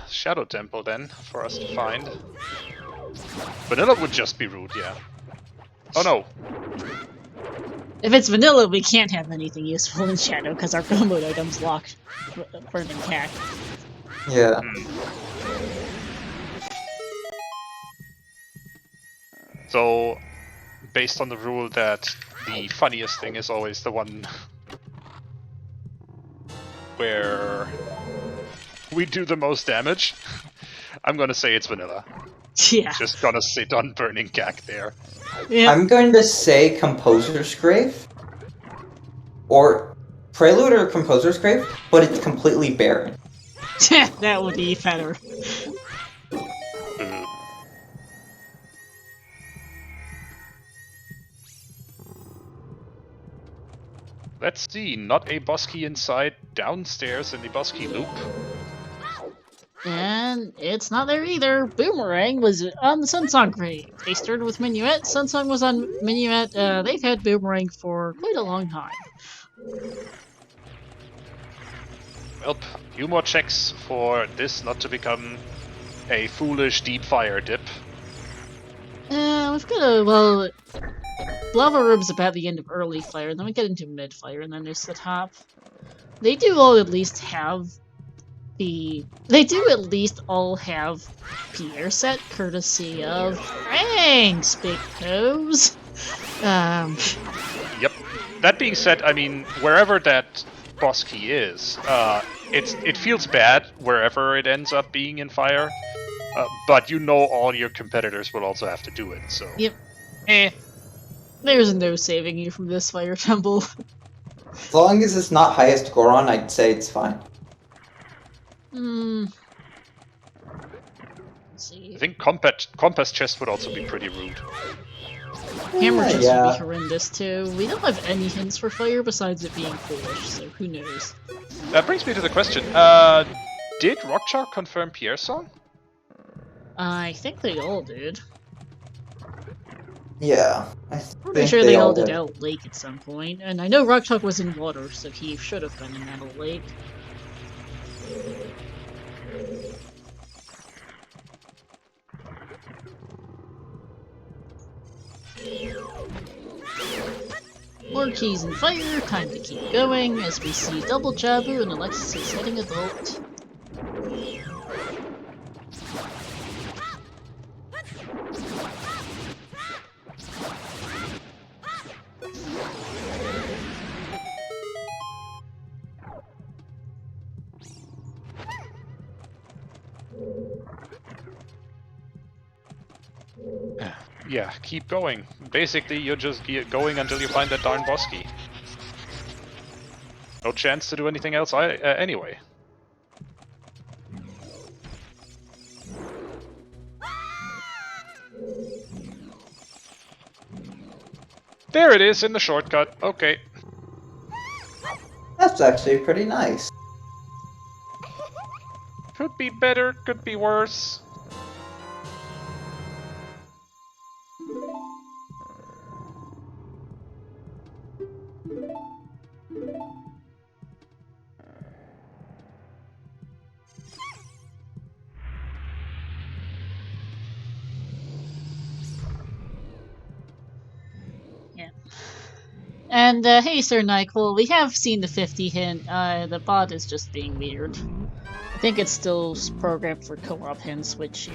Shadow Temple then, for us to find. Vanilla would just be rude, yeah. Oh no. If it's vanilla, we can't have anything useful in Shadow, because our go mode items lock Burning Cack. Yeah. So, based on the rule that the funniest thing is always the one where we do the most damage, I'm gonna say it's vanilla. Yeah. Just gonna sit on Burning Cack there. Yeah. I'm going to say Composer's Grave. Or Prelude or Composer's Grave, but it's completely barren. That would be better. Let's see, not a boss key inside, downstairs in the boss key loop. And it's not there either. Boomerang was on the Sunsong Grave. They started with Minuet, Sunsong was on Minuet. They've had Boomerang for quite a long time. Well, few more checks for this not to become a foolish deep fire dip. We've got a, Lava Room's about the end of early fire, and then we get into mid fire, and then there's the top. They do all at least have Pierre set, courtesy of Thanks, Big Toes. Yep. That being said, I mean, wherever that boss key is, it feels bad wherever it ends up being in fire. But you know all your competitors will also have to do it, so... Yep. There's no saving you from this fire temple. As long as it's not highest Goron, I'd say it's fine. Let's see. I think Compass Chest would also be pretty rude. Hammer Chest would be horrendous too. We don't have any hints for fire besides it being foolish, so who knows. That brings me to the question, did Rockchalk confirm Pierre's song? I think they all did. Yeah. I'm pretty sure they all did Out Lake at some point, and I know Rockchalk was in water, so he should have been in Out Lake. More keys and fire, time to keep going, as we see Double Jabu and Alexis is hitting Adult. Yeah, keep going. Basically, you're just going until you find that darn boss key. no chance to do anything else anyway. There it is in the shortcut. Okay. That's actually pretty nice. Could be better, could be worse. Yeah. And hey, Sir Nyquil, we have seen the 50 hint. The bot is just being weird. I think it's still programmed for co-op hints, which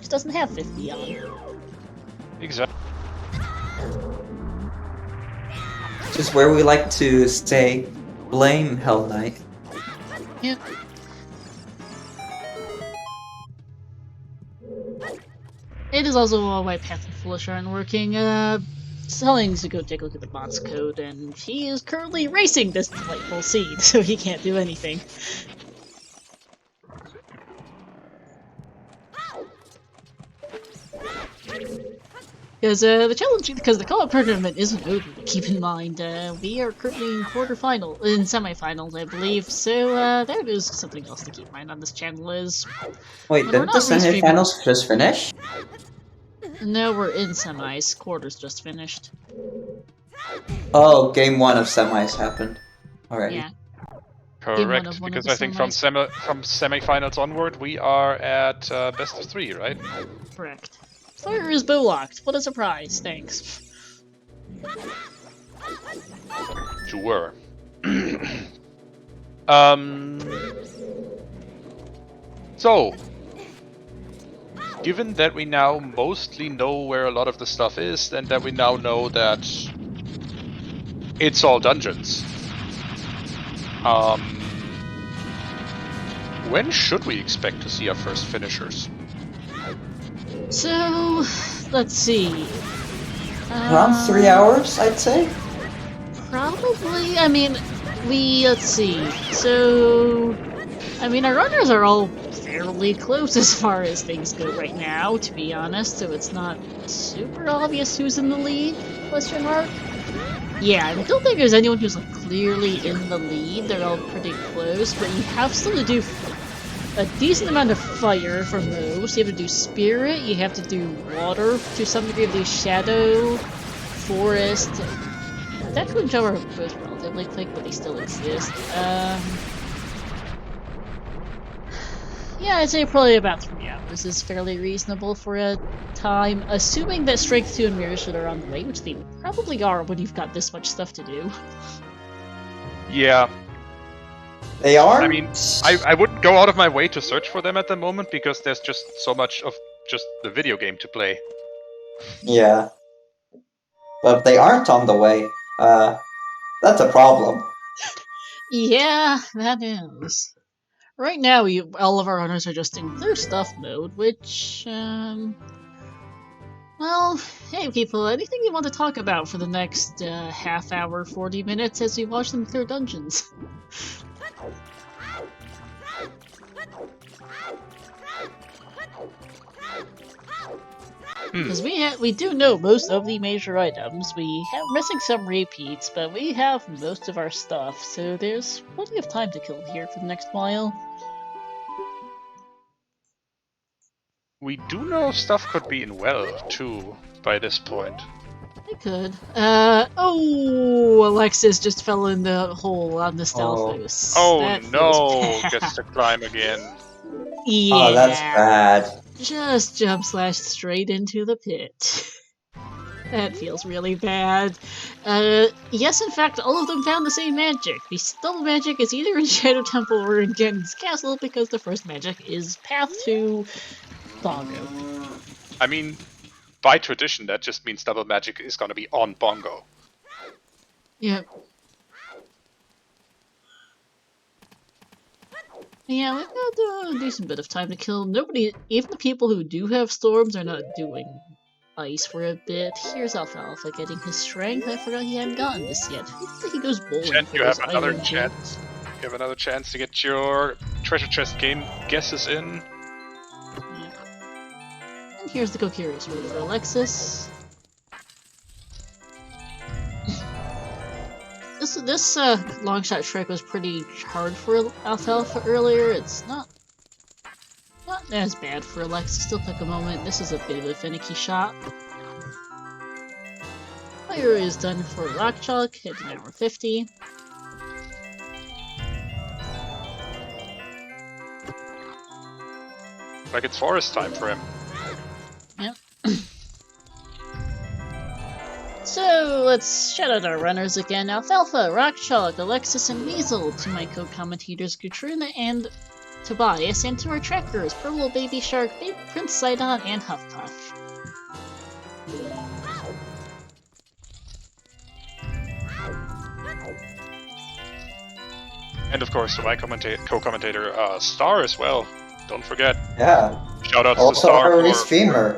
doesn't have 50 on. Exactly. Which is where we like to say, blame Hell Knight. Yep. It is also why Path and Foolish aren't working. Selling to go take a look at the bot's code, and he is currently racing this delightful seed, so he can't do anything. Because the co-op tournament isn't over. Keep in mind, we are currently in semifinals, I believe. So that is something else to keep in mind on this channel. Is Wait, when we're didn't the not restreaming. semifinals just finish? No, we're in semis. Quarters just finished. Oh, game 1 of semis happened already. Yeah. Correct, because I think from semifinals onward, we are at best of 3, right? Correct. Fire is bow-locked. What a surprise. Thanks. Sure. So, given that we now mostly know where a lot of the stuff is, and that we now know that it's all dungeons, when should we expect to see our first finishers? So, let's see. Around 3 hours, I'd say? Probably. I mean, let's see. So, I mean, our runners are all fairly close as far as things go right now, to be honest, so it's not super obvious who's in the lead, question mark? Yeah, I don't think there's anyone who's like clearly in the lead. They're all pretty close, but you have still to do a decent amount of fire for most. You have to do spirit, you have to do water to some degree of the shadow, forest. That and Joe are both relatively quick, but they still exist. Yeah, I'd say probably about 3 hours is fairly reasonable for a time, assuming that Strength 2 and Mirror Shoot are on the way, which they probably are when you've got this much stuff to do. Yeah. They are? I mean, I wouldn't go out of my way to search for them at the moment, because there's just so much of just the video game to play. Yeah. But if they aren't on the way, that's a problem. Yeah, that is. Right now, all of our runners are just in clear stuff mode, which, well, hey people, anything you want to talk about for the next half hour, 40 minutes as we watch them clear dungeons? Because we do know most of the major items. We have missing some repeats, but we have most of our stuff, so there's plenty of time to kill here for the next while. We do know stuff could be in well, too, by this point. It could. Oh, Alexis just fell in the hole on the Stalfos. Oh that no, gets to climb again. Yeah. Oh, that's bad. Just jump slash straight into the pit. That feels really bad. Yes, in fact, all of them found the same magic. The double magic is either in Shadow Temple or in Ganon's Castle, because the first magic is Path to Bongo. I mean, by tradition, that just means double magic is gonna be on Bongo. Yep. Yeah, we've got a decent bit of time to kill. Nobody, even the people who do have storms, are not doing ice for a bit. Here's Alfalfa getting his strength. I forgot he hadn't gotten this yet. Hopefully he goes bowling Chen, for you those have another iron chance. boots. You have another chance to get your treasure chest game guesses in. Yeah. And here's the Kokiri sword for Alexis. This long shot trick was pretty hard for Alfalfa earlier. It's not as bad for Alexis. Still took a moment. This is a bit of a finicky shot. Fire is done for Rock Chalk, hit an hour 50. Like it's forest time for him. Yep. So let's shout out our runners again. Alfalfa, Rock Chalk, Alexis, and Weasel. To my co-commentators Katrina and Tobias, and to our trackers Purple Baby Shark, Prince Sidon, and Huffpuff. And of course to my co-commentator Star as well. Don't forget. Yeah. Shout out to Also Star our for streamer.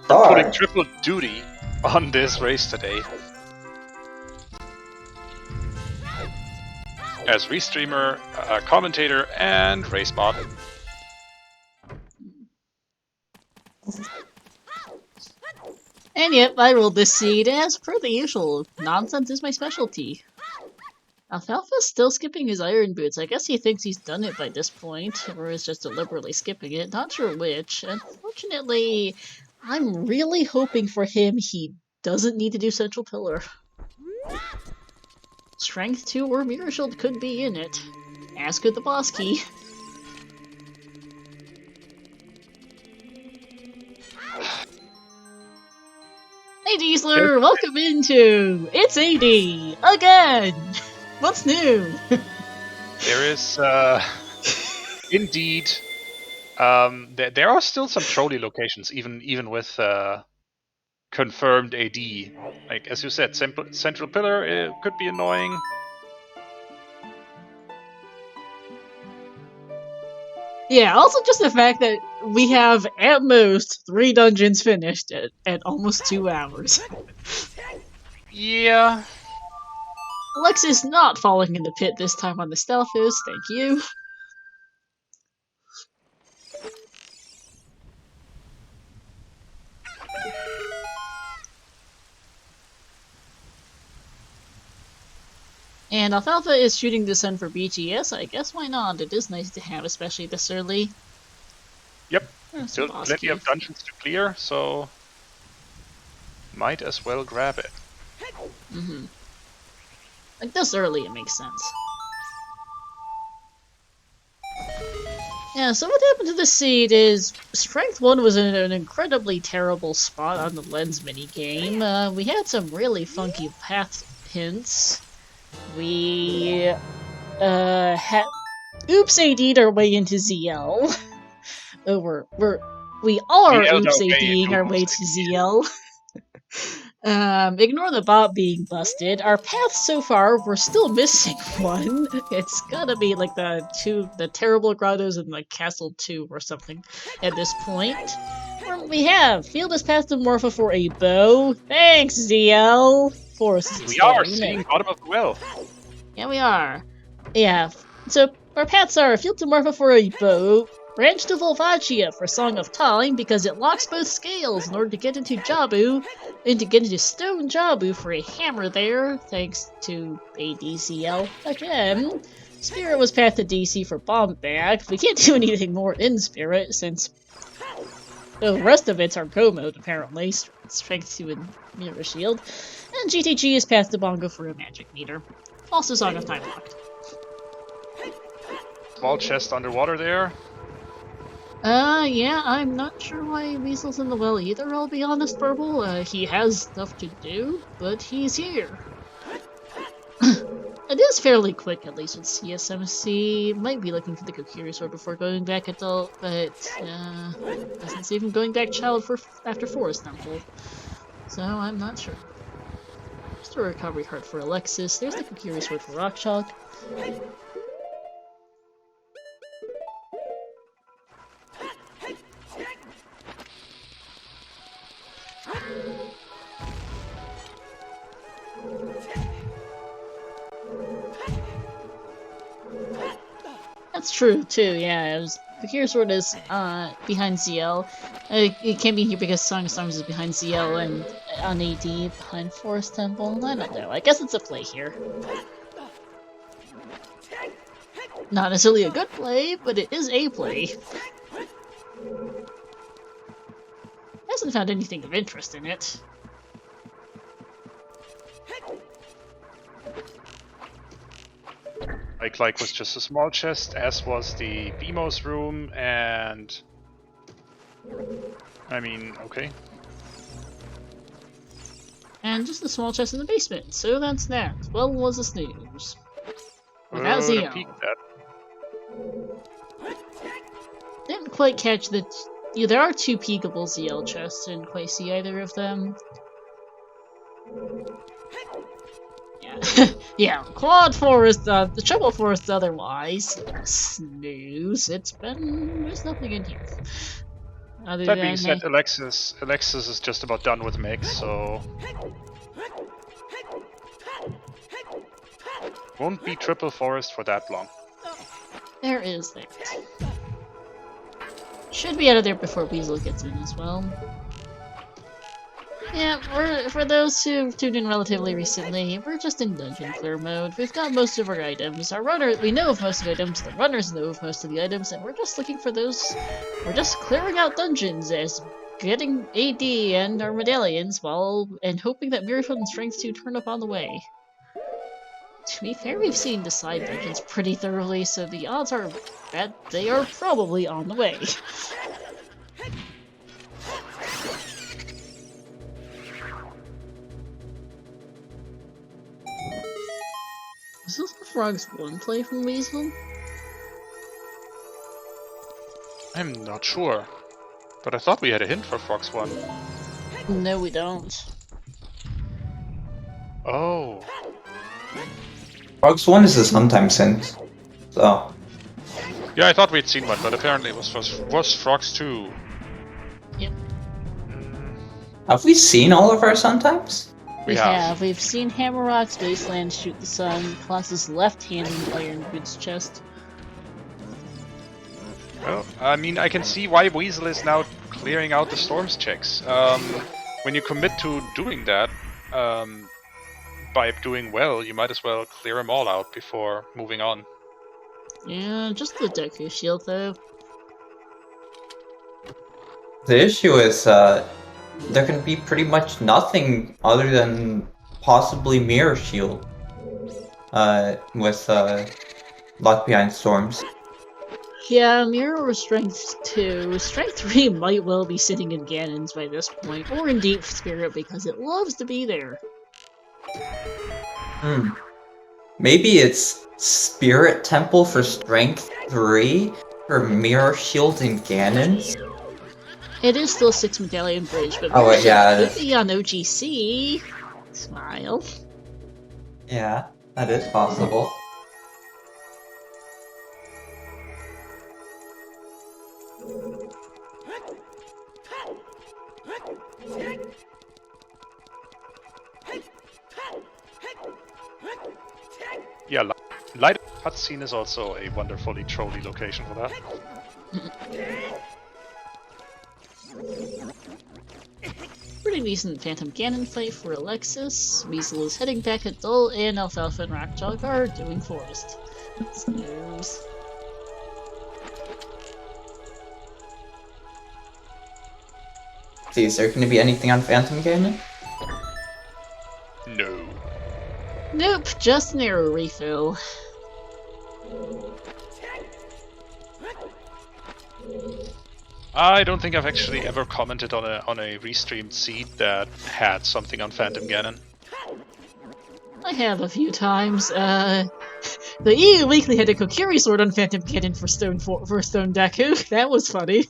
putting Star. triple duty on this race today. As restreamer, commentator, and race mod. And yep, I rolled this seed as per the usual. Nonsense is my specialty. Alfalfa's still skipping his iron boots. I guess he thinks he's done it by this point, or is just deliberately skipping it. Not sure which. Unfortunately, I'm really hoping for him he doesn't need to do Central Pillar. Strength 2 or Mirror Shield could be in it. As could the boss key. Hey Diesler, welcome into It's AD again! What's new? There is indeed there are still some trolley locations even with confirmed AD. Like as you said, Central Pillar could be annoying. Yeah, also just the fact that we have at most 3 dungeons finished at almost 2 hours. Yeah. Alexis not falling in the pit this time on the Stelphos, thank you. And Alfalfa is shooting the sun for BGS, I guess why not? It is nice to have, especially this early. Yep. There's Still the boss plenty key. of dungeons to clear, so might as well grab it. Mm-hmm. Like this early, it makes sense. Yeah, so what happened to the seed is Strength 1 was in an incredibly terrible spot on the lens minigame. We had some really funky path hints. We had oops AD'd our way into ZL. We are ZL oops our way ADing into our way to ZL. Ignore the Bob being busted. Our paths so far, we're still missing one. It's gotta be like the terrible grottos in the castle 2 or something at this point. We have Fieldless Path to Morpha for a bow. Thanks, ZL. Forest We are stone. seeing bottom of the well. Yeah, we are. Yeah, so our paths are Field to Morpha for a bow, Branch to Volvagia for Song of Time because it locks both scales in order to get into Jabu, and to get into Stone Jabu for a hammer there, thanks to ADCL again. Spirit was path to DC for Bomb Bag. We can't do anything more in Spirit since the rest of it's our Go mode apparently, Strength 2 and Mirror Shield. And GTG is path to Bongo for a Magic Meter. Also Song of Time locked. Small chest underwater there. Yeah, I'm not sure why Weasel's in the well either, I'll be honest, Purple. He has stuff to do, but he's here. It is fairly quick, at least with CSMC. Might be looking for the Kokiri sword before going back adult, but, doesn't seem going back child after Forest Temple. So, I'm not sure. Just a recovery heart for Alexis. There's the Kokiri sword for Rock Chalk. That's true too. Yeah, the Cure Sword is behind ZL. It can't be here because Song of Storms is behind ZL and on AD behind Forest Temple. I don't know. I guess it's a play here. Not necessarily a good play, but it is a play. Hasn't found anything of interest in it. Like was just a small chest, as was the BMOS room, and I mean, okay. And just a small chest in the basement, so that's that. Well, was a snooze. Without Oh, Zio. to peek that. Didn't quite catch that. Yeah, there are 2 peekable ZL chests. Didn't quite see either of them. Yeah, yeah. Quad Forest, the Triple Forest otherwise. Snooze. There's nothing in here. Other That than being said, Alexis is just about done with mix, so won't be Triple Forest for that long. there is that. Should be out of there before Weasel gets in as well. Yeah, for those who tuned in relatively recently, we're just in dungeon clear mode. We've got most of our items. We know of most of the items, the runners know of most of the items, and we're just looking for those. We're just clearing out dungeons as getting AD and our medallions and hoping that Miracle and Strength 2 turn up on the way. To be fair, we've seen the side dungeons pretty thoroughly, so the odds are that they are probably on the way. Was this the Frog's 1 play from Weasel? I'm not sure, but I thought we had a hint for Fox 1. No, we don't. Oh. Frogs 1 is a sometimes hint. So. Yeah, I thought we'd seen one, but apparently it was Frogs 2. Yep. Have we seen all of our sometimes? We have. We've seen Hammerrock's Wasteland shoot the sun, Colossus left hand in the Iron Boots chest. Well, I mean, I can see why Weasel is now clearing out the storms checks. When you commit to doing that, by doing well, you might as well clear them all out before moving on. Yeah, just the Deku shield though. The issue is, there can be pretty much nothing other than possibly Mirror Shield. With, Lock Behind Storms. Yeah, Mirror or Strength 2. Strength 3 might well be sitting in Ganon's by this point, or in Deep Spirit because it loves to be there. Maybe it's Spirit Temple for Strength 3, or Mirror Shield in Ganon's? It is still 6 Medallion Bridge, but Oh, wait, yeah, it could is. be on OGC. Smile. Yeah, that is possible. Yeah, Light Cutscene is also a wonderfully trolly location for that. Pretty decent Phantom Ganon fight for Alexis. Weasel is heading back at Dull, and Alfalfa and Rockjog are doing Forest. Snooze. See, is there going to be anything on Phantom Ganon? No. Nope, just an arrow refill. I don't think I've actually ever commented on a restreamed seed that had something on Phantom Ganon. I have a few times. The EU Weekly had a Kokiri sword on Phantom Ganon for Stone Deku. That was funny.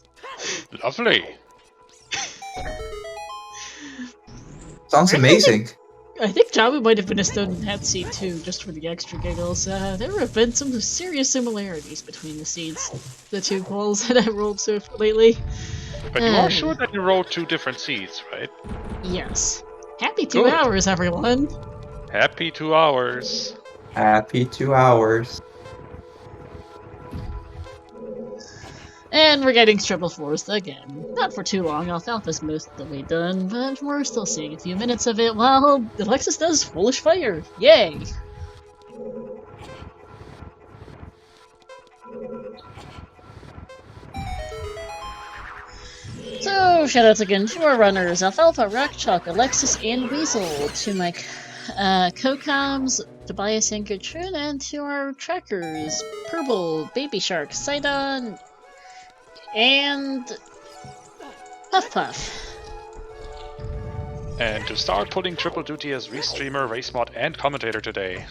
Lovely. Sounds amazing. I think Jabu might have been a Stone in that seed too, just for the extra giggles. There have been some serious similarities between the seeds, the 2 calls that I rolled so lately. But you are sure that you rolled 2 different seeds, right? Yes. Happy 2 Good. hours, everyone! Happy 2 hours. Happy 2 hours. And we're getting triple forced again. Not for too long, Alfalfa's most of the way done, but we're still seeing a few minutes of it while Alexis does Foolish Fire. Yay! So, shoutouts again to our runners, Alfalfa, Rockchalk, Alexis, and Weasel, to my co-coms, Tobias and Gertrude, and to our trackers, Purple, Baby Shark, Sidon, and Puff Puff. And to start pulling triple duty as restreamer, race mod, and commentator today.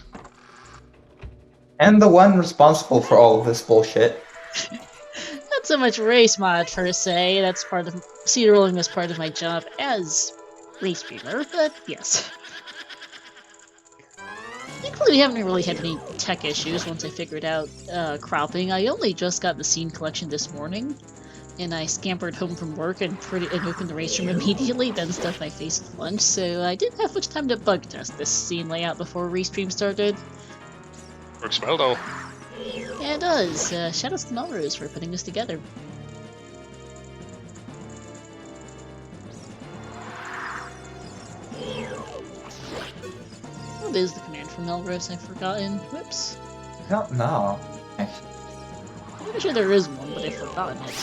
And the one responsible for all of this bullshit. Not so much race mod per se, that's part of seed rolling was part of my job as race streamer, but yes. Thankfully we haven't really had any tech issues once I figured out cropping. I only just got the scene collection this morning, and I scampered home from work and opened the race room immediately, then stuffed my face with lunch, so I didn't have much time to bug test this scene layout before restream started. Works well though. Yeah, it does. Shoutouts to Melrose for putting this together. What is the command for Melrose? I've forgotten. Whoops. I don't know. I'm pretty sure there is one, but I've forgotten it.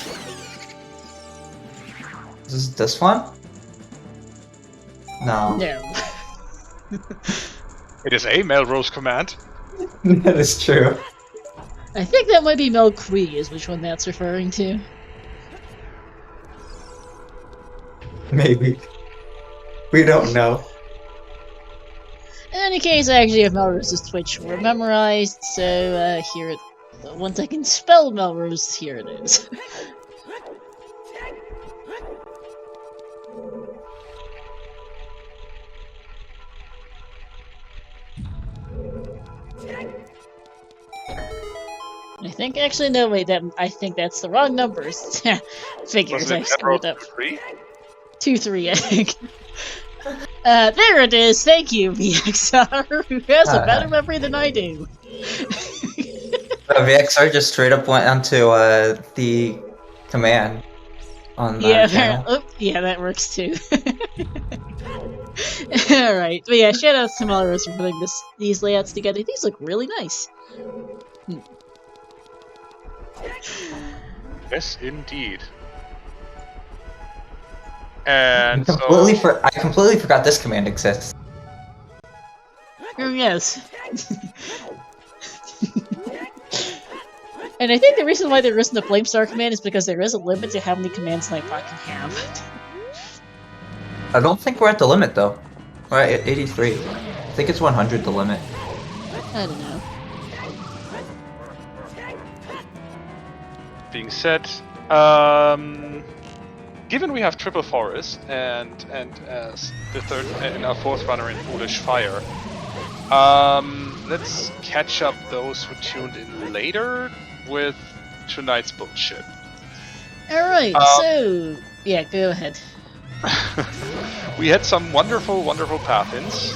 Is this one? No. No. It is a Melrose command. That is true. I think that might be Melqui is which one that's referring to. Maybe. We don't know. In any case, I actually have Melrose's Twitch memorized, so here it. Once I can spell Melrose, here it is. I think actually no wait I think that's the wrong numbers. Figures I screwed up. 2-3 I think. There it is. Thank you, VXR, who has a better memory than I do. VXR just straight up went onto the command on that channel. Oh, yeah, that works too. Alright, but yeah, shoutouts to Melrose for putting these layouts together. These look really nice. Yes, indeed. And I completely forgot this command exists. Oh, yes. And I think the reason why there isn't a Flamestar command is because there is a limit to how many commands Nightbot can have. I don't think we're at the limit though. We're at 83. I think it's 100 the limit. I don't know. being said, given we have Triple Forest and as the third and our fourth runner in Foolish Fire, let's catch up those who tuned in later with tonight's bullshit. Alright, so yeah, go ahead. We had some wonderful path-ins,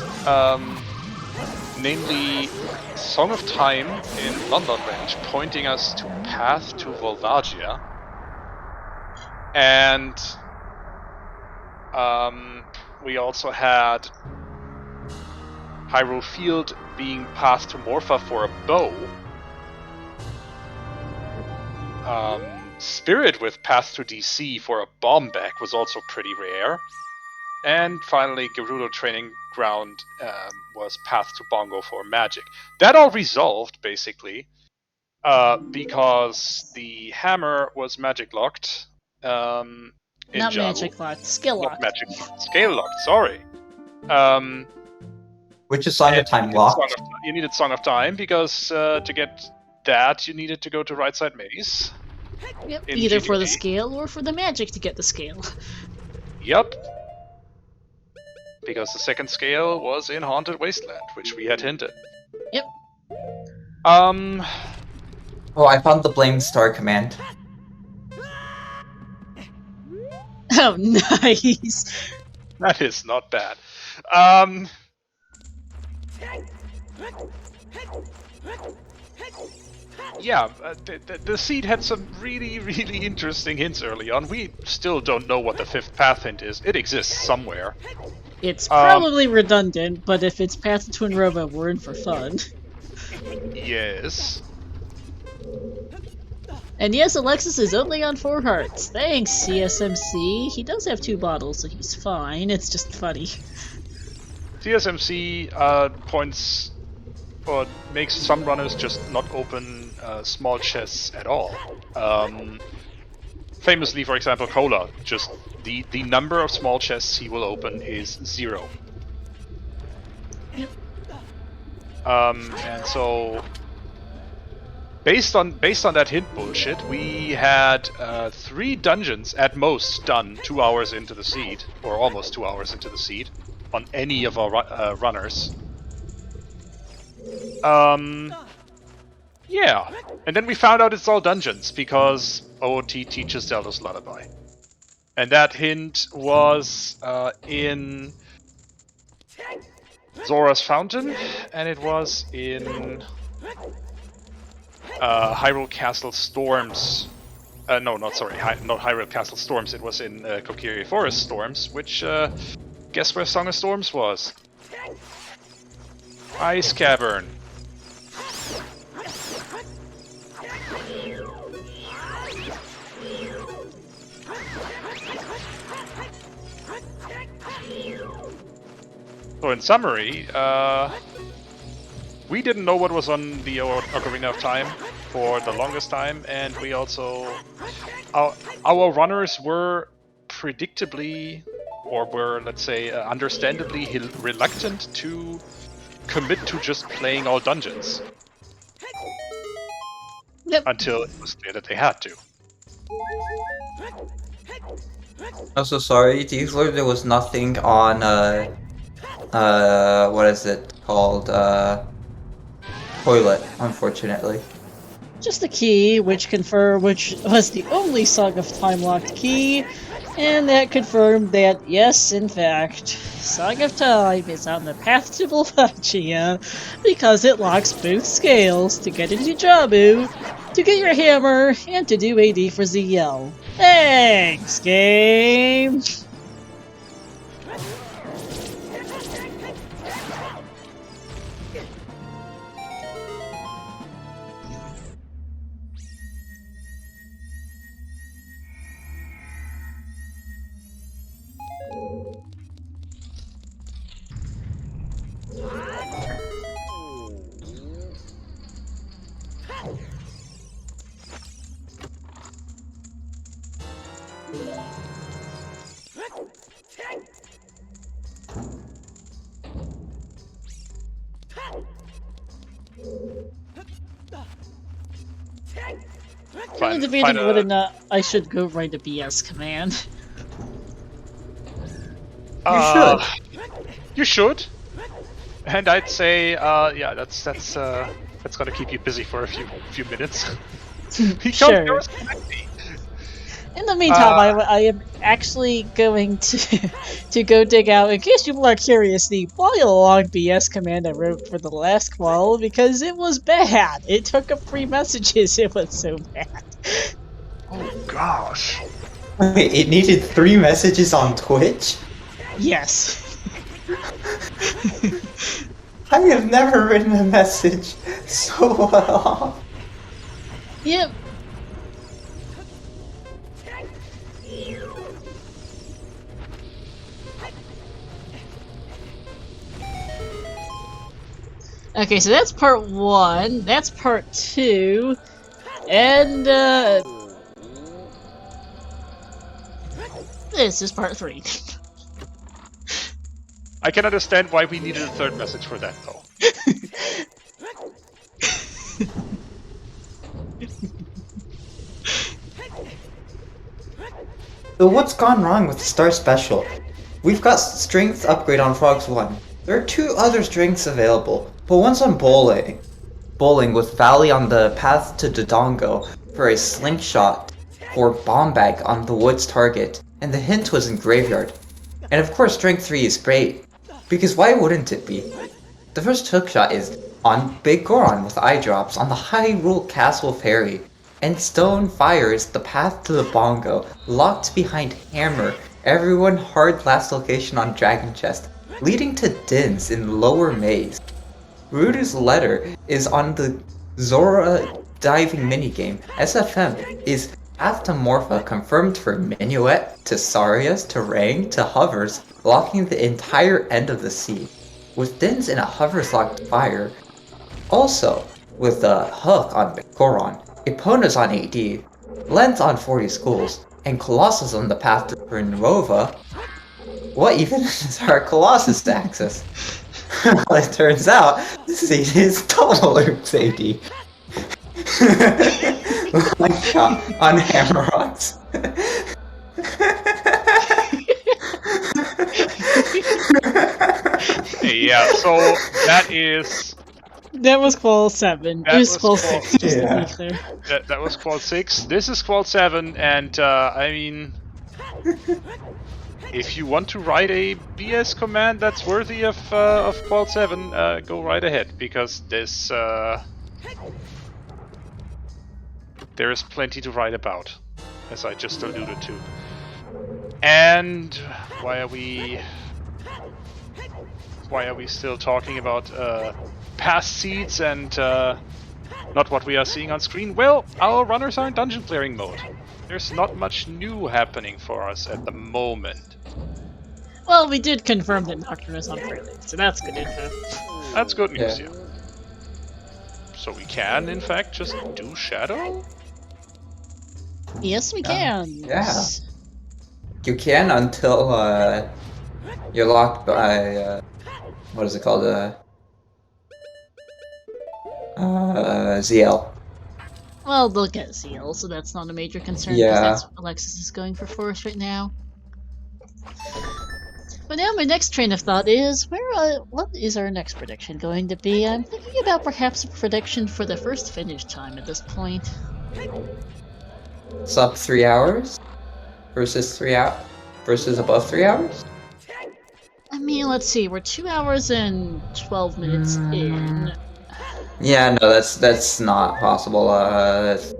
namely Song of Time in London Range, pointing us to Path to Volvagia, and we also had Hyrule Field being Path to Morpha for a bow, Spirit with Path to DC for a bomb-back was also pretty rare. And finally, Gerudo Training Ground was Path to Bongo for Magic. That all resolved, basically, because the hammer was magic locked. Not magic locked, skill locked. Not magic locked, scale locked, sorry. Which is Song of Time locked? You needed Song of Time, because to get that, you needed to go to Right Side Maze. Yep, either for the scale or for the magic to get the scale. Yep. Because the second scale was in Haunted Wasteland, which we had hinted. Yep. Oh, I found the Blame Star command. Oh, nice! That is not bad. yeah, the seed had some really, really interesting hints early on. We still don't know what the fifth path hint is. It exists somewhere. It's Um, probably redundant, but if it's Path to Twin Robot, we're in for fun. yes. And yes, Alexis is only on 4 hearts. Thanks, CSMC. He does have 2 bottles, so he's fine. It's just funny. TSMC points or makes some runners just not open small chests at all. Famously, for example, Cola, just the number of small chests he will open is 0. Yep. And so, based on that hint bullshit, we had 3 dungeons at most done 2 hours into the seed, or almost 2 hours into the seed, on any of our runners. Yeah, and then we found out it's all dungeons because OOT teaches Zelda's Lullaby, and that hint was in Zora's Fountain, and it was in Hyrule Castle Storms. No, not sorry, not Hyrule Castle Storms. It was in Kokiri Forest Storms, which guess where Song of Storms was? Ice Cavern. So in summary, we didn't know what was on the Ocarina of Time for the longest time, and we also... Our runners were predictably, or were, let's say, understandably reluctant to commit to just playing all dungeons. Yep. Until it was clear that they had to. I'm so sorry, there was nothing on, what is it called, toilet, unfortunately. Just a key, which was the only Song of Time locked key, and that confirmed that, yes, in fact, Song of Time is on the path to Volvagia, because it locks both scales to get into Jabu, to get your hammer, and to do AD for ZL. Thanks, game! I'm debating whether or not I should go write a BS command. You should. And I'd say, yeah, that's gonna keep you busy for a few minutes. Sure. In the meantime, I am actually going to go dig out, in case people are curious, the long BS command I wrote for the last qual, because it was bad. It took up 3 messages. It was so bad. Oh gosh. Wait, it needed 3 messages on Twitch? Yes. I have never written a message so long. Yep. Okay, so that's part 1, that's part 2, and this is part 3. I can understand why we needed a 3rd message for that, though. So what's gone wrong with the Star Special? We've got strength upgrade on Frogs 1. There are 2 other strengths available, but one's on Bowling. Bowling with Valley on the path to Dodongo for a slingshot for Bomb Bag on the Woods target, and the hint was in Graveyard. And of course Strength 3 is great, because why wouldn't it be? The first hookshot is On Big Goron with eye drops on the Hyrule Castle Ferry. And Stone fires the path to the bongo, locked behind Hammer, everyone hard last location on Dragon Chest, leading to Dins in Lower Maze. Ruder's letter is on the Zora diving minigame. SFM is path to Morpha confirmed for Minuet, to Sarias, to Rang, to Hovers, locking the entire end of the sea. With Dins in a Hovers locked fire, also with the hook on Goron, Epona's on AD, Len's on 40 schools, and Colossus on the path to Renova. What even is our Colossus axis? Well, it turns out this AD is double Oops AD. One shot on Hammerocks. Yeah, so that is... That was Qual 7. That It was was Qual Qual- 6, just to Yeah. be clear. That was Qual 6, this is Qual 7, and I mean... If you want to write a BS command that's worthy of Qual 7, go right ahead, because this... there is plenty to write about, as I just alluded to. And why are we still talking about past seeds and not what we are seeing on screen? Well, our runners are in dungeon clearing mode. There's not much new happening for us at the moment. Well, we did confirm that Nocturne is on Prelude, so that's good info. That's good news, Yeah. yeah. So we can, in fact, just do Shadow? Yes, we can. Yeah. You can until you're locked by what is it called? ZL. Well, they'll get Zeal, so that's not a major concern, because Yeah. that's what Alexis is going for us right now. But now my next train of thought is, what is our next prediction going to be? I'm thinking about perhaps a prediction for the first finish time at this point. Sub 3 hours versus versus above 3 hours. I mean, let's see, we're 2 hours and 12 minutes in. Yeah, no, that's not possible. That's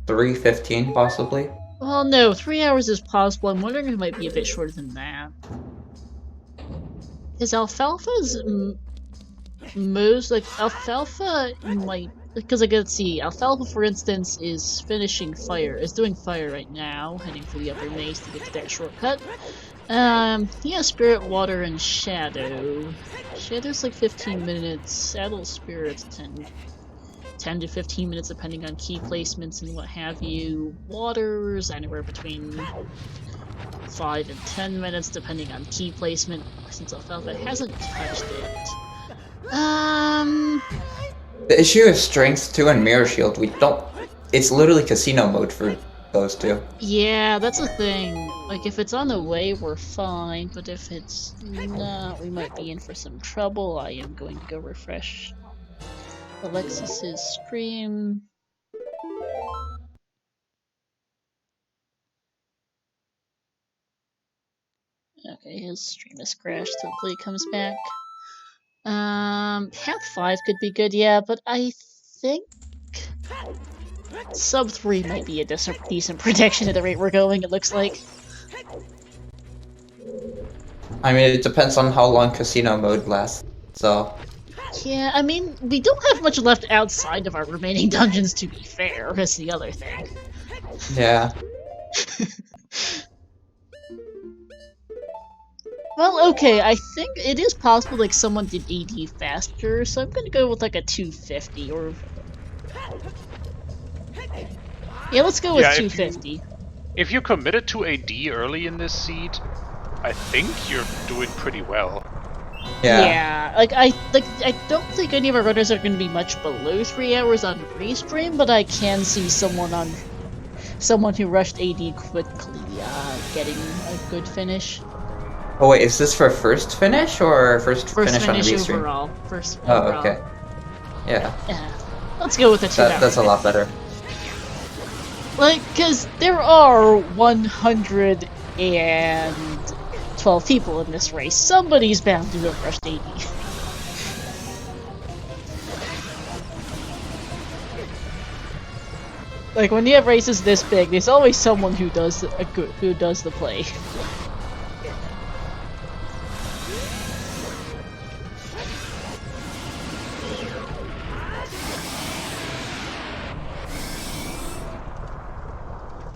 3:15 possibly. Well, no, 3 hours is possible. I'm wondering if it might be a bit shorter than that. Is Alfalfa's most, like, Alfalfa might, because I can see, Alfalfa, for instance, is doing fire right now, heading for the upper maze to get to that shortcut. He has Spirit, Water, and Shadow. Shadow's like 15 minutes, Adult Spirit's 10 to 15 minutes depending on key placements and what have you. Water's anywhere between 5 and 10 minutes depending on key placement, since Alfalfa hasn't touched it. The issue is strength 2 and mirror shield. It's literally casino mode for those two. Yeah, that's a thing. Like, if it's on the way, we're fine, but if it's not, we might be in for some trouble. I am going to go refresh Alexis's stream. Okay, his stream has crashed. Hopefully it comes back. Path 5 could be good, yeah, but I think sub 3 might be a decent prediction at the rate we're going, it looks like. I mean, it depends on how long casino mode lasts. So Yeah, I mean, we don't have much left outside of our remaining dungeons, to be fair, is the other thing. yeah. Well, okay, I think it is possible, like, someone did AD faster, so I'm gonna go with, like, a 250, or... Yeah, let's go with Yeah, 250. If you committed to AD early in this seed, I think you're doing pretty well. Yeah. Like, I don't think any of our runners are gonna be much below 3 hours on restream, but I can see someone who rushed AD quickly, getting a good finish. Oh wait, is this for first finish or first finish on the finish restream? overall. First Oh, overall. okay. Yeah, Let's go with the 2 hour. that's a lot better. Like, cause there are 112 people in this race. Somebody's bound to have rushed 80. Like when you have races this big, there's always someone who does the play.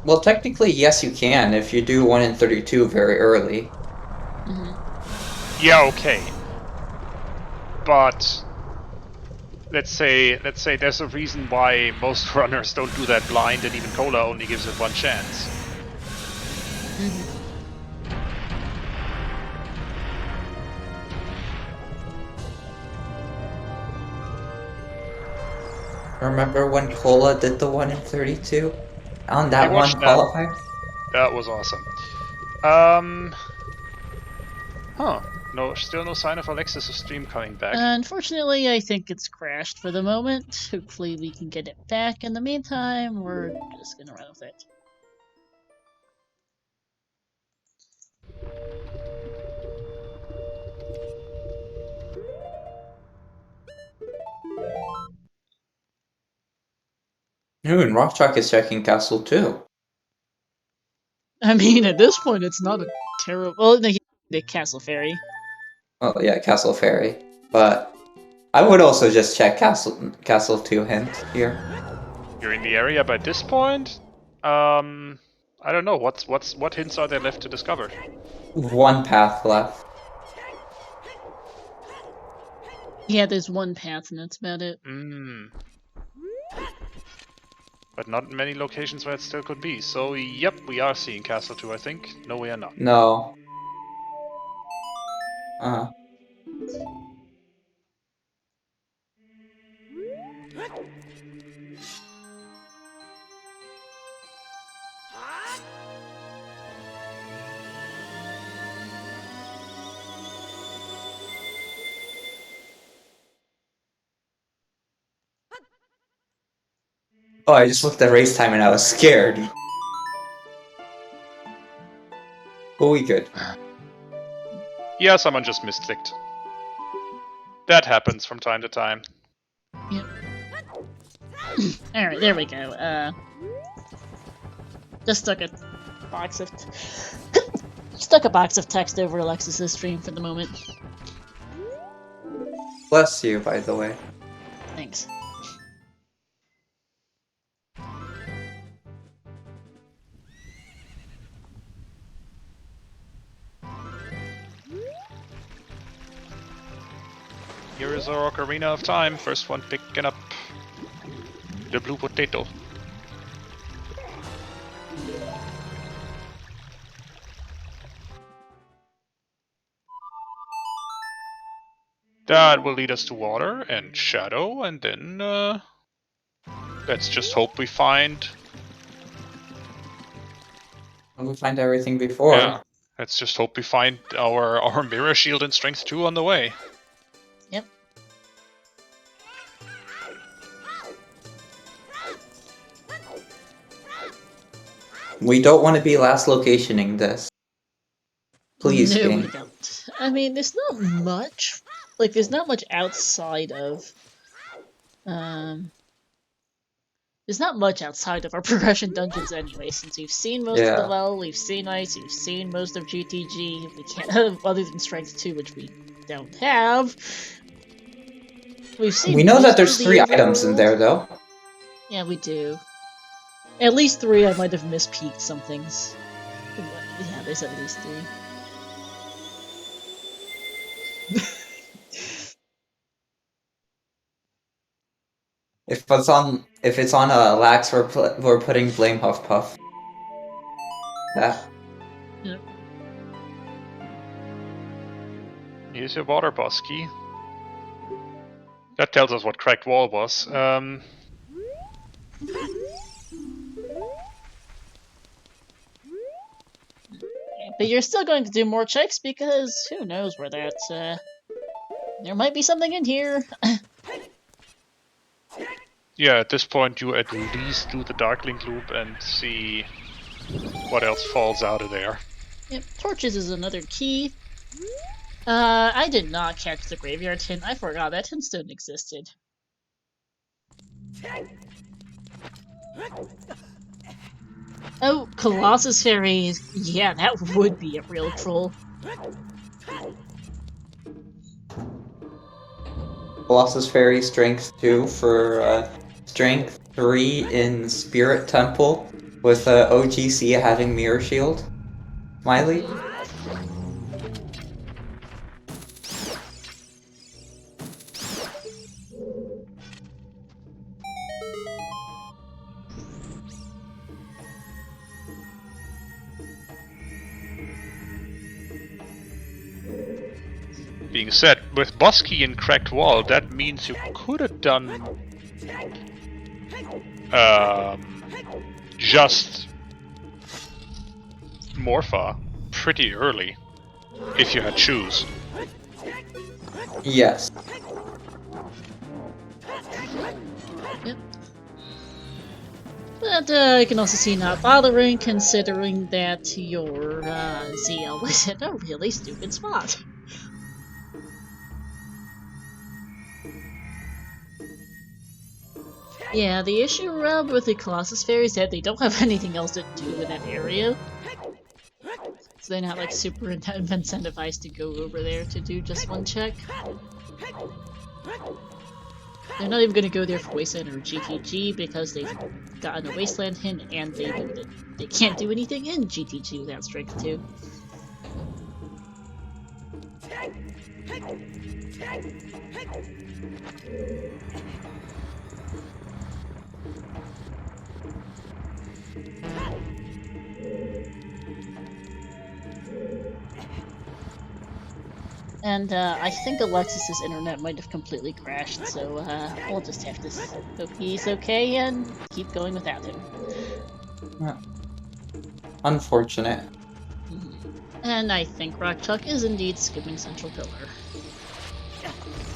Well, technically, yes, you can if you do 1 in 32 very early. Yeah, okay. But let's say there's a reason why most runners don't do that blind, and even Cola only gives it one chance. Remember when Cola did the 1 in 32 on that I one watched that. qualifier? That was awesome. Huh. No, still no sign of Alexis' stream coming back. Unfortunately, I think it's crashed for the moment. Hopefully we can get it back. In the meantime, we're just gonna run with it. Ooh, and Rock Chalk is checking Castle too. I mean, at this point, it's not a terrible. Well, the Castle Fairy. Oh yeah, Castle Fairy. But I would also just check Castle 2 hint here. You're in the area by this point? I don't know. What hints are there left to discover? One path left. Yeah, there's one path, and that's about it. But not many locations where it still could be. So, yep, we are seeing Castle 2, I think. No, we are not. No. Oh, I just looked at race time and I was scared. But we good. Yeah, someone just misclicked. That happens from time to time. Yep. Alright, there we go. Just stuck a box of text over Alexis's stream for the moment. Bless you, by the way. Thanks. Here is our Ocarina of Time. First one picking up the blue potato. That will lead us to water and shadow, and then let's just hope we find. We find everything before. Yeah, let's just hope we find our mirror shield and strength 2 on the way. Yep. We don't want to be last locationing this. Please, No, game. we don't. I mean, there's not much. Like, there's not much outside of. There's not much outside of our progression dungeons anyway, since we've seen most of the well, we've seen ice, we've seen most of GTG. We can't, other than Strength 2, which we don't have. We've seen. We know most that there's of the 3 overworld. items in there, though. Yeah, we do. At least 3. I might have mispeaked some things. Yeah, there's at least 3. If it's on Lax, we're putting blame Huff Puff. Yeah. Yep. Here's your water boss key. That tells us what cracked wall was. But you're still going to do more checks because who knows where that's, there might be something in here. Yeah, at this point you at least do the Darklink loop and see what else falls out of there. Yep, torches is another key. I did not catch the graveyard hint. I forgot that hintstone existed. Oh, Colossus Fairies! Yeah, that would be a real troll. Colossus Fairy Strength 2 for Strength 3 in Spirit Temple with OGC having Mirror Shield. Miley? Being said, with Bosky and Cracked Wall, that means you could have done just Morpha pretty early, if you had choose. Yes. Yep. But I can also see not bothering, considering that your ZL was in a really stupid spot. Yeah, the issue, Rob, with the Colossus Fairies is that they don't have anything else to do in that area. So they're not like super incentivized to go over there to do just one check. They're not even going to go there for Wasteland or GTG because they've gotten a Wasteland hint and they know that they can't do anything in GTG without Strength 2. And I think Alexis's internet might have completely crashed, so we'll just have to hope he's okay and keep going without him. Yeah. Unfortunate. And I think Rock Chuck is indeed skipping Central Pillar.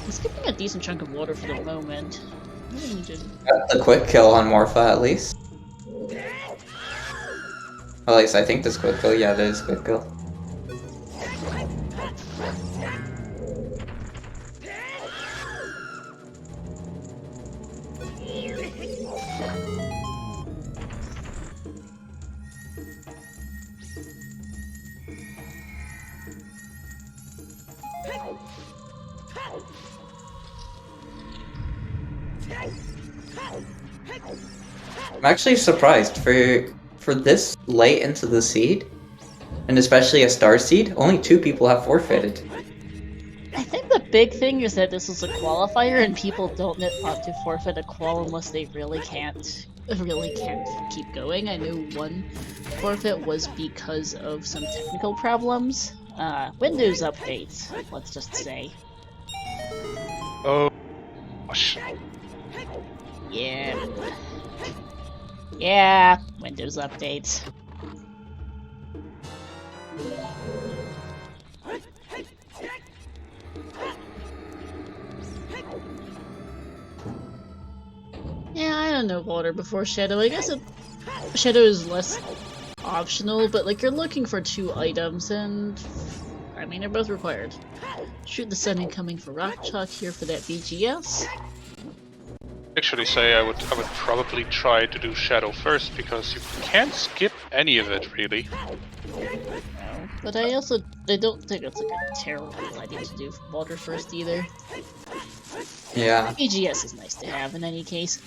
He's skipping a decent chunk of water for the moment. Got the quick kill on Morpha at least. At least I think this quick kill. Yeah, that is quick kill. I'm actually surprised for this late into the seed, and especially a star seed. Only 2 people have forfeited. I think the big thing is that this is a qualifier, and people don't want to forfeit a qual unless they really can't keep going. I know one forfeit was because of some technical problems. Windows updates, let's just say. Oh, gosh. Yeah. Yeah, Windows updates. Yeah, I don't know water before Shadow. I guess Shadow is less optional, but like you're looking for 2 items, and I mean they're both required. Shoot the Sun incoming for Rock Chalk here for that BGS. Actually say I would probably try to do Shadow first, because you can't skip any of it, really. No, but I don't think it's like a terrible idea to do water first either. Yeah. BGS is nice to have in any case.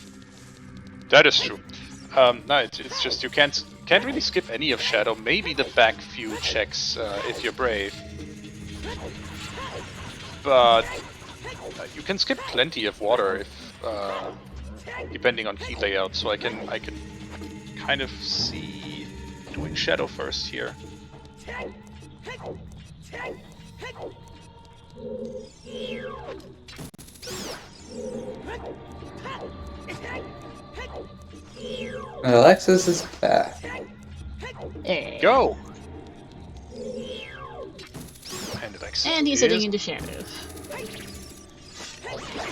That is true. No, it's just you can't really skip any of Shadow. Maybe the back few checks if you're brave, but you can skip plenty of water if depending on key layout. So I can kind of see doing Shadow first here. Alexis is back. Hey. Go! And he's heading into Shadow.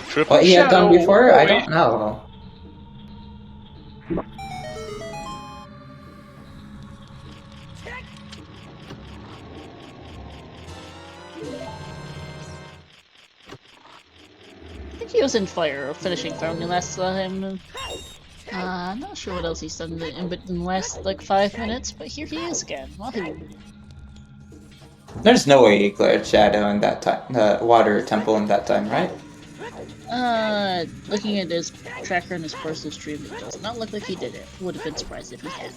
Triple What he had done Shadow, before? I boy. don't know. I think he was in fire, finishing fire when we last saw him. I'm not sure what else he's done in the last like 5 minutes, but here he is again. Wahoo! There's no way he cleared Shadow in that time, the water temple in that time, right? Looking at his tracker in his personal stream, it does not look like he did it. Would have been surprised if he had.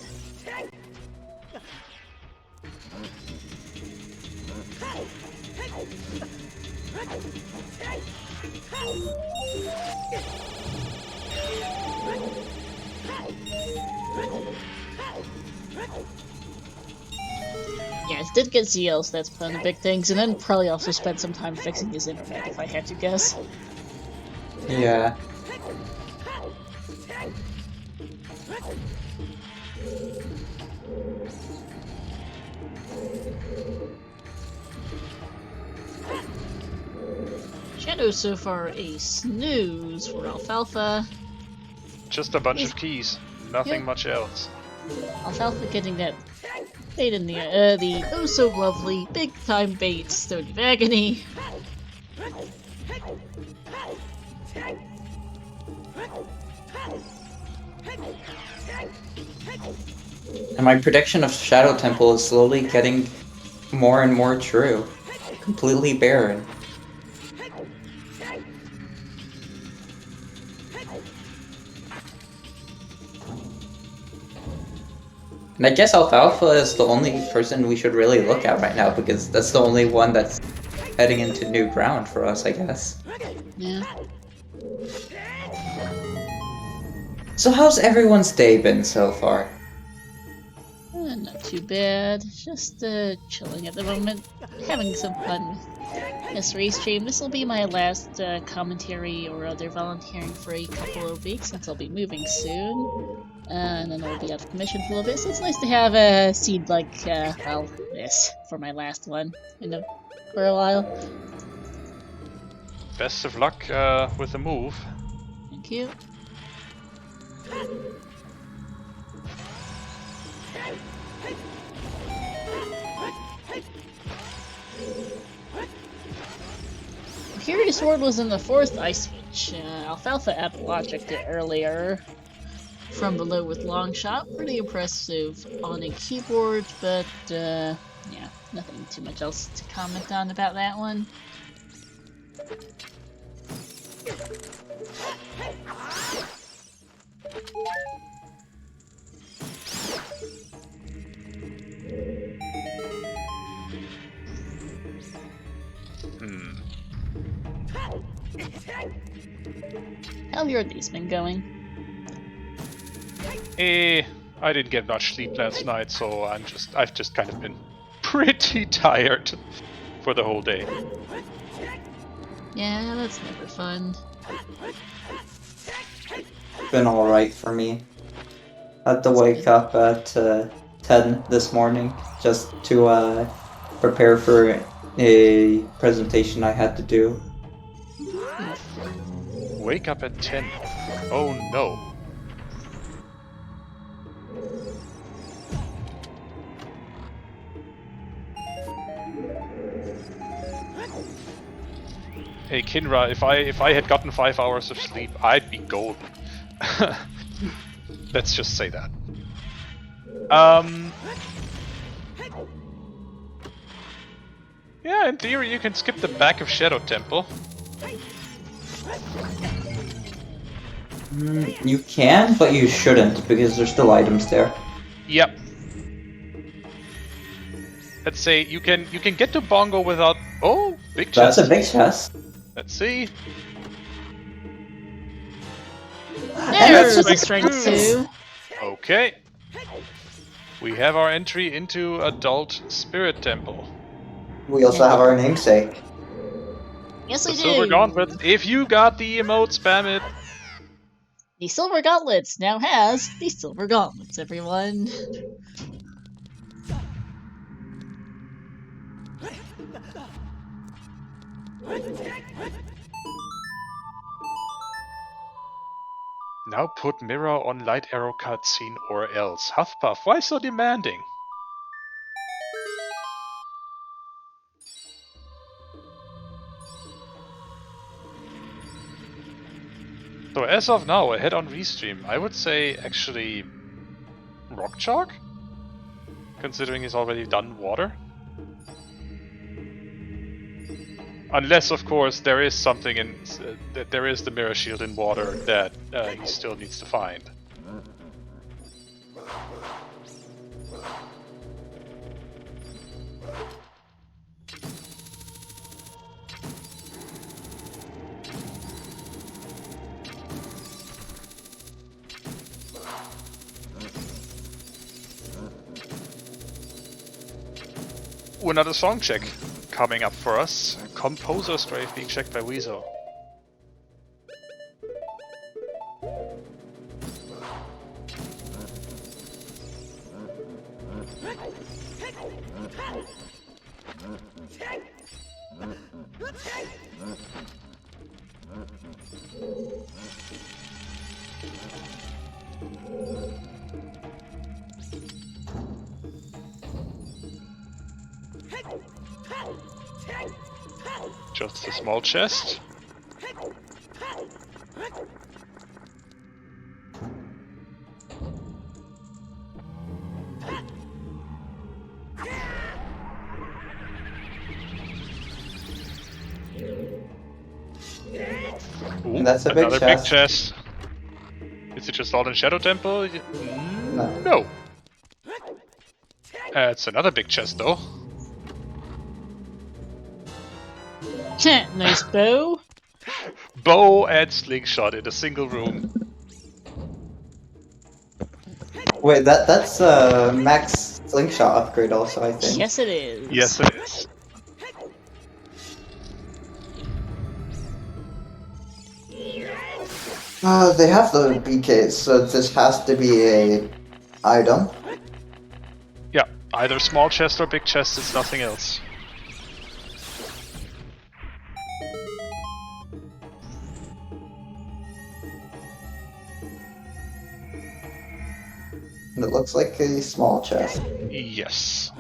Yeah, it did get ZL stats put on the big things, and then probably also spent some time fixing his internet, if I had to guess. Yeah. Shadow so far a snooze for Alfalfa. Just a bunch of keys. Nothing Yep. much else. Alfalfa getting that bait in the oh so lovely big time bait, Stone of Agony. And my prediction of Shadow Temple is slowly getting more and more true. Completely barren. And I guess Alfalfa is the only person we should really look at right now, because that's the only one that's heading into new ground for us, I guess. Yeah. So how's everyone's day been so far? Not too bad. Just chilling at the moment, having some fun with this race stream. This will be my last commentary or other volunteering for a couple of weeks, since I'll be moving soon. And then I'll be out of commission for a little bit, so it's nice to have a seed like, well, this for my last one for a while. Best of luck with the move. Thank you. Fury Sword was in the 4th ice switch. Alfalfa added logic to earlier. From below with long shot, pretty impressive on a keyboard, but yeah, nothing too much else to comment on about that one. How have your days been going? I didn't get much sleep last night, so I've just kind of been pretty tired for the whole day. Yeah, that's never fun. Been alright for me. Had to wake up at 10 this morning just to prepare for a presentation I had to do. Wake up at 10. Oh no. Hey Kinra, if I had gotten 5 hours of sleep, I'd be golden. Let's just say that. Yeah, in theory you can skip the back of Shadow Temple. You can, but you shouldn't, because there's still items there. Yep. Let's say you can get to Bongo without. Oh, big chest. That's a big chest. Let's see. There's that's a just strength true. 2. Okay. We have our entry into Adult Spirit Temple. We also have our namesake. Yes, The we Silver do. Gauntlet. If you got the emote, spam it. The Silver Gauntlets now has the Silver Gauntlets, everyone. Now put mirror on light arrow cutscene or else. Huffpuff, why so demanding? So as of now, ahead on Restream, I would say actually Rock Chalk, considering he's already done water. Unless, of course, there is something in that there is the mirror shield in water that he still needs to find. Another song check coming up for us. Composer's Grave being checked by Weasel. Just a small chest. Ooh, That's a big another chest. big chest. Is it just all in Shadow Temple? No. No. It's another big chest though. Nice bow. Bow and slingshot in a single room. Wait, that's max slingshot upgrade also, I think. Yes, it is. Yes, it is. They have the BKs, so this has to be a item. Yeah, either small chest or big chest, it's nothing else. And it looks like a small chest. Yes.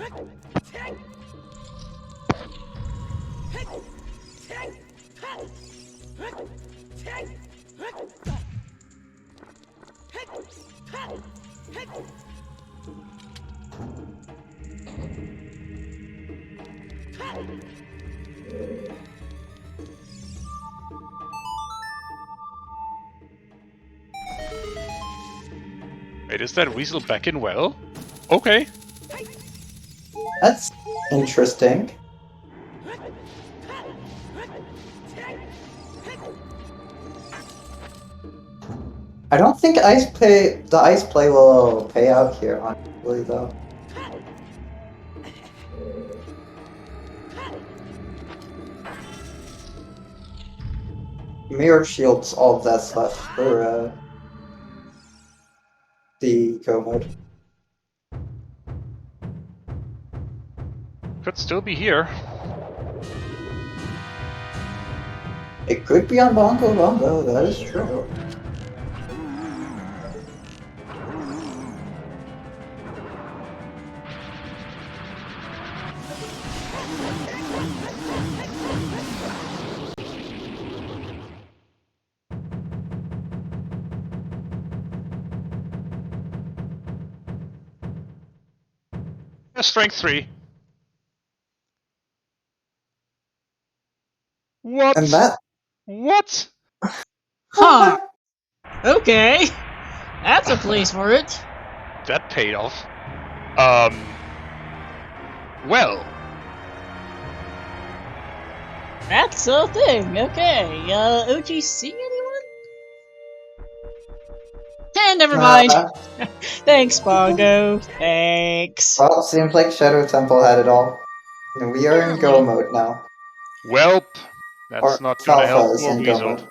Wait, is that Weasel back in well? Okay. That's interesting. I don't think the ice play will pay out here, honestly, though. Mirror shields all that's left for the go mode. Could still be here. It could be on Bongo Bongo, that is true. Strength 3. What? And that... What? Huh. Okay. That's a place for it. That paid off. Well. That's a thing. Okay. OGC anyone? Never mind. Thanks, Bongo. Thanks. Well, seems like Shadow Temple had it all. And we are in go mode now. Welp. That's Or not gonna help Alpha is poor in go Weasel. mode.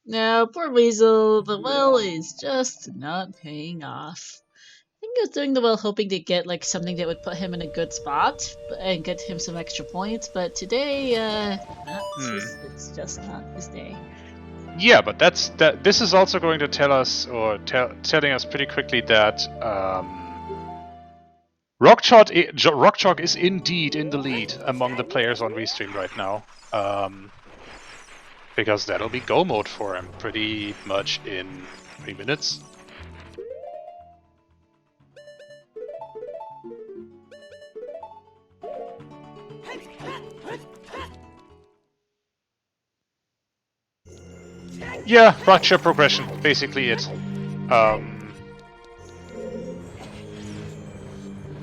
No, poor Weasel. The well is just not paying off. I think he was doing the well hoping to get like something that would put him in a good spot and get him some extra points, but today, it's just not his day. Yeah, but this is also going to tell us, or telling us pretty quickly that Rock Chalk is indeed in the lead among the players on Restream right now. Because that'll be go mode for him pretty much in 3 minutes. Yeah, fracture progression, basically it.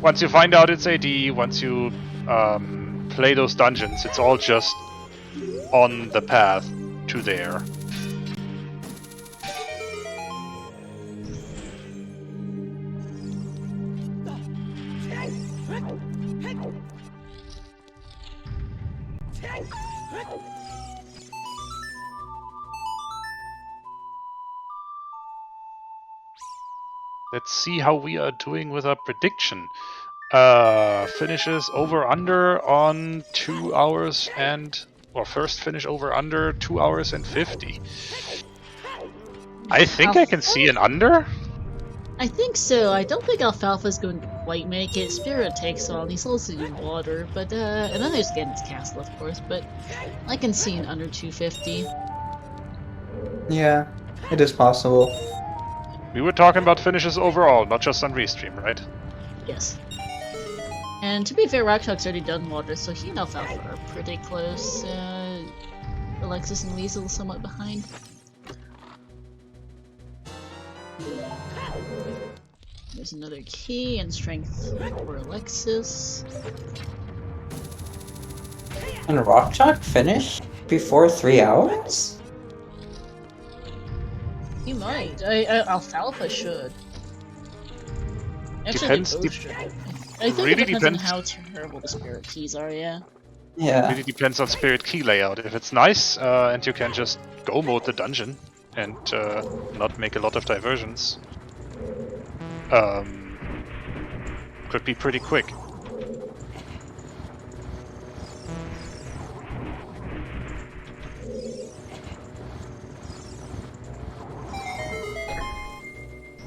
Once you find out it's AD, once you play those dungeons, it's all just on the path to there. Let's see how we are doing with our prediction. Finishes over under on 2 hours and... or first finish over under 2 hours and 50. I think I can see an under? I think so. I don't think Alfalfa's going to quite make it. Spirit takes on. He's also in water, but and then there's Gen's Castle, of course. But I can see an under 250. Yeah, it is possible. We were talking about finishes overall, not just on Restream, right? Yes. And to be fair, Rockchalk's already done water, so he and Alfalfa are pretty close. Alexis and Weasel somewhat behind. There's another key and strength for Alexis. And Rockchalk finish before 3 hours? He might. Alfalfa should. Actually, Depends. they both should. I think Really it depends on depends. how terrible the spirit keys are, yeah. Yeah. Really depends on Spirit Key layout. If it's nice and you can just go mode the dungeon and not make a lot of diversions, could be pretty quick.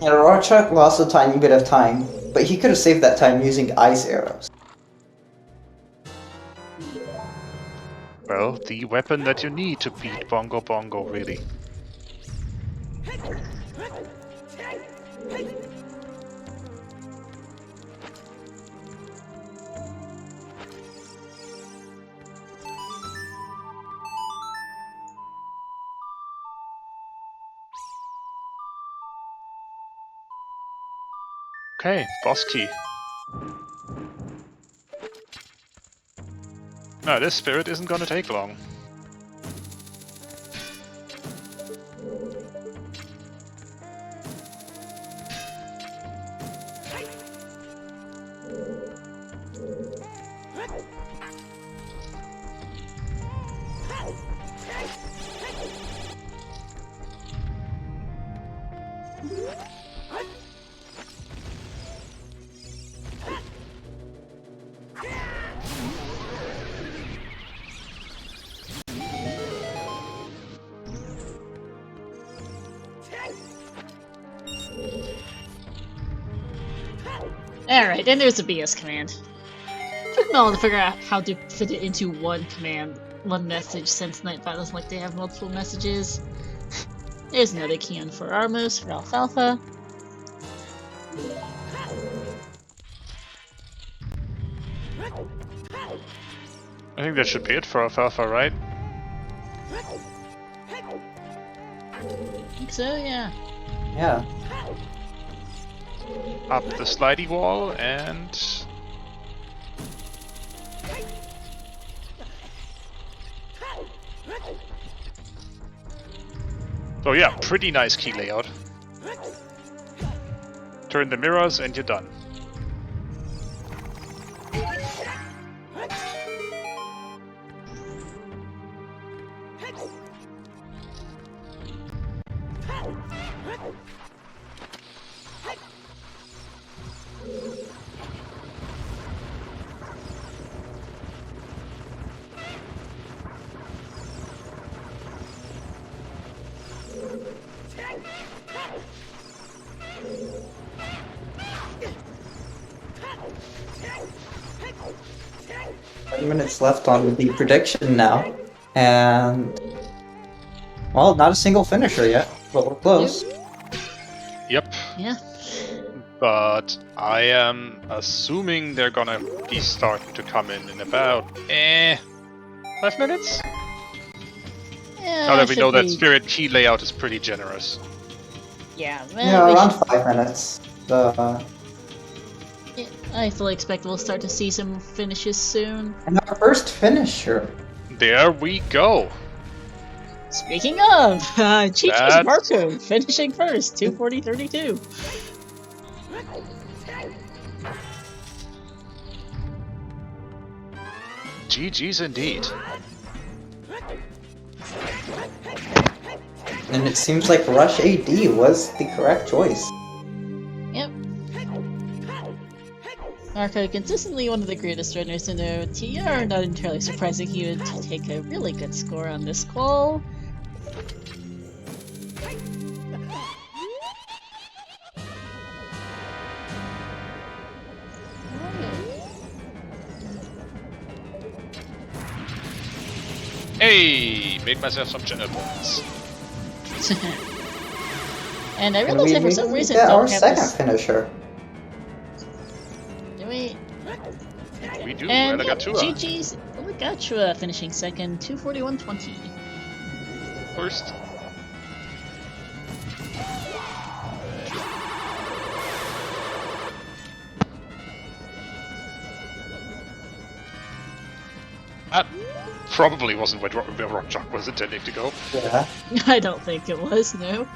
Yeah, Rockchalk lost a tiny bit of time, but he could have saved that time using ice arrows. Well, the weapon that you need to beat Bongo Bongo, really. Okay, boss key. No, this spirit isn't gonna take long. Alright, and there's a BS command. Took me a while to figure out how to fit it into one command, one message, since Nightbot doesn't like to have multiple messages. There's another key on for Armos for Alfalfa. I think that should be it for Alfalfa, right? I think so, yeah. Yeah. Up the slidey wall and... Oh yeah, pretty nice key layout. Turn the mirrors and you're done. Minutes left on the prediction now, and Well, not a single finisher yet, but we're close. Yep. Yeah. But I am assuming they're gonna be starting to come in about 5 minutes. Yeah. Now that we should know that be- Spirit key layout is pretty generous. Yeah. Yeah, we around should- 5 minutes. yeah, I fully expect we'll start to see some finishes soon. And our first finisher. There we go. Speaking of, Chi-Chi's That's- Marco finishing first, 240.32. GG's indeed. And it seems like Rush AD was the correct choice. Yep. Marco, consistently one of the greatest runners in OoTR, not entirely surprising he would take a really good score on this qual. Hey, made myself some channel points. And I And realize we I for some maybe reason get our don't have second this. finisher. Do we? We do. And yeah, Elagatua. GG's Elagatua finishing second, 241.20. First. That probably wasn't where Rockjock was intending to go. Yeah. I don't think it was, no.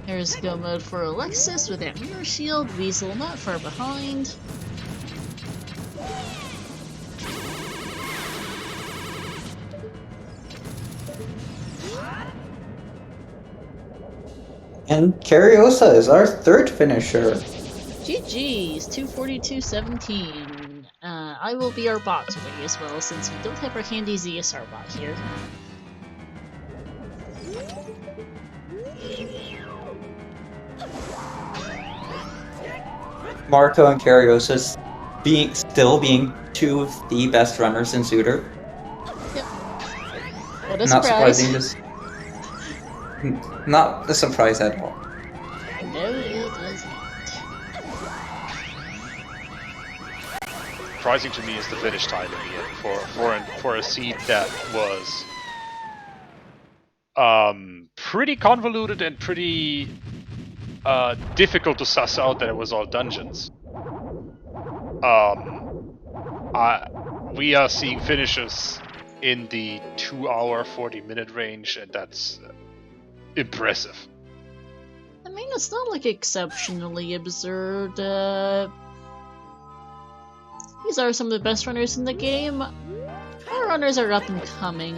There's go mode for Alexis with that mirror shield, Weasel not far behind. And Cariosa is our third finisher. GG's, 242.17. I will be our bot today as well, since we don't have our handy ZSR bot here. Marco and Cariosa still being two of the best runners in Suitor. What a Not surprise. surprising. Not a surprise at all. No, it wasn't. Surprising to me is the finish time in the end for a seed that was pretty convoluted and pretty difficult to suss out that it was all dungeons. We are seeing finishes in the 2-hour 40-minute range, and that's impressive. I mean, it's not like exceptionally absurd. These are some of the best runners in the game. Our runners are up and coming.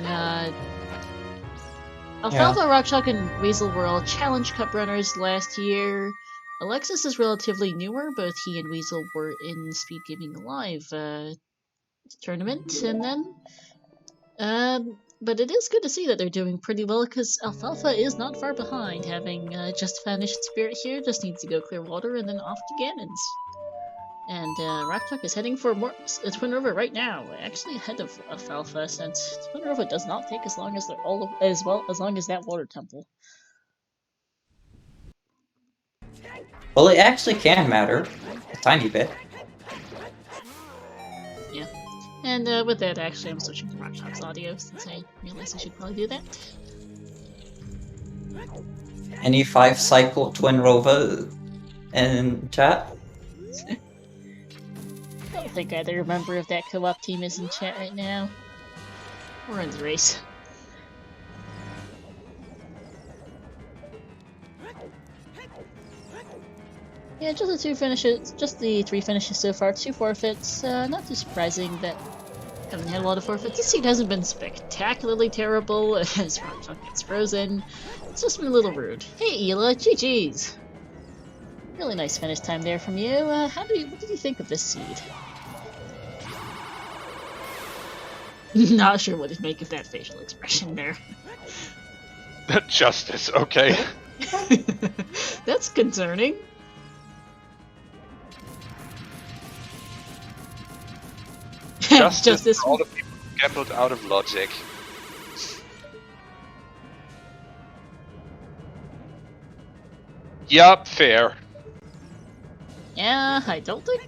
Alfalfa, Rockchalk, and Weasel were all Challenge Cup runners last year. Alexis is relatively newer, both he and Weasel were in Speed Gaming Live tournament, and then but it is good to see that they're doing pretty well, because Alfalfa is not far behind, having just finished Spirit here, just needs to go clear water and then off to Ganon's. And Rockchalk is heading for Twin River right now, actually ahead of Alfalfa, since Twin River does not take as long as as long as that water temple. Well, it actually can matter. A tiny bit. Yeah. And with that, actually, I'm switching to Rockchalk's audio, since I realized I should probably do that. Any 5-cycle Twin Rova in chat? I don't think either member of that co-op team is in chat right now. We're in the race. Yeah, just the 3 finishes so far, 2 forfeits. Not too surprising that haven't had a lot of forfeits. This seed hasn't been spectacularly terrible as Rockchalk gets frozen. It's just been a little rude. Hey Ela, GG's! Really nice finish time there from you. What did you think of this seed? Not sure what to make of that facial expression there. Justice, okay. That's concerning. Justice this for all the people who gambled out of logic. Yup, fair. Yeah, I don't think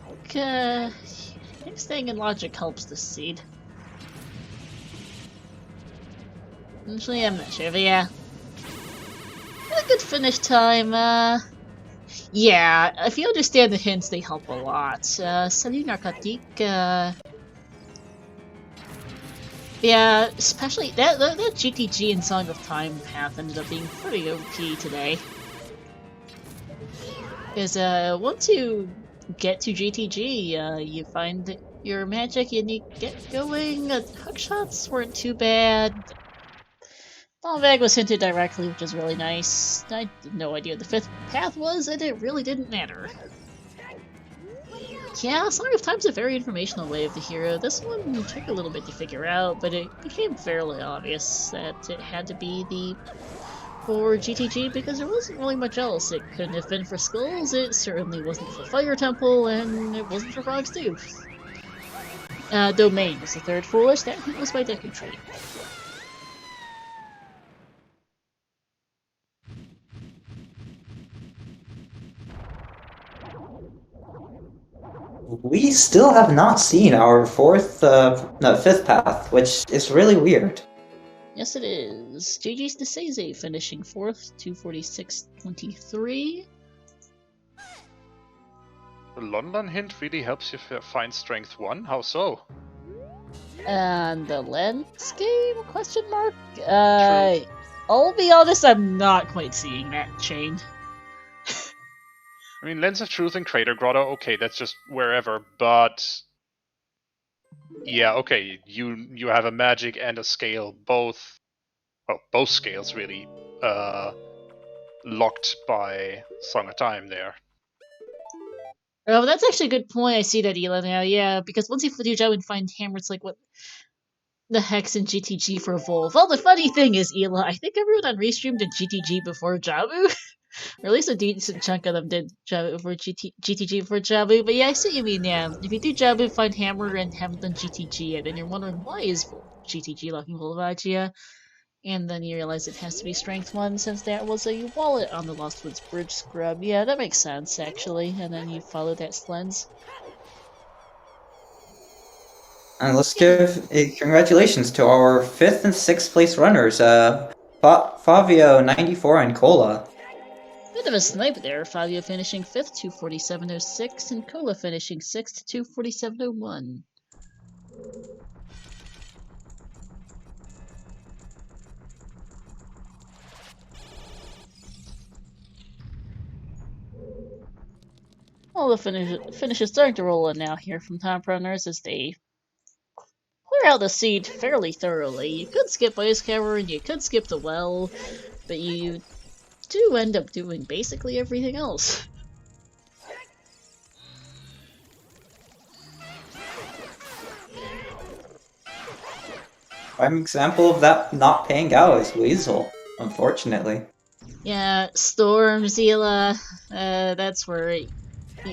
staying in logic helps this seed. Actually, I'm not sure, but yeah. A good finish time, yeah, if you understand the hints, they help a lot. Salut Narcotique, yeah, especially that GTG and Song of Time path ended up being pretty OP today. Because once you get to GTG, you find your magic and you get going. Hook shots weren't too bad. Bombag was hinted directly, which is really nice. I had no idea what the fifth path was, and it really didn't matter. Yeah, Song of Time's a very informational way of the hero. This one took a little bit to figure out, but it became fairly obvious that it had to be the for GTG because there wasn't really much else. It couldn't have been for Skulls, it certainly wasn't for Fire Temple, and it wasn't for Frog's Tooth. Domain was the third foolish, that hint was by Deku Tree. We still have not seen our fifth path, which is really weird. Yes, it is. GG's Deseze finishing 4th, 246.23. The London hint really helps you find strength 1? How so? And the landscape? Question mark? I'll be honest, I'm not quite seeing that chain. I mean, Lens of Truth and Crater Grotto, okay, that's just wherever, but... Yeah, okay, you have a magic and a scale, both scales really, locked by Song of Time there. Oh, that's actually a good point. I see that, Ela, now. Yeah, because once you do job and find hammer, it's like, what the heck's in GTG for Volve? Well, the funny thing is, Ela, I think everyone on Restream did GTG before Jabu. Or at least a decent chunk of them did Jabu before GTG before Jabu. But yeah, I see what you mean, yeah. If you do Jabu, find hammer, and haven't done GTG yet, and you're wondering, why is GTG locking Volvagia? And then you realize it has to be Strength 1 since that was a wallet on the Lost Woods Bridge scrub. Yeah, that makes sense, actually. And then you follow that lens. And let's give congratulations to our 5th and 6th place runners, Fabio 94 and Cola. Bit of a snipe there. Fabio finishing 5th, 247.06, and Cola finishing 6th, 247.01. Well, the finish is starting to roll in now here from top runners as they clear out the seed fairly thoroughly. You could skip Ice Cavern, you could skip the well, but you do end up doing basically everything else. Prime example of that not paying out is Weasel, unfortunately. Yeah, Storm, Zila, that's where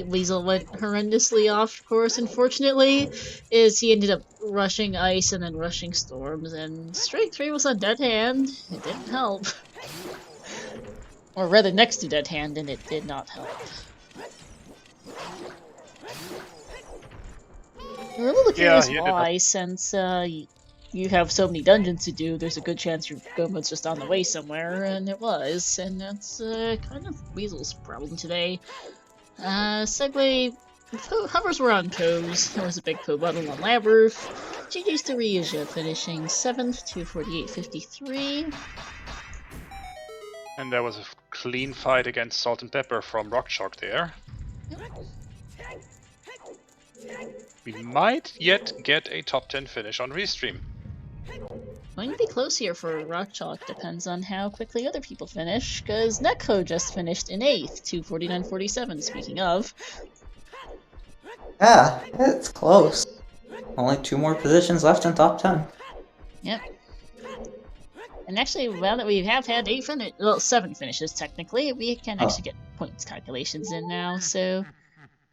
Weasel went horrendously off course, unfortunately, is he ended up rushing Ice and then rushing Storms, and Strike 3 was on Dead Hand. It didn't help. Or rather, next to Dead Hand, and it did not help. I'm a little curious why, since you have so many dungeons to do, there's a good chance your Goma's just on the way somewhere, and it was, and that's kind of Weasel's problem today. Segway, hovers were on toes. There was a big bottle on Lab Roof. GG's to Ryuja finishing 7th, 248.53. And there was a clean fight against Salt and Pepper from Rockshock there. Yep. We might yet get a top 10 finish on Restream. Going to be close here for Rock Chalk, depends on how quickly other people finish, because Netco just finished in 8th, 249.47, speaking of. Yeah, it's close. Only 2 more positions left in top 10. Yep. And actually, now that we have had 7 finishes, technically, we can actually get points calculations in now, so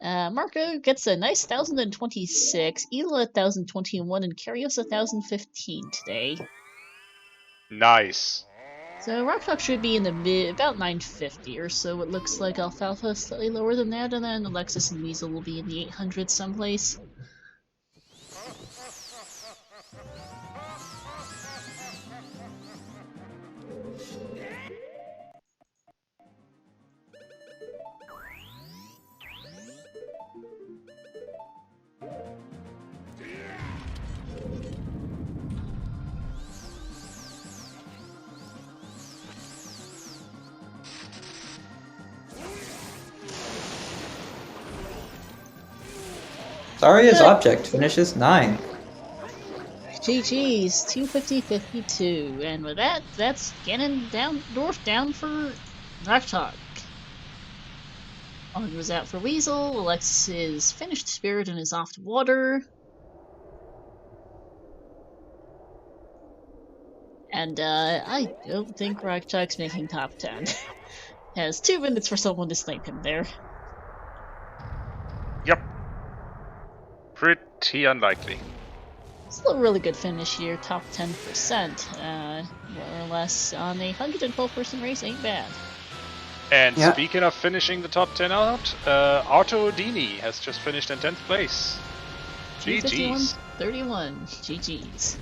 Marco gets a nice 1,026, Ela 1,021, and Karios 1,015 today. Nice. So Rocktalk should be in the mid, about 950 or so. It looks like Alfalfa is slightly lower than that, and then Alexis and Weasel will be in the 800s someplace. Saria's object finishes 9. GG's, 250-52, and with that, that's Ganondorf down for Rocktalk. On was out for Weasel, Alexis is finished Spirit and is off to Water. And I don't think Rocktalk's making top 10. Has 2 minutes for someone to snipe him there. Yep. Pretty unlikely. Still a really good finish here, top 10%. More or less on a 112 person race, ain't bad. And Yeah. speaking of finishing the top 10 out, Arto Dini has just finished in 10th place. GG's. 31, GG's.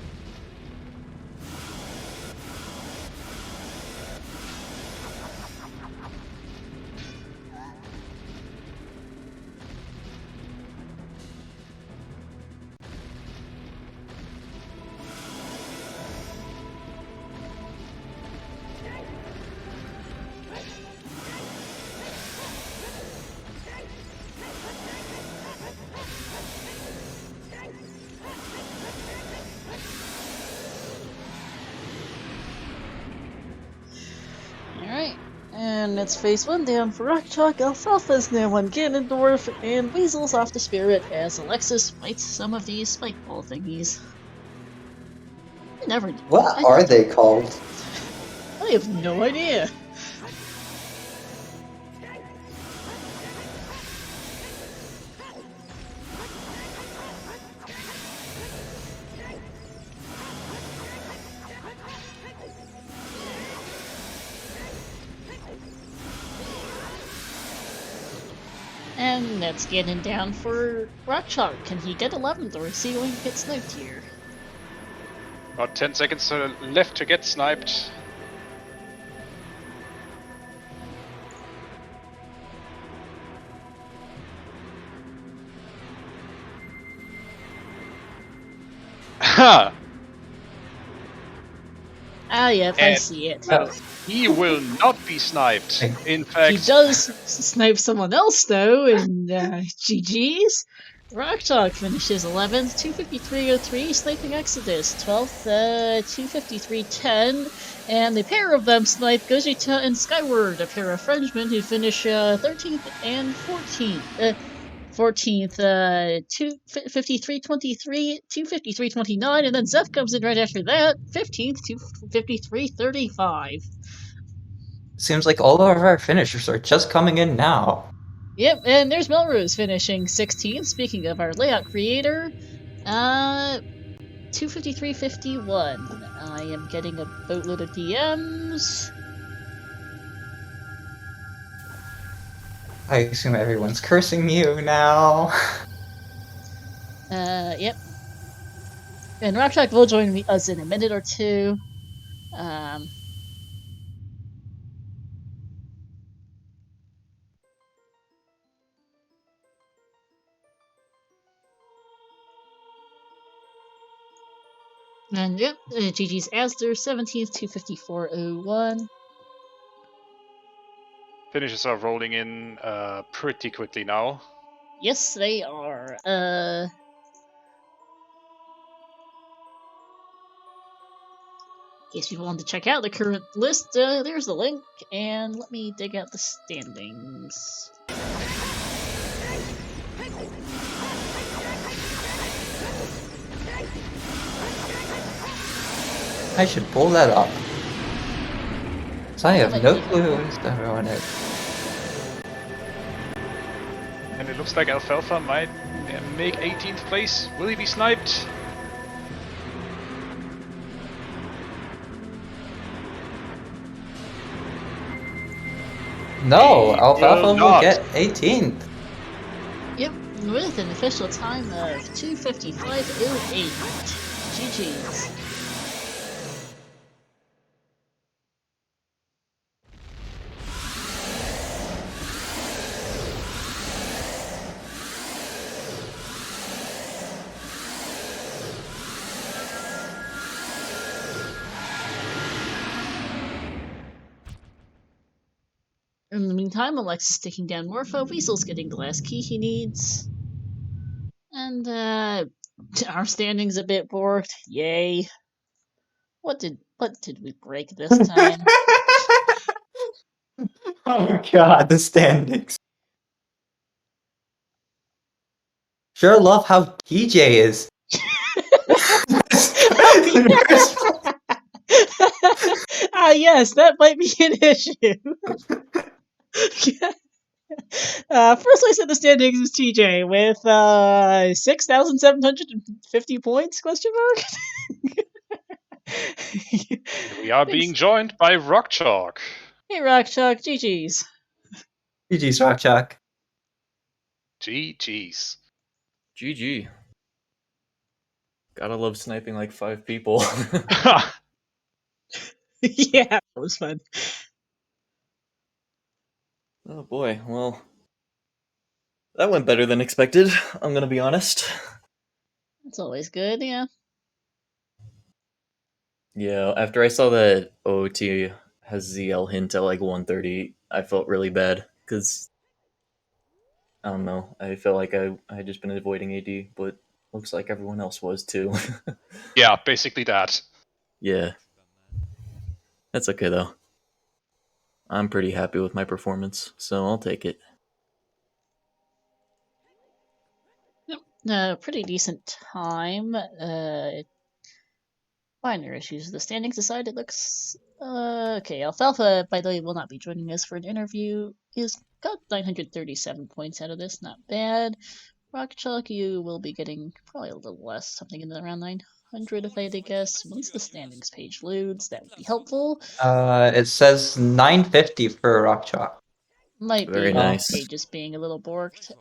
Alright, and it's phase 1 down for Rocktalk. Alfalfa's now on Ganondorf, and Weasel's off to Spirit as Alexis fights some of these spike ball thingies. I never. What are they called? I have no idea. And that's getting down for Rocktalk. Can he get 11th, or is he going to get sniped here? About 10 seconds left to get sniped. Ha! Ah, yep, I And- see it. He will not be sniped. In fact, He does snipe someone else, though, and GG's. Rocktalk finishes 11th, 253.03, sniping Exodus, 12th, 253.10, and the pair of them snipe Gogeta and Skyward, a pair of Frenchmen who finish 13th and 14th. 14th, 253.23, 253.29, and then Zeph comes in right after that, 15th, 253.35. Seems like all of our finishers are just coming in now. Yep, and there's Melrose finishing 16th. Speaking of our layout creator, 253.51. I am getting a boatload of DMs. I assume everyone's cursing you now. Yep. And Rocktalk will join us in a minute or two. And yep, GG's Asder, 17th, 254.01. finishes are rolling in pretty quickly now. Yes, they are. In case you wanted to check out the current list, there's the link, and let me dig out the standings. I should pull that up. So I have no clue who everyone is. And it looks like Alfalfa might make 18th place. Will he be sniped? No, He Alfalfa will will not. get 18th. Yep, with an official time of 2:55:08. GG's. In the meantime, Alexis taking down Morpho, Weasel's getting the last key he needs. And, our standing's a bit borked. Yay. What did we break this time? Oh god, the standings. Sure love how TJ is. Ah, yes, that might be an issue. First place in the standings is TJ with 6,750 points? Question mark. We are being joined by Rock Chalk. Hey, Rock Chalk, GG's. GG's, Rock Chalk. GG's. GG. Gotta love sniping like 5 people. Yeah, that was fun. Oh boy, well, that went better than expected, I'm gonna be honest. That's always good, yeah. Yeah, after I saw that OT has ZL hint at like 130, I felt really bad, because, I don't know, I felt like I had just been avoiding AD, but looks like everyone else was too. Yeah, basically that. Yeah. That's okay though. I'm pretty happy with my performance, so I'll take it. Yep, pretty decent time. Minor issues. The standings aside, it looks okay. Alfalfa, by the way, will not be joining us for an interview. He's got 937 points out of this. Not bad. Rock Chalk, you will be getting probably a little less, something in around 900 if I had to guess. Once the standings page loads, that would be helpful. It says 950 for Rock Chalk. Might Very be nice. page just being a little borked.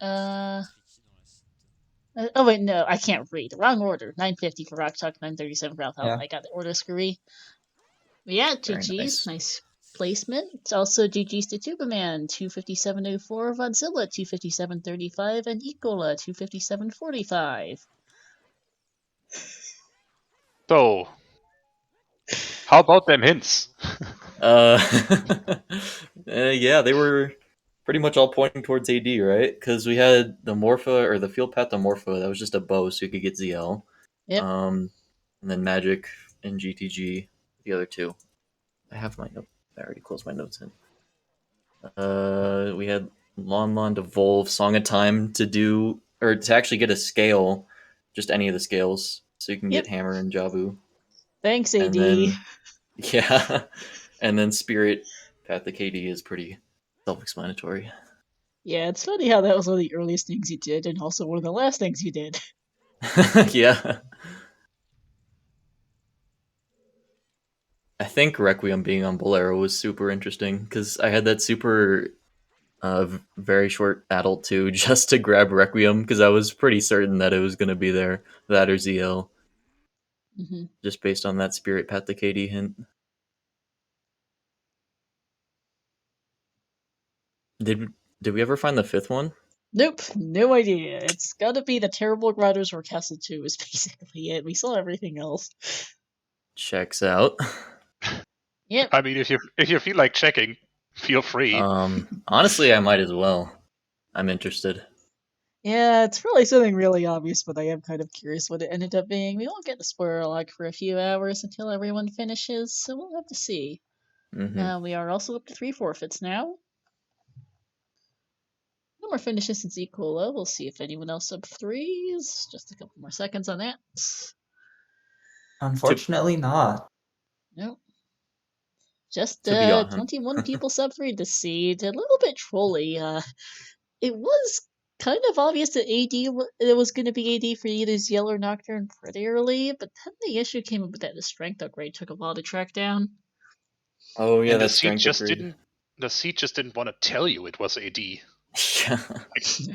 Oh wait, no, I can't read. Wrong order. 950 for Rock Chalk, 937 for Alfalfa. Yeah. I got the order screwy. But yeah, Very GG's. nice. Nice placement. It's also GG's to Tubaman, 257.04, Vodzilla, 257.35, and Ecola, 257.45. So, how about them hints? Yeah, they were pretty much all pointing towards AD, right? Because we had the Morpha, or the Field Path to Morpha, that was just a bow, so you could get ZL. Yep. And then Magic and GTG, the other two. I have my note. I already closed my notes in. We had Lon Lon Devolve, Song of Time to do, or to actually get a scale, just any of the scales, so you can Yep. get Hammer and Jabu. Thanks, AD. And then, yeah, and then Spirit Path to KD is pretty self-explanatory. Yeah, it's funny how that was one of the earliest things you did, and also one of the last things you did. Yeah. I think Requiem being on Bolero was super interesting, because I had that super very short adult 2 just to grab Requiem, because I was pretty certain that it was going to be there, that or ZL, Mm-hmm. just based on that Spirit Path to KD hint. Did we ever find the 5th one? Nope, no idea. It's gotta be the Terrible Grottos or Castle 2 is basically it. We saw everything else. Checks out. Yep. I mean, if you feel like checking, feel free. Honestly, I might as well. I'm interested. Yeah, it's probably something really obvious, but I am kind of curious what it ended up being. We won't get the spoiler log for a few hours until everyone finishes, so we'll have to see. Mm-hmm. We are also up to 3 forfeits now. No more finishes since Ecola. We'll see if anyone else sub 3s. Just a couple more seconds on that. Unfortunately not. Nope. Just To be honest. 21 people sub 3 this seed. A little bit trolly. It was kind of obvious that it was going to be AD for either Zeal or Nocturne pretty early, but then the issue came up with that the strength upgrade took a while to track down. Oh yeah, And the that seed strength just upgrade. didn't. The seed just didn't want to tell you it was AD. Yeah.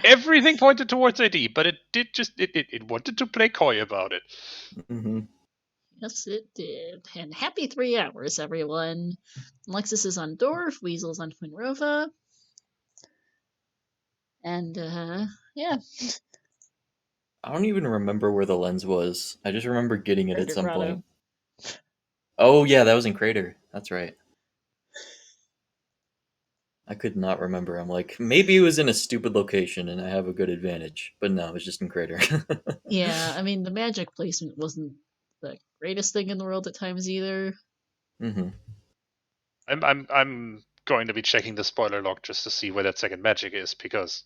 Everything pointed towards AD, but it did just it wanted to play coy about it. Hmm. Yes, it did. And happy 3 hours, everyone. Lexus is on Dorf, Weasel's on Quinrova. And, yeah, I don't even remember where the lens was. I just remember getting it at Crater some Grotto. point. Oh yeah, that was in Crater. That's right. I could not remember. I'm like, maybe it was in a stupid location and I have a good advantage. But no, it was just in Crater. Yeah, I mean, the magic placement wasn't the greatest thing in the world at times either. Hmm. I'm going to be checking the spoiler log just to see where that second magic is because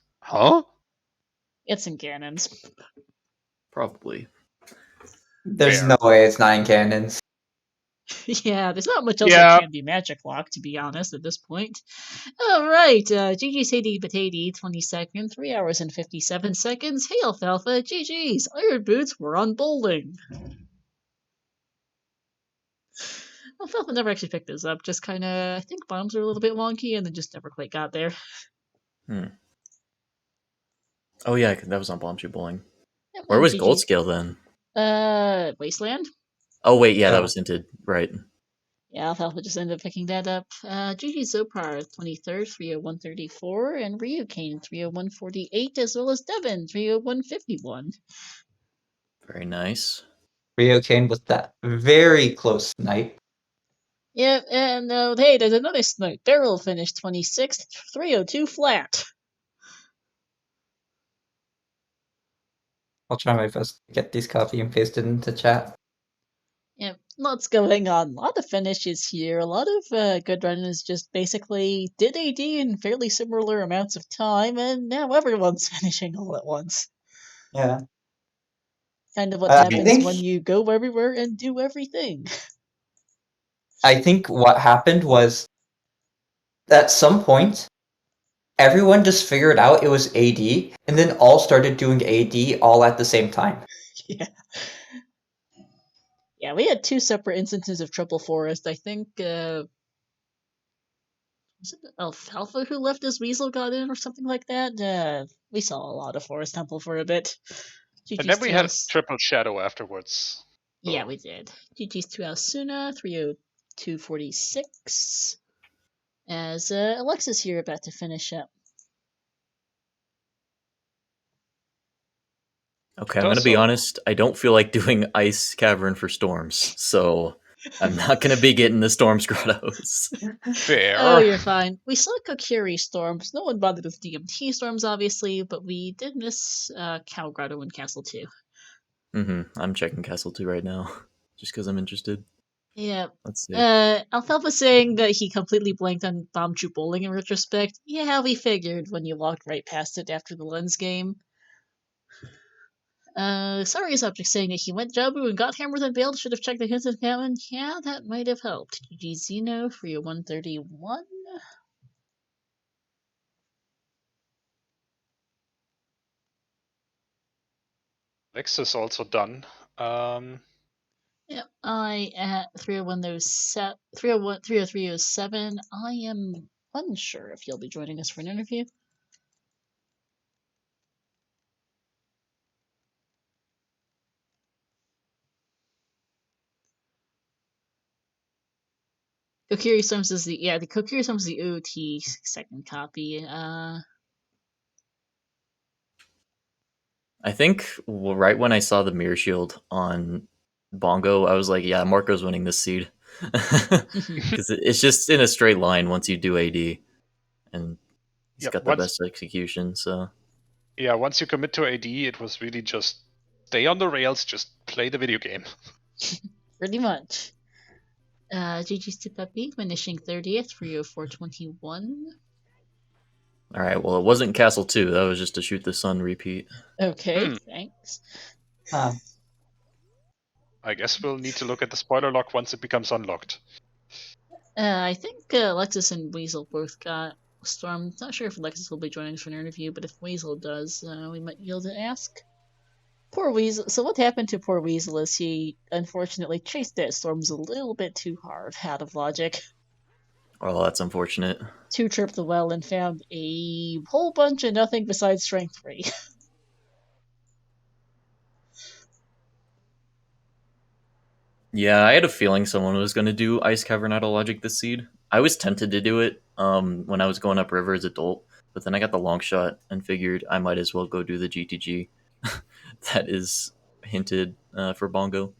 It's in cannons. Probably. There's Fair. no way it's not in cannons. Yeah, there's not much else that Yeah. can be magic lock, to be honest, at this point. Alright, GG's Sadie Batady, 22nd, 3 hours and 57 seconds. Hey, Alfalfa, GG's, Iron Boots were on bowling. Alfalfa never actually picked this up, just kinda, I think bombs are a little bit wonky and then just never quite got there. Oh yeah, that was on Bombshoe Bowling. Yeah, Where well, was GG. Gold Scale then? Wasteland? Oh wait, yeah, that Oh. was hinted. Right. Yeah, Alfalfa just ended up picking that up. GG Zopar, 23rd, 30134, and Ryukane, 30148, as well as Devin, 30151. Very nice. Ryokane with that very close snipe. Yep, and hey, there's another snipe. Daryl finished 26th, 302 flat. I'll try my best to get these copy and pasted into chat. Yep, lots going on. A lot of finishes here. A lot of good runners just basically did AD in fairly similar amounts of time, and now everyone's finishing all at once. Yeah. Kind of what I happens think when you go everywhere and do everything. I think what happened was at some point everyone just figured out it was AD and then all started doing AD all at the same time. Yeah. Yeah, we had two separate instances of Triple Forest. I think, was it Alfalfa who left as Weasel got in or something like that? We saw a lot of Forest Temple for a bit. And then GG's we 2 had else. triple shadow afterwards. Yeah, So we did. GG's 2 Suna, 30246. As Alexis here about to finish up. Okay, I'm gonna be So- honest. I don't feel like doing Ice Cavern for Storms, so I'm not gonna be getting the Storms Grottos. fair. Oh, you're fine. We saw Kokiri Storms. No one bothered with DMT Storms, obviously, but we did miss Cow Grotto and Castle 2. I'm checking Castle 2 right now, just because I'm interested. Yeah. Let's see. Alfalfa saying that he completely blanked on Bombchu Bowling in retrospect. Yeah, we figured when you walked right past it after the lens game. Sorry Subject saying that he went Jabu and got hammered and bailed. Should have checked the hints of Cowan. Yeah, that might have helped. GG Zeno, 30131. Lex is also done. Yep, I at 30307. I am unsure if you'll be joining us for an interview. Kokiri Storms is the Kokiri Storms is the OT second copy. I think right when I saw the Mirror Shield on Bongo, I was like, yeah, Marco's winning this seed. Because it's just in a straight line once you do AD. And he's got the best execution, so... Yeah, once you commit to AD, it was really just stay on the rails, just play the video game. Pretty much. GG's to Puppy, finishing 30th, 30421. Alright, well, it wasn't Castle 2. That was just a Shoot the Sun repeat. Okay, thanks. I guess we'll need to look at the spoiler log once it becomes unlocked. I think Alexis and Weasel both got Storm, not sure if Alexis will be joining us for an interview, but if Weasel does, we might be able to ask. Poor Weasel. So what happened to poor Weasel is he unfortunately chased that Storms a little bit too hard, out of logic. Oh, that's unfortunate. Two-tripped the well and found a whole bunch of nothing besides strength 3. Yeah, I had a feeling someone was going to do Ice Cavern out of Logic this seed. I was tempted to do it when I was going upriver as adult, but then I got the long shot and figured I might as well go do the GTG that is hinted for Bongo.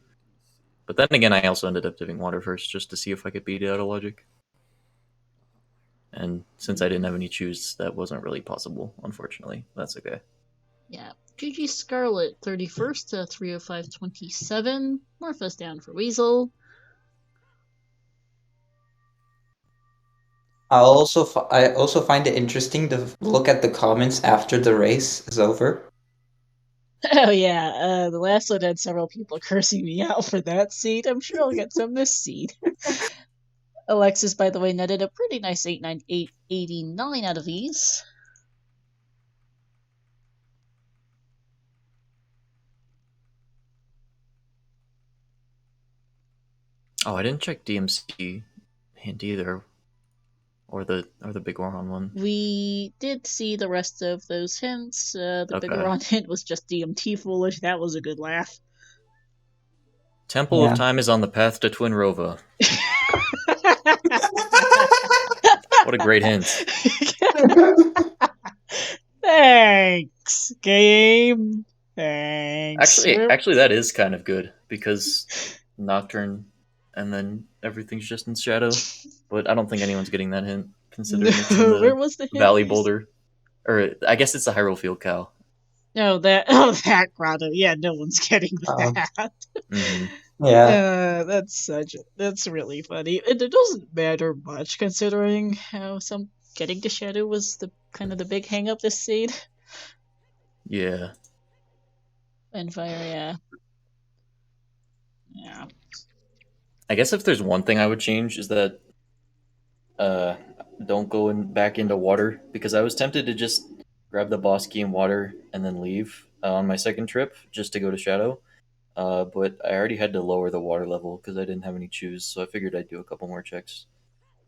But then again, I also ended up doing Water first just to see if I could beat it out of Logic. And since I didn't have any choose, that wasn't really possible, unfortunately. That's okay. Yeah. GG Scarlet, 31st to 305.27. Morpho's down for Weasel. I also find it interesting to look at the comments after the race is over. Oh yeah, the last one had several people cursing me out for that seed. I'm sure I'll get some this seed. Alexis, by the way, netted a pretty nice 889 out of these. Oh, I didn't check DMC hint either, or the big one. We did see the rest of those hints. The Okay. Bigoron hint was just DMT foolish. That was a good laugh. Temple Yeah. of Time is on the path to Twin Rova. What a great hint. Thanks, game. Thanks. Actually, that is kind of good because Nocturne, and then everything's just in shadow. But I don't think anyone's getting that hint, considering it's in the Where was the hint? Valley Boulder, or I guess it's the Hyrule Field Cow. No, that grotto. Yeah, no one's getting that. Mm-hmm. Yeah. That's really funny. It doesn't matter much considering how some getting to shadow was the kind of the big hang up this seed. Yeah. And fire, yeah. I guess if there's one thing I would change is that don't go back into water, because I was tempted to just grab the boss key in water and then leave on my second trip just to go to shadow. But I already had to lower the water level because I didn't have any choose, so I figured I'd do a couple more checks.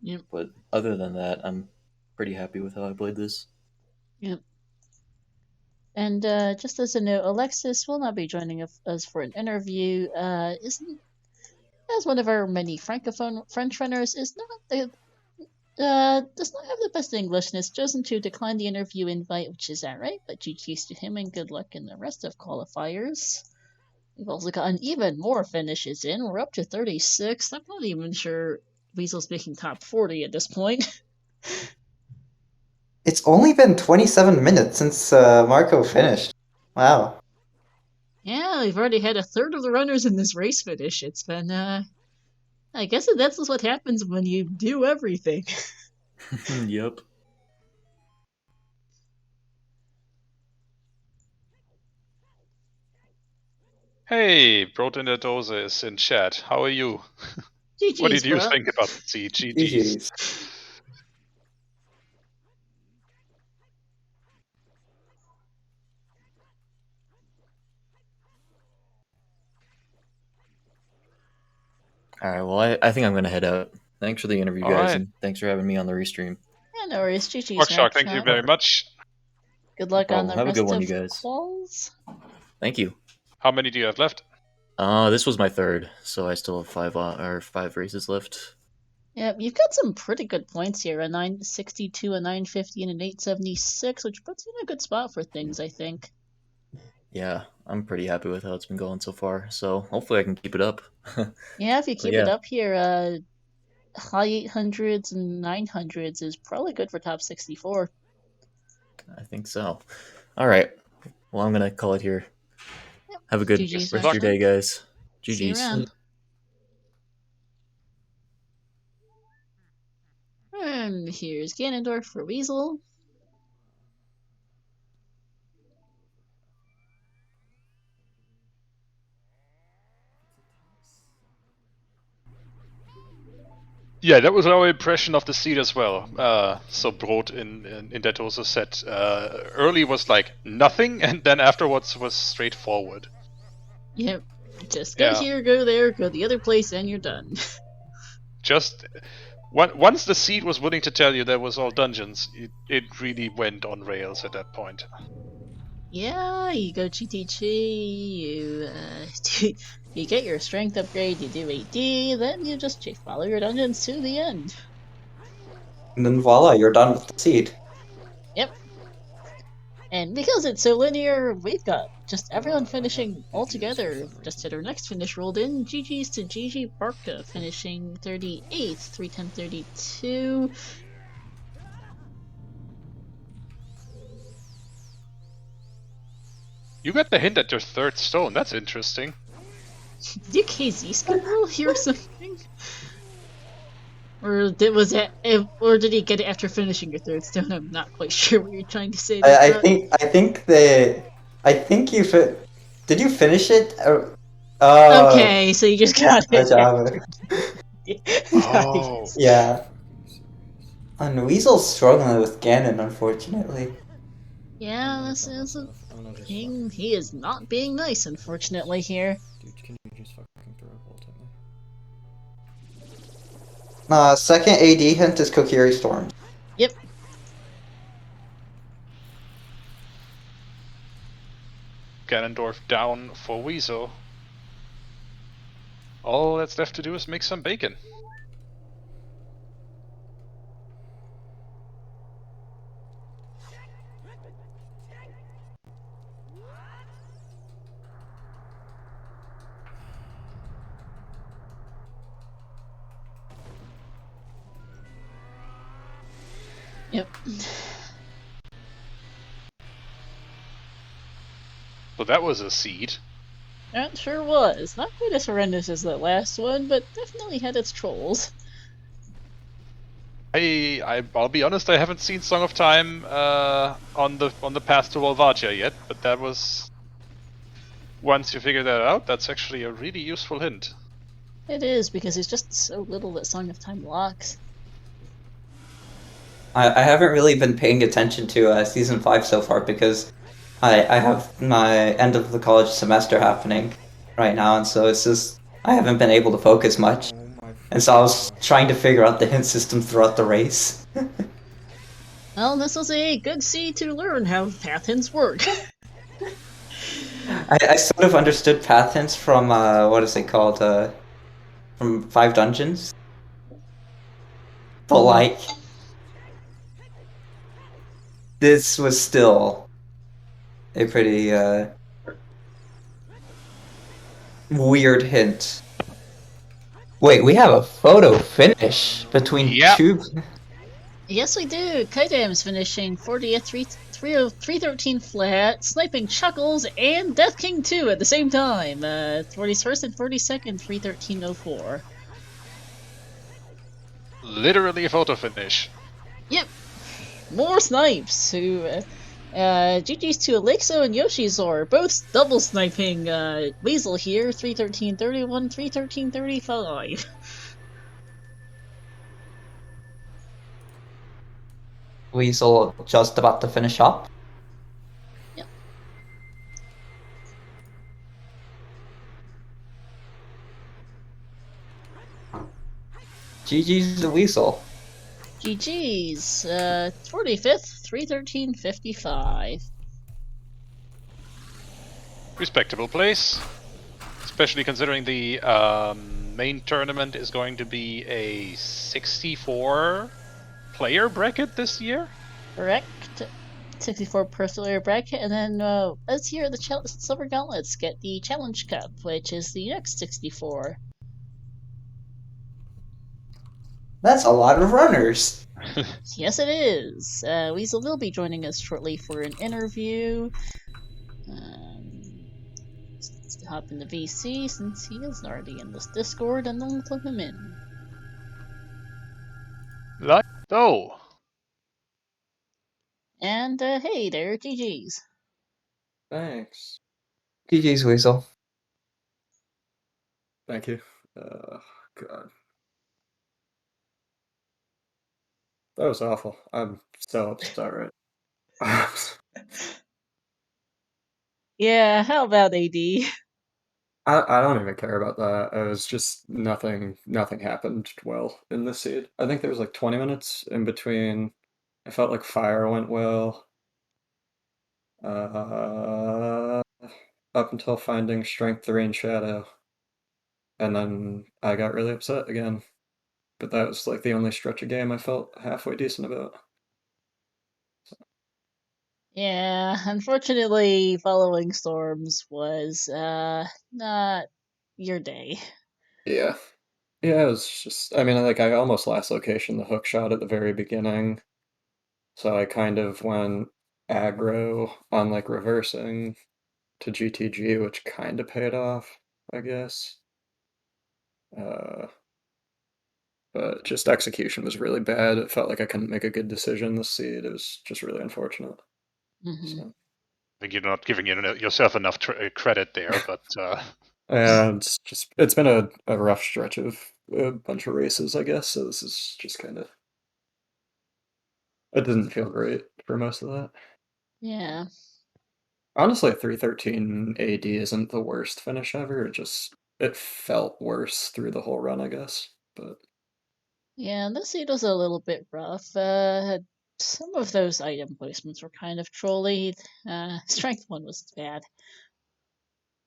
Yep. But other than that, I'm pretty happy with how I played this. Yep. And just as a note, Alexis will not be joining us for an interview. Isn't as one of our many francophone French runners is not the does not have the best English and has chosen to decline the interview invite, which is alright, but GG's to him and good luck in the rest of qualifiers. We've also gotten even more finishes in. We're up to 36. I'm not even sure Weasel's making top 40 at this point. It's only been 27 minutes since Marco finished. Wow. Yeah, we've already had a third of the runners in this race finish. It's been, I guess that's what happens when you do everything. Yep. Hey, Brot in der Dose is in chat. How are you? GG's, What did you bro. think about the seed? GG's. GG's. All right. Well, I think I'm gonna head out. Thanks for the interview, All guys, right. and thanks for having me on the restream. Yeah, no worries. GG's, Rockshark, thank you very much. Good luck No on problem. the Have a rest good one, of you guys. quals. Thank you. How many do you have left? This was my third, so I still have five races left. Yep, you've got some pretty good points here. A 962, a 950, and an 876, which puts you in a good spot for things, I think. Yeah, I'm pretty happy with how it's been going so far. So hopefully I can keep it up. Yeah, if you keep yeah. it up here, high 800s and 900s is probably good for top 64. I think so. All right. Well, I'm gonna call it here. Yep. Have a good GG's, rest of your day, guys. See you GG's. around. And here's Ganondorf for Weasel. Yeah, that was our impression of the seed as well. So Brot in that also said early was like nothing, and then afterwards was straightforward. Yep. Just go Yeah. here, go there, go the other place, and you're done. Just once the seed was willing to tell you there was all dungeons, it really went on rails at that point. Yeah, you go GTG, you get your strength upgrade, you do AD, then you just follow your dungeons to the end. And then voila, you're done with the seed. Yep. And because it's so linear, we've got just everyone finishing all together. Just hit our next finish rolled in. GG's to GG Barca finishing 38th, 31032. You got the hint at your third stone. That's interesting. Did you KZ skill roll here or something? Or did he get it after finishing your third stone? I'm not quite sure what you're trying to say there. I think you did you finish it? Okay, so you just got Good it. job. Oh. Nice. Yeah. And Weasel's struggling with Ganon, unfortunately. Yeah, this is a thing. He is not being nice, unfortunately, here. Dude, can you just fucking throw a bolt at me? Second AD hint is Kokiri Storm. Yep. Ganondorf down for Weasel. All that's left to do is make some bacon. Yep. Well, that was a seed. That sure was. Not quite as horrendous as that last one, but definitely had its trolls. I'll be honest, I haven't seen Song of Time on the path to Volvagia yet, but that was, once you figure that out, that's actually a really useful hint. It is, because it's just so little that Song of Time locks. I haven't really been paying attention to season 5 so far because I have my end of the college semester happening right now, and so it's just I haven't been able to focus much. And so I was trying to figure out the hint system throughout the race. Well, this was a good seed to learn how path hints work. I sort of understood path hints from what is it called? From 5 Dungeons. But like this was still a pretty weird hint. Wait, we have a photo finish between Yep. two. Yes, we do. Kaidam's finishing 40th, 313 flat, sniping Chuckles and Death King 2 at the same time. 41st and 42nd, 313.04. Literally a photo finish. Yep. More snipes. GG's to Alexo and Yoshizor, both double sniping Weasel here, 313.31, 313.35. Weasel just about to finish up. Yep. GG's the Weasel. GG's, 45th, 313.55. Respectable place. Especially considering the main tournament is going to be a 64 player bracket this year. Correct. 64 personal bracket, and then us here at the Silver Gauntlets get the Challenge Cup, which is the next 64. That's a lot of runners. Yes, it is. Weasel will be joining us shortly for an interview. Let's hop in the VC since he is already in this Discord, and then we'll plug him in. Like so. And hey there, GG's. Thanks. GG's Weasel. Thank you. God. That was awful. I'm so upset right. Yeah, how about AD? I don't even care about that. It was just nothing happened well in this seed. I think there was like 20 minutes in between. I felt like fire went well. Uh, up until finding strength 3 and shadow. And then I got really upset again. But that was like the only stretch of game I felt halfway decent about. Yeah, unfortunately, following storms was not your day. Yeah. Yeah, it was just, I mean, like, I almost last location the hook shot at the very beginning. So I kind of went aggro on like reversing to GTG, which kind of paid off, I guess. Uh, but just execution was really bad. It felt like I couldn't make a good decision this seed. It was just really unfortunate. Hmm. So, I think you're not giving yourself enough credit there, but and it's been a rough stretch of a bunch of races, I guess. So this is just kind of, it didn't feel great for most of that. Yeah. Honestly, a 313 AD isn't the worst finish ever. It felt worse through the whole run, I guess. But Yeah, this seed was a little bit rough. Some of those item placements were kind of trolly. Strength one was bad.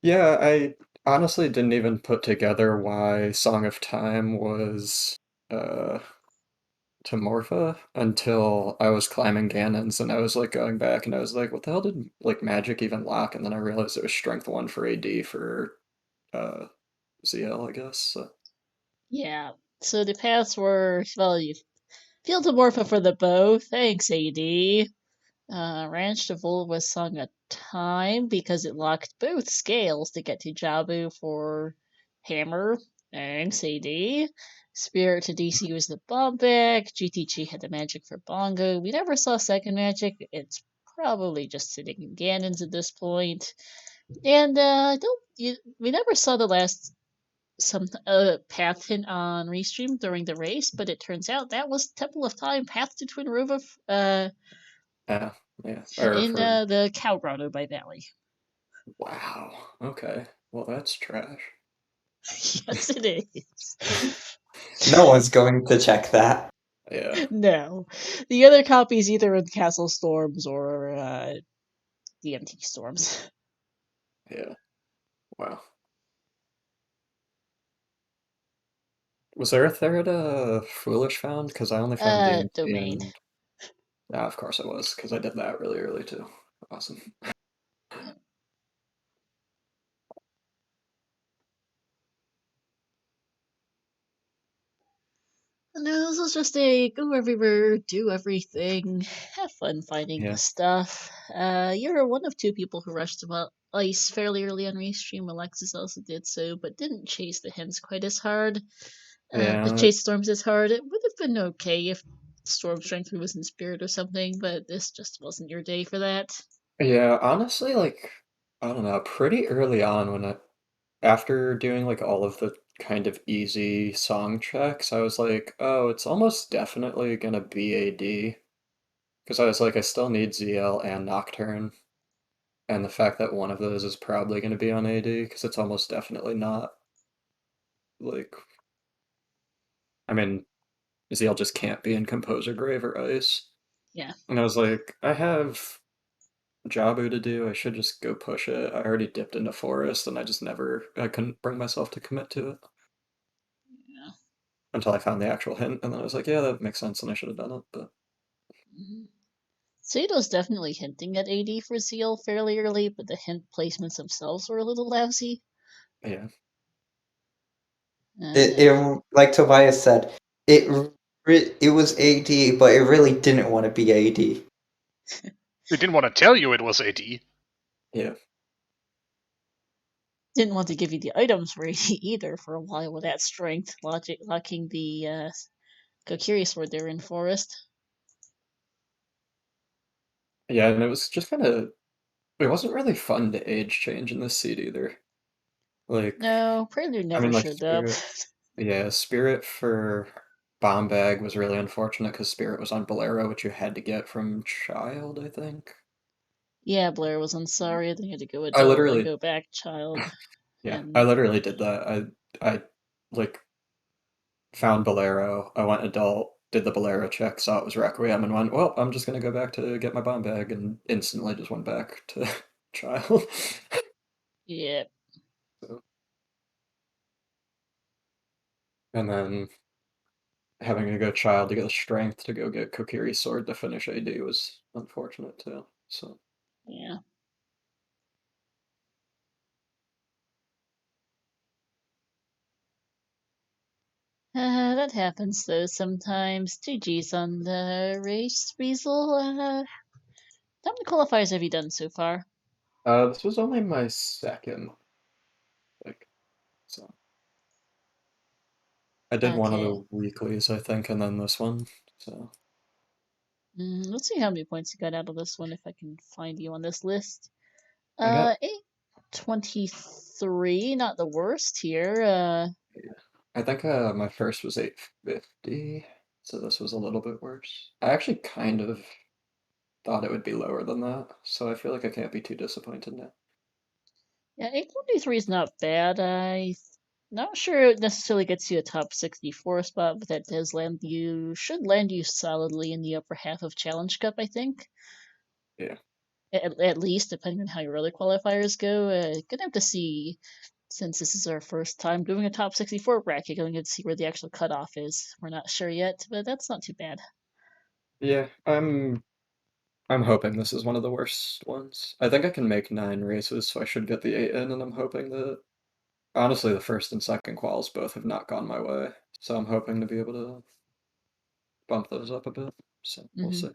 yeah, I honestly didn't even put together why Song of Time was uh to Morpha until I was climbing Ganons and I was like going back and I was like, what the hell did like magic even lock? And then I realized it was strength 1 for AD for uh ZL, I guess. So, Yeah. So the paths were, well, you field to Morpha for the bow. Thanks, AD. Ranch to Vol was sung a time because it locked both scales to get to Jabu for Hammer. Thanks, AD. Spirit to DC was the bomb back. GTG had the magic for Bongo. We never saw second magic. It's probably just sitting in Ganon's at this point. And don't we never saw the last some path hint on restream during the race, but it turns out that was Temple of Time path to Twin River yeah, yeah. Or in for the Cow Grotto by Valley. wow. Okay. Well, that's trash. Yes, it is. No one's going to check that. Yeah, No, the other copy's either in Castle Storms or DMT Storms. yeah. Wow. Was there a third Foolish found? Because I only found DMT Domain. and ah, of course it was, because I did that really early too. Awesome. No, this was just a go everywhere, do everything, have fun finding the Yeah. stuff. You're one of two people who rushed about ice fairly early on restream. Alexis also did so, but didn't chase the hints quite as hard. Yeah. Chase storms as hard. It would have been okay if storm strength was in spirit or something, but this just wasn't your day for that. Yeah, honestly, like, I don't know, pretty early on after doing like all of the kind of easy song checks, I was like, oh, it's almost definitely gonna be AD. Because I was like, I still need ZL and Nocturne. And the fact that one of those is probably going to be on AD, because it's almost definitely not. Like, I mean, ZL just can't be in Composer Grave or Ice. Yeah. And I was like, I have Jabu to do. I should just go push it. I already dipped into Forest, and I couldn't bring myself to commit to it Yeah. until I found the actual hint. And then I was like, yeah, that makes sense, and I should have done it. But Mm-hmm. Sato's definitely hinting at AD for Zeal fairly early, but the hint placements themselves were a little lousy. yeah, It, Uh, it like Tobias said, it was AD, but it really didn't want to be AD. they didn't want to tell you it was AD. yeah. didn't want to give you the items for AD either for a while with that strength locking the Kokiri sword there in Forest. Yeah, and it was just kind of, it wasn't really fun to age change in this seed either. Like, No, Prelude I never mean, like showed up. Spirit, yeah, Spirit for bomb bag was really unfortunate because Spirit was on Bolero, which you had to get from Child, I think. Yeah, Blair was unsorry. Then you had to go I adult and literally, go back child. yeah, I And literally did that. I like found Bolero. I went adult, did the Bolero check, saw it was Requiem, and went, well, I'm just gonna go back to get my bomb bag, and instantly just went back to Child. yeah, So, and then having to go Child to get the strength to go get Kokiri's sword to finish AD was unfortunate too. So yeah. That happens though sometimes. GG's on the race, Weasel. How many qualifiers have you done so far? this was only my second, like, so I did one of Okay. the weeklies, I think, and then this one. So Let's see how many points you got out of this one if I can find you on this list. I got 823, not the worst here. I think my first was 850, so this was a little bit worse. I actually kind of thought it would be lower than that, so I feel like I can't be too disappointed now. Yeah, 823 is not bad. I'm not sure it necessarily gets you a top 64 spot, but that does should land you solidly in the upper half of Challenge Cup, I think. Yeah. At least, depending on how your other qualifiers go. Gonna have to see, since this is our first time doing a top 64 bracket, going to see where the actual cutoff is. We're not sure yet, but that's not too bad. Yeah, I'm hoping this is one of the worst ones. I think I can make 9 races, so I should get the 8 in, and I'm hoping that honestly the first and second quals both have not gone my way. So I'm hoping to be able to bump those up a bit. So we'll Hmm. see.